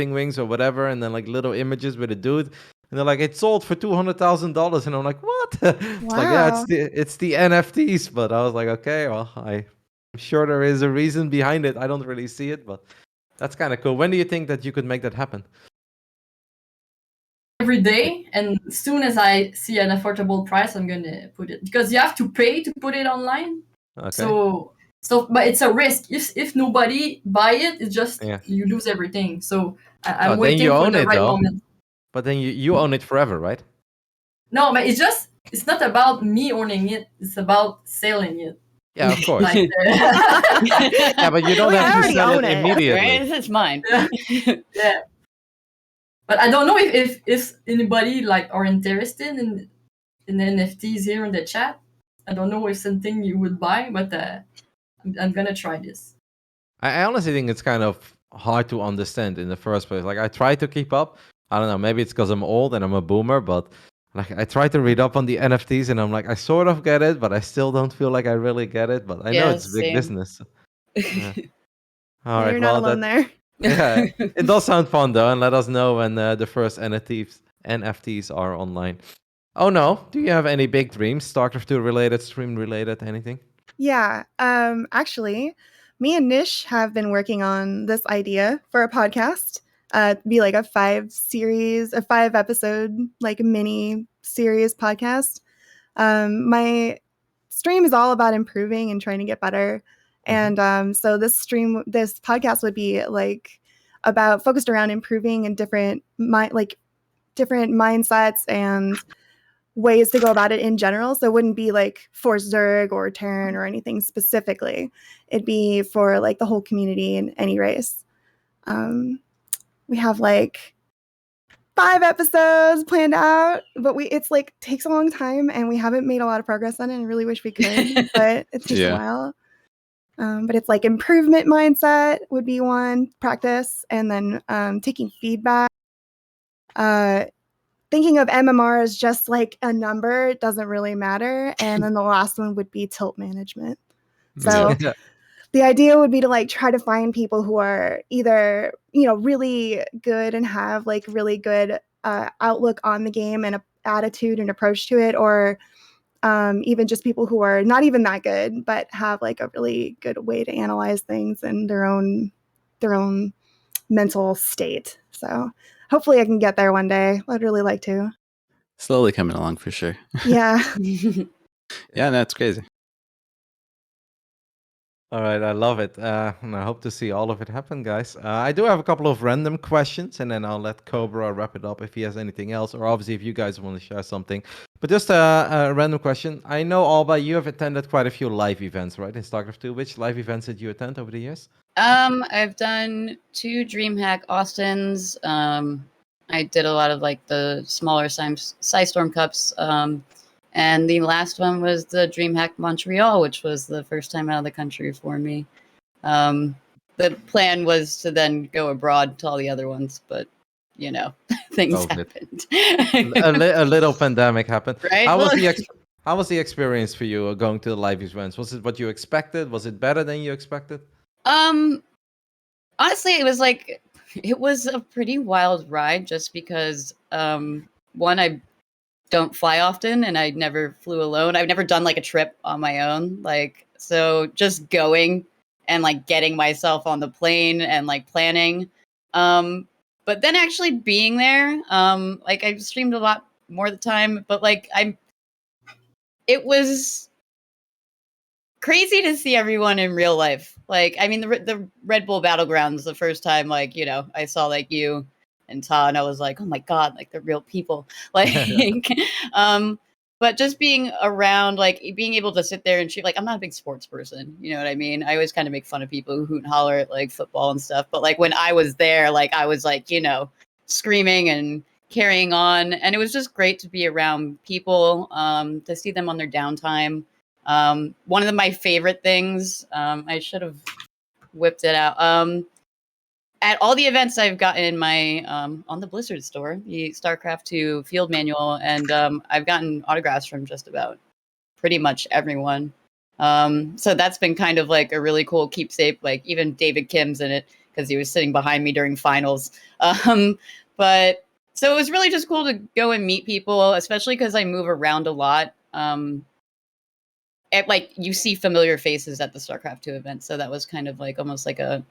whatever, and then like little images with a dude, and they're like, it sold for $200,000, and I'm like, what? It's like, yeah, it's the NFTs. But I was like, okay, well, I'm sure there is a reason behind it. I don't really see it, but that's kind of cool. When do you think that you could make that happen? Every day, and as soon as I see an affordable price, I'm gonna put it, because you have to pay to put it online. Okay. So but it's a risk. If nobody buy it, it's just you lose everything. So I'm waiting for the right moment. But then you own it forever, right? No, but it's not about me owning it. It's about selling it. Yeah, of course. Like, yeah, but you don't have to sell it immediately. Right? It's mine. Yeah. But I don't know if anybody like are interested in NFTs here in the chat. I don't know if something you would buy, but I'm gonna try this. I honestly think it's kind of hard to understand in the first place. Like I try to keep up. I don't know. Maybe it's because I'm old and I'm a boomer, but like I try to read up on the NFTs and I'm like, I sort of get it, but I still don't feel like I really get it. But I know it's big business. Yeah. All right. You're not alone there. Yeah, it does sound fun though, and let us know when the first NFTs are online. Oh no, do you have any big dreams? StarCraft 2 related, stream related, anything? Yeah, actually, me and Nish have been working on this idea for a podcast. Be like a 5-episode like mini series podcast. My stream is all about improving and trying to get better. And so this podcast would be like about focused around improving and different mindsets and ways to go about it in general. So it wouldn't be like for Zerg or Terran or anything specifically. It'd be for like the whole community in any race. We have like 5 episodes planned out, but it's like takes a long time and we haven't made a lot of progress on it. I really wish we could, but it takes a while. But it's like improvement mindset would be one, practice, and then taking feedback. Thinking of MMR as just like a number, it doesn't really matter. And then the last one would be tilt management. So the idea would be to like try to find people who are either, really good and have like really good outlook on the game and attitude and approach to it, or even just people who are not even that good, but have like a really good way to analyze things and their own mental state. So hopefully I can get there one day. I'd really like to. Slowly coming along for sure. Yeah. Yeah, that's crazy. All right, I love it. And I hope to see all of it happen, guys. I do have a couple of random questions, and then I'll let Cobra wrap it up if he has anything else, or obviously if you guys want to share something. But just a random question. I know, Alba, you have attended quite a few live events, right, in StarCraft 2. Which live events did you attend over the years? I've done 2 DreamHack Austins. I did a lot of like the smaller Storm Cups. And the last one was the DreamHack Montreal, which was the first time out of the country for me. The plan was to then go abroad to all the other ones, but you know, things happened. A little pandemic happened. Right? How was the experience for you going to the live events? Was it what you expected? Was it better than you expected? Honestly, it was a pretty wild ride just because one, I don't fly often and I never flew alone. I've never done like a trip on my own. Like, so just going and like getting myself on the plane and like planning. But then actually being there, like I streamed a lot more of the time, but like it was crazy to see everyone in real life. Like, I mean, the Red Bull Battlegrounds, the first time, like, you know, I saw like you and Ta, and I was like, oh my God, like they're real people. Like, but just being around, like being able to sit there and shoot, like, I'm not a big sports person, you know what I mean? I always kind of make fun of people who hoot and holler at like football and stuff. But like when I was there, like I was like, you know, screaming and carrying on. And it was just great to be around people, to see them on their downtime. One of my favorite things, I should have whipped it out. At all the events I've gotten my on the Blizzard store, the StarCraft 2 field manual, and I've gotten autographs from just about pretty much everyone. So that's been kind of like a really cool keepsake. Like even David Kim's in it because he was sitting behind me during finals. But so it was really just cool to go and meet people, especially because I move around a lot. Like you see familiar faces at the StarCraft 2 event, so that was kind of like almost like a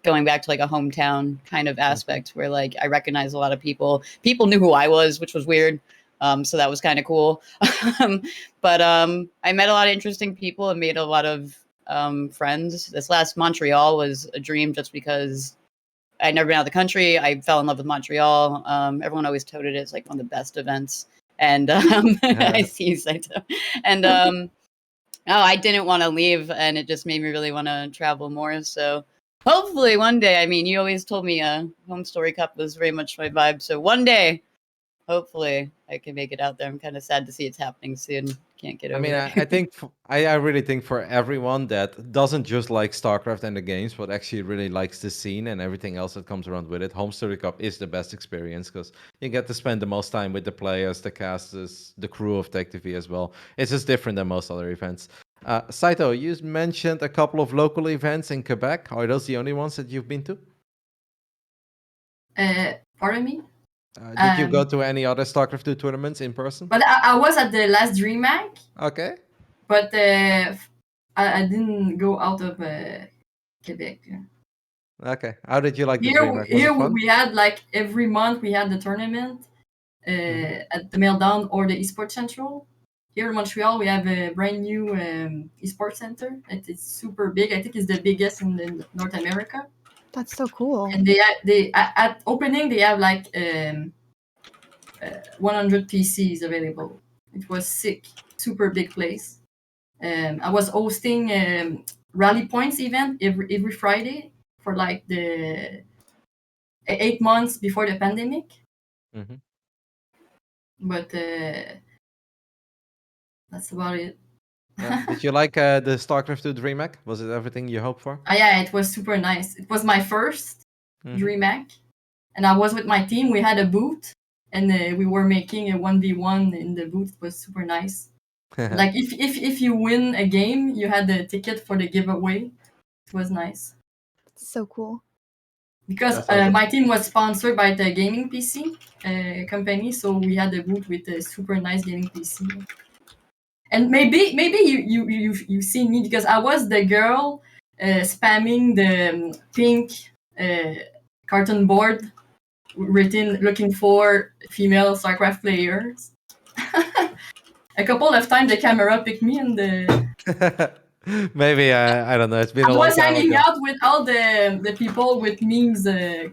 going back to like a hometown kind of aspect where like I recognize a lot of people. People knew who I was, which was weird. So that was kind of cool. But I met a lot of interesting people and made a lot of friends. This last Montreal was a dream just because I'd never been out of the country. I fell in love with Montreal. Everyone always touted it as like one of the best events. And I see Saito. And I didn't want to leave, and it just made me really want to travel more. So hopefully one day, I mean, you always told me Home Story Cup was very much my vibe. So one day, hopefully I can make it out there. I'm kind of sad to see it's happening soon. Can't get over it. I think I really think for everyone that doesn't just like StarCraft and the games, but actually really likes the scene and everything else that comes around with it, Home Story Cup is the best experience because you get to spend the most time with the players, the casters, the crew of Tech TV as well. It's just different than most other events. Saito, you mentioned a couple of local events in Quebec. Are those the only ones that you've been to? Pardon me? Did you go to any other StarCraft 2 tournaments in person? But I was at the last DreamHack. Okay. But I didn't go out of Quebec. Okay. How did you like the Here, DreamHack? Was it fun? we had like every month we had the tournament at the Meltdown or the Esports Central. Here in Montreal, we have a brand new esports center. It's super big. I think it's the biggest in North America. That's so cool. And they at opening they have like 100 PCs available. It was sick, super big place. I was hosting Rally Points event every Friday for like the 8 months before the pandemic. Mm-hmm. But that's about it. Did you like the StarCraft 2 DreamHack? Was it everything you hoped for? Yeah, it was super nice. It was my first DreamHack, and I was with my team. We had a booth, and we were making a 1v1 in the booth. It was super nice. Like if you win a game, you had the ticket for the giveaway. It was nice. So cool. Because my team was sponsored by the gaming PC company, so we had a booth with a super nice gaming PC. And maybe you see me because I was the girl spamming the pink carton board written looking for female StarCraft players. A couple of times the camera picked me and Maybe I don't know. It's been I a long was time hanging ago. out with all the people with memes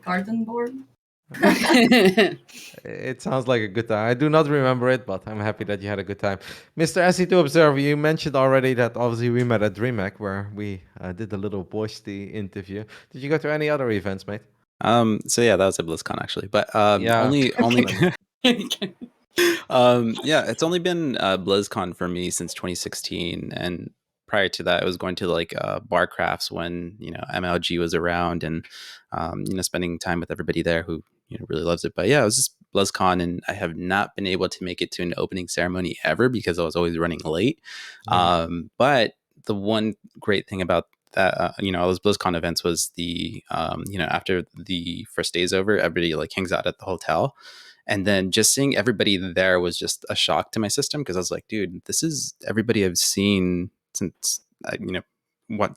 carton board. It sounds like a good time. I do not remember it, but I'm happy that you had a good time. Mr. SE2 Observer, you mentioned already that obviously we met at DreamHack where we did a little Boisty interview. Did you go to any other events, mate? So yeah, that was at BlizzCon actually, but Yeah. only yeah, it's only been BlizzCon for me since 2016, and prior to that, I was going to like Barcrafts when MLG was around, and spending time with everybody there who really loves it. But yeah, it was just BlizzCon, and I have not been able to make it to an opening ceremony ever because I was always running late. But the one great thing about that all those BlizzCon events was the after the first day's over, everybody like hangs out at the hotel. And then just seeing everybody there was just a shock to my system because I was like, dude, this is everybody I've seen since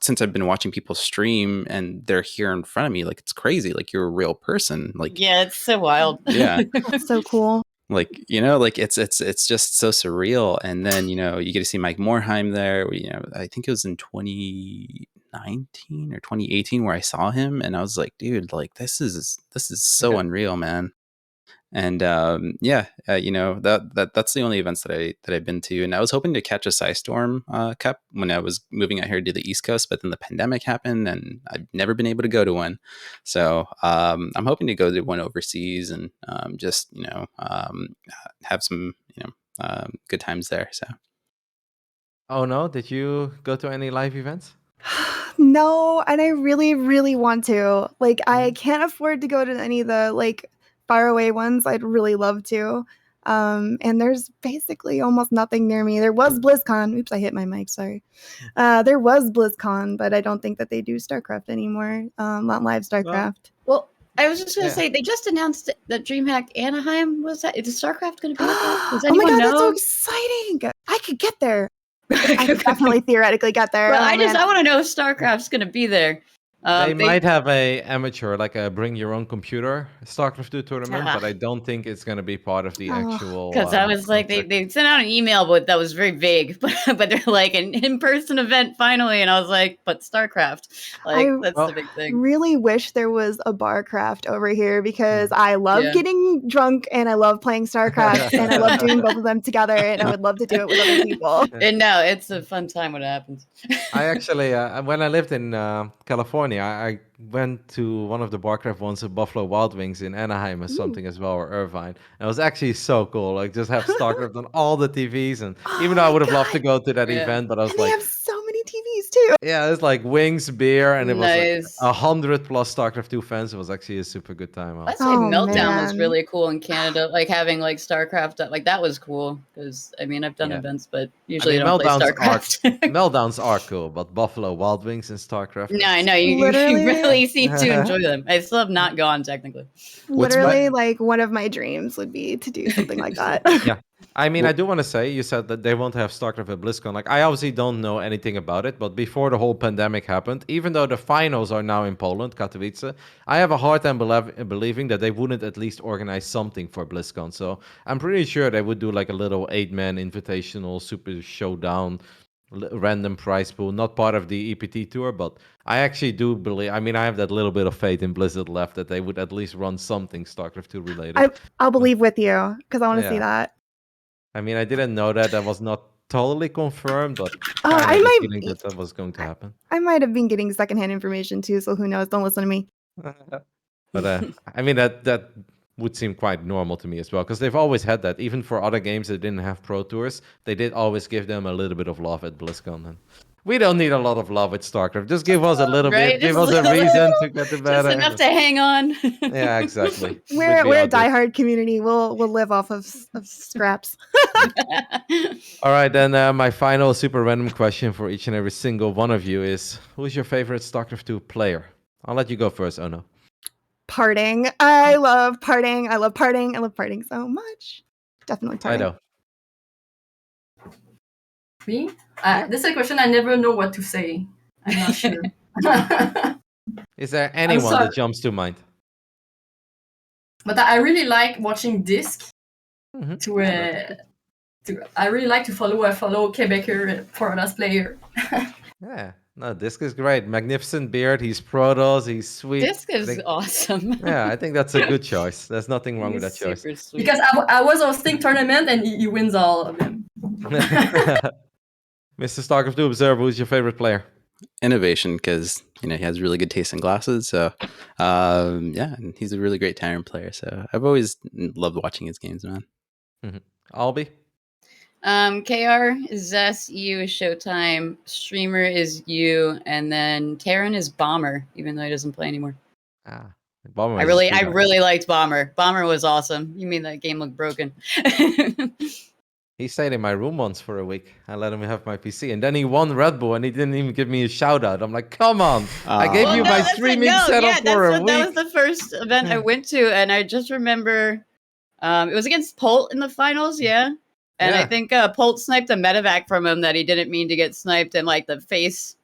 since I've been watching people stream, and they're here in front of me. Like, it's crazy. Like, you're a real person. Like, Yeah, it's so wild. Yeah. That's so cool. Like, like it's just so surreal. And then, you get to see Mike Morheim there. I think it was in 2019 or 2018 where I saw him, and I was like, dude, like this is so unreal, man. And that's the only events that I've been to. And I was hoping to catch a Psystorm Cup when I was moving out here to the East Coast, but then the pandemic happened, and I've never been able to go to one. So I'm hoping to go to one overseas and have some good times there. So. Oh no! Did you go to any live events? No, and I really, really want to. Like, I can't afford to go to any of the like faraway ones. I'd really love to. And there's basically almost nothing near me. There was BlizzCon. Oops, I hit my mic. Sorry. There was BlizzCon, but I don't think that they do StarCraft anymore. Not live StarCraft. Well, I was just gonna say they just announced that DreamHack Anaheim was that. Is StarCraft gonna be at that? Does Oh my anyone god, that's so know? exciting! I could get there. I could definitely theoretically get there. Well, Oh, I man. want to know if StarCraft's gonna be there. They might have a amateur, like a bring your own computer StarCraft 2 tournament, but I don't think it's going to be part of the actual. Because I was like, they sent out an email, but that was very vague. But they're like an in-person event finally, and I was like, but StarCraft, like that's the big thing. Really wish there was a Barcraft over here because I love getting drunk and I love playing StarCraft and I love doing both of them together, and I would love to do it with other people. And no, it's a fun time when it happens. I actually, when I lived in California, I went to one of the Barcraft ones at Buffalo Wild Wings in Anaheim or something as well, or Irvine. And it was actually so cool. Like, just have StarCraft on all the TVs. And even though I would have loved to go to that event, but I was And like, they have so many TVs too. yeah, it's like wings, beer, and it was Nice. like 100 plus StarCraft 2 fans. It was actually a super good time. I'd say Meltdown was really cool in Canada. Like having like StarCraft, like that was cool because I mean I've done events, but usually I don't play StarCraft. Meltdowns are cool, but Buffalo Wild Wings and StarCraft. No, I know you really seem to enjoy them. I still have not gone technically. Literally, like one of my dreams would be to do something like that. Yeah. I mean, I do want to say, you said that they won't have StarCraft at BlizzCon. Like, I obviously don't know anything about it, but before the whole pandemic happened, even though the finals are now in Poland, Katowice, I have a hard time believing that they wouldn't at least organize something for BlizzCon. So I'm pretty sure they would do like a little 8-man invitational super showdown, random prize pool, not part of the EPT tour, but I actually do believe, I mean, I have that little bit of faith in Blizzard left that they would at least run something StarCraft 2 related. I'll believe with you because I want to see that. I mean, I didn't know that. That was not totally confirmed, but I might feeling that was going to happen. I might have been getting secondhand information too, so who knows? Don't listen to me. But I mean, that would seem quite normal to me as well, because they've always had that. Even for other games that didn't have Pro Tours, they did always give them a little bit of love at BlizzCon. And we don't need a lot of love at StarCraft. Just give us a little bit. Give us a reason to get the better. Just enough to hang on. Yeah, exactly. We're a diehard community. We'll live off of scraps. All right, then my final super random question for each and every single one of you is: who's your favorite StarCraft 2 player? I'll let you go first, Ono. Parting. I love parting. I love parting. I love parting so much. Definitely parting. I know. Me? This is a question I never know what to say. I'm not sure. Is there anyone that jumps to mind? But I really like watching Disc. Mm-hmm. I really like to follow a fellow Quebecer Protoss player. Yeah. No, Disc is great. Magnificent beard. He's Protoss. He's sweet. Disc I is think, awesome. yeah, I think that's a good choice. There's nothing wrong with that He's choice. super sweet. Because I was hosting tournament and he wins all of them. Mr. StarCraft 2 Observer, who's your favorite player? Innovation, because he has really good taste in glasses. So, yeah, and he's a really great Tyrant player. So I've always loved watching his games, man. Albie? KR is Zest, EU is Showtime, Streamer is you, and then Terran is Bomber, even though he doesn't play anymore. Bomber. I really liked Bomber. Bomber was awesome. You mean that game looked broken? He stayed in my room once for a week. I let him have my PC, and then he won Red Bull, and he didn't even give me a shout out. I'm like, come on! I gave you my streaming setup for a week. That was the first event I went to, and I just remember it was against Polt in the finals, yeah. And I think Polt sniped a medevac from him that he didn't mean to get sniped, and like the face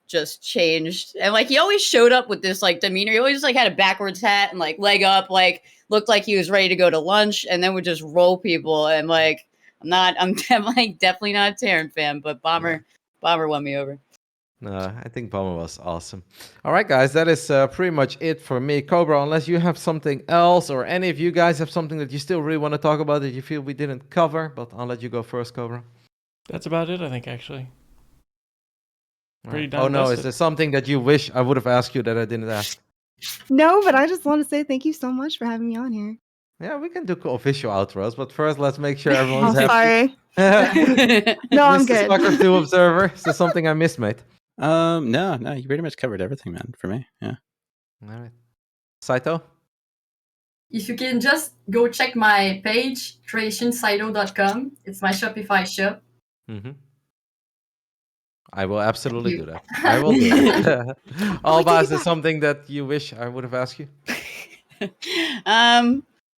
just changed. And like he always showed up with this like demeanor. He always like had a backwards hat and like leg up, like looked like he was ready to go to lunch, and then would just roll people. And like I'm definitely not a Terran fan, but Bomber won me over. No, I think Bomber was awesome. All right, guys, that is pretty much it for me. Cobra, unless you have something else, or any of you guys have something that you still really want to talk about that you feel we didn't cover, but I'll let you go first, Cobra. That's about it, I think, actually. Pretty Oh no, is there something that you wish I would have asked you that I didn't ask? No, but I just want to say thank you so much for having me on here. Yeah, we can do official outros, but first let's make sure everyone's happy. Sorry. No, I'm good. Starcraft 2 Observer, is there something I missed, mate? No, you pretty much covered everything, man, for me. Yeah. All right. Saito? If you can just go check my page, creationsaito.com. It's my Shopify shop. Mm-hmm. I will absolutely do that. I will do it. Alba, is there something that you wish I would have asked you?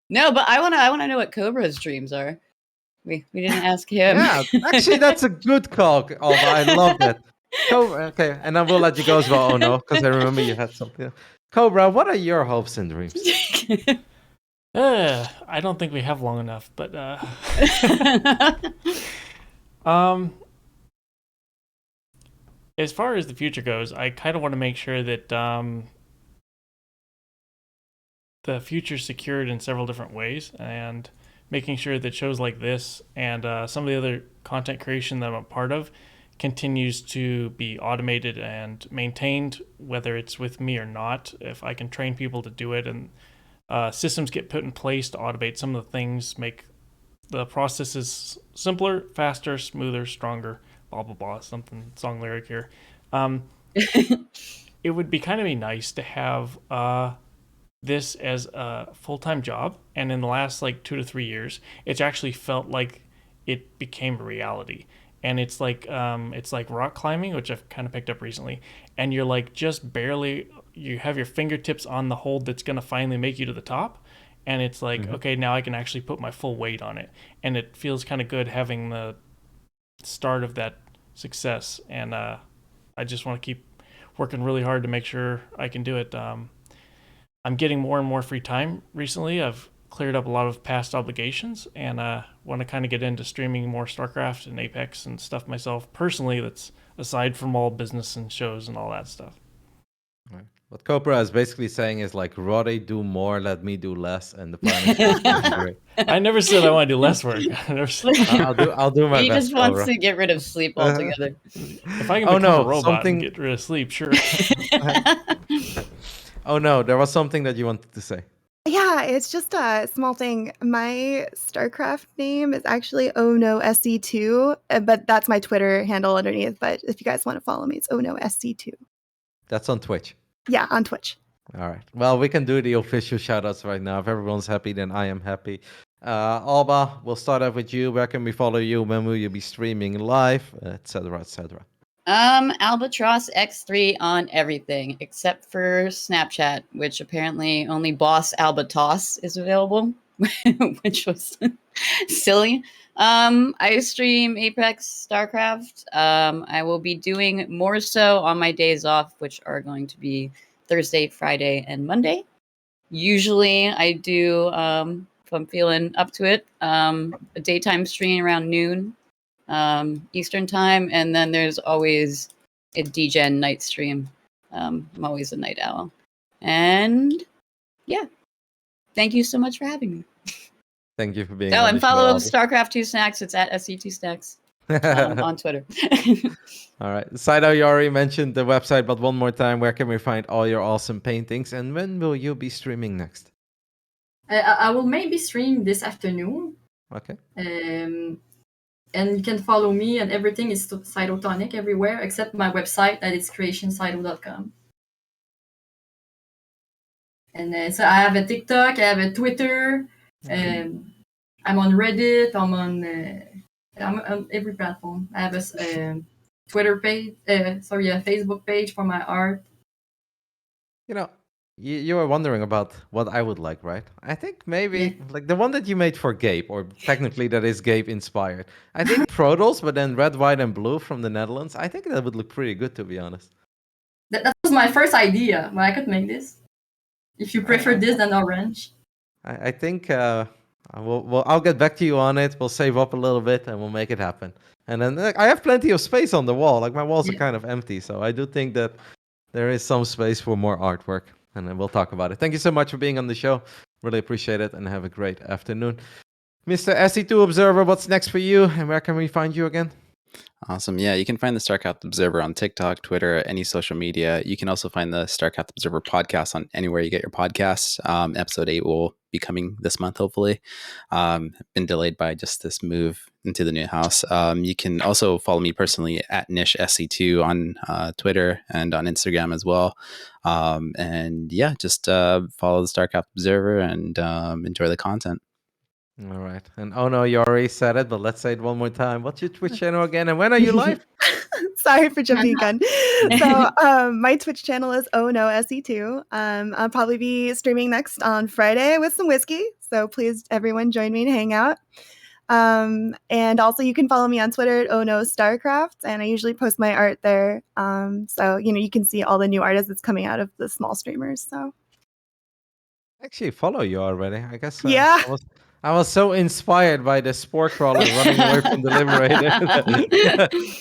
No, but I wanna know what Cobra's dreams are. We didn't ask him. Yeah, actually, that's a good call, Alba. I love that. Cobra, okay, and I will let you go as well. Oh no, because I remember you had something. Cobra, what are your hopes and dreams? I don't think we have long enough, but as far as the future goes, I kind of want to make sure that the future's secured in several different ways, and making sure that shows like this and some of the other content creation that I'm a part of continues to be automated and maintained, whether it's with me or not. If I can train people to do it, and systems get put in place to automate some of the things, make the processes simpler, faster, smoother, stronger, blah blah blah, something song lyric here. It would be kind of nice to have this as a full-time job, and in the last like 2 to 3 years it's actually felt like it became a reality. And it's like rock climbing, which I've kind of picked up recently, and you're like just barely, you have your fingertips on the hold that's going to finally make you to the top, and it's like, okay, now I can actually put my full weight on it, and it feels kind of good having the start of that success. And I just want to keep working really hard to make sure I can do it. I'm getting more and more free time recently. I've cleared up a lot of past obligations, and want to kind of get into streaming more StarCraft and Apex and stuff myself personally, that's aside from all business and shows and all that stuff. Right. What Cobra is basically saying is like, Roddy, do more, let me do less, and the plan is great. I never said I want to do less work. I never said, I'll do my best. He just wants Cobra. to get rid of sleep altogether. If I can become a robot and get rid of sleep, sure. Oh no, there was something that you wanted to say. Yeah, it's just a small thing. My StarCraft name is actually OhNoSC2, but that's my Twitter handle underneath. But if you guys want to follow me, it's OhNoSC2. That's on Twitch. Yeah, on Twitch. All right. Well, we can do the official shoutouts right now. If everyone's happy, then I am happy. Alba, we'll start off with you. Where can we follow you? When will you be streaming live, etc., etc.? Albatross X3 on everything except for Snapchat, which apparently only Boss Albatross is available, which was silly. I stream Apex, Starcraft. I will be doing more so on my days off, which are going to be Thursday, Friday, and Monday. Usually I do, if I'm feeling up to it, a daytime stream around noon Eastern time, and then there's always a DGen night stream. I'm always a night owl. And yeah, thank you so much for having me. Thank you for being Oh, on and the show, follow Albert. StarCraft 2 Snacks. It's at SC2 Snacks on Twitter. All right. Saito, you already mentioned the website, but one more time, where can we find all your awesome paintings? And when will you be streaming next? I will maybe stream this afternoon. Okay. And you can follow me, and everything is Cytotonic everywhere except my website that is creationcyto.com. And so I have a TikTok, I have a Twitter, I'm on Reddit, I'm on every platform. I have a Twitter page, a Facebook page for my art. You know, you were wondering about what I would like, right? I think maybe like the one that you made for Gabe, or technically that is Gabe inspired. I think Protoss, but then red, white, and blue from the Netherlands. I think that would look pretty good, to be honest. That was my first idea, but I could make this. If you prefer this than orange. I think I'll get back to you on it. We'll save up a little bit and we'll make it happen. And then I have plenty of space on the wall. Like my walls are kind of empty, so I do think that there is some space for more artwork. And then we'll talk about it. Thank you so much for being on the show. Really appreciate it, and have a great afternoon. Mr. SE2 Observer, what's next for you, and where can we find you again? Awesome. Yeah, you can find the Starcraft Observer on TikTok, Twitter, any social media. You can also find the Starcraft Observer podcast on anywhere you get your podcasts. Episode 8 will be coming this month, hopefully. Been delayed by just this move into the new house. You can also follow me personally at NishSC2 on Twitter and on Instagram as well. And yeah, just follow the Starcraft Observer and enjoy the content. All right. And oh no, you already said it, but let's say it one more time. What's your Twitch channel again, and when are you live? Sorry for jumping the gun. So my Twitch channel is Oh No SE2. I'll probably be streaming next on Friday with some whiskey. So please, everyone, join me to hang out. And also, you can follow me on Twitter at Oh No Starcraft, and I usually post my art there. So you can see all the new art as it's coming out of the small streamers. So Actually, follow you already. I guess. Yeah. I was so inspired by the sport crawler running away from the Liberator.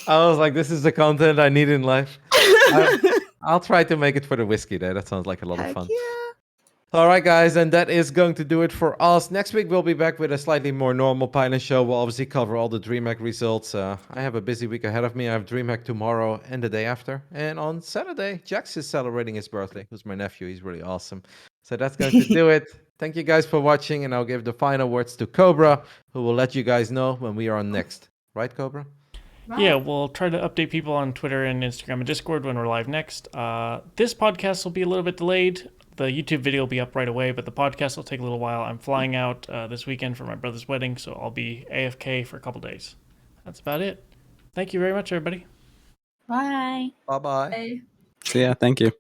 I was like, this is the content I need in life. I'll try to make it for the whiskey there. That sounds like a lot of fun. Yeah. All right, guys, and that is going to do it for us. Next week, we'll be back with a slightly more normal Pylon show. We'll obviously cover all the DreamHack results. I have a busy week ahead of me. I have DreamHack tomorrow and the day after. And on Saturday, Jax is celebrating his birthday. Who's my nephew. He's really awesome. So that's going to do it. Thank you guys for watching, and I'll give the final words to Cobra, who will let you guys know when we are on next. Right, Cobra? Yeah, we'll try to update people on Twitter and Instagram and Discord when we're live next. This podcast will be a little bit delayed. The YouTube video will be up right away, but the podcast will take a little while. I'm flying out this weekend for my brother's wedding, so I'll be AFK for a couple days. That's about it. Thank you very much, everybody. Bye. Bye-bye. Bye. So yeah, thank you.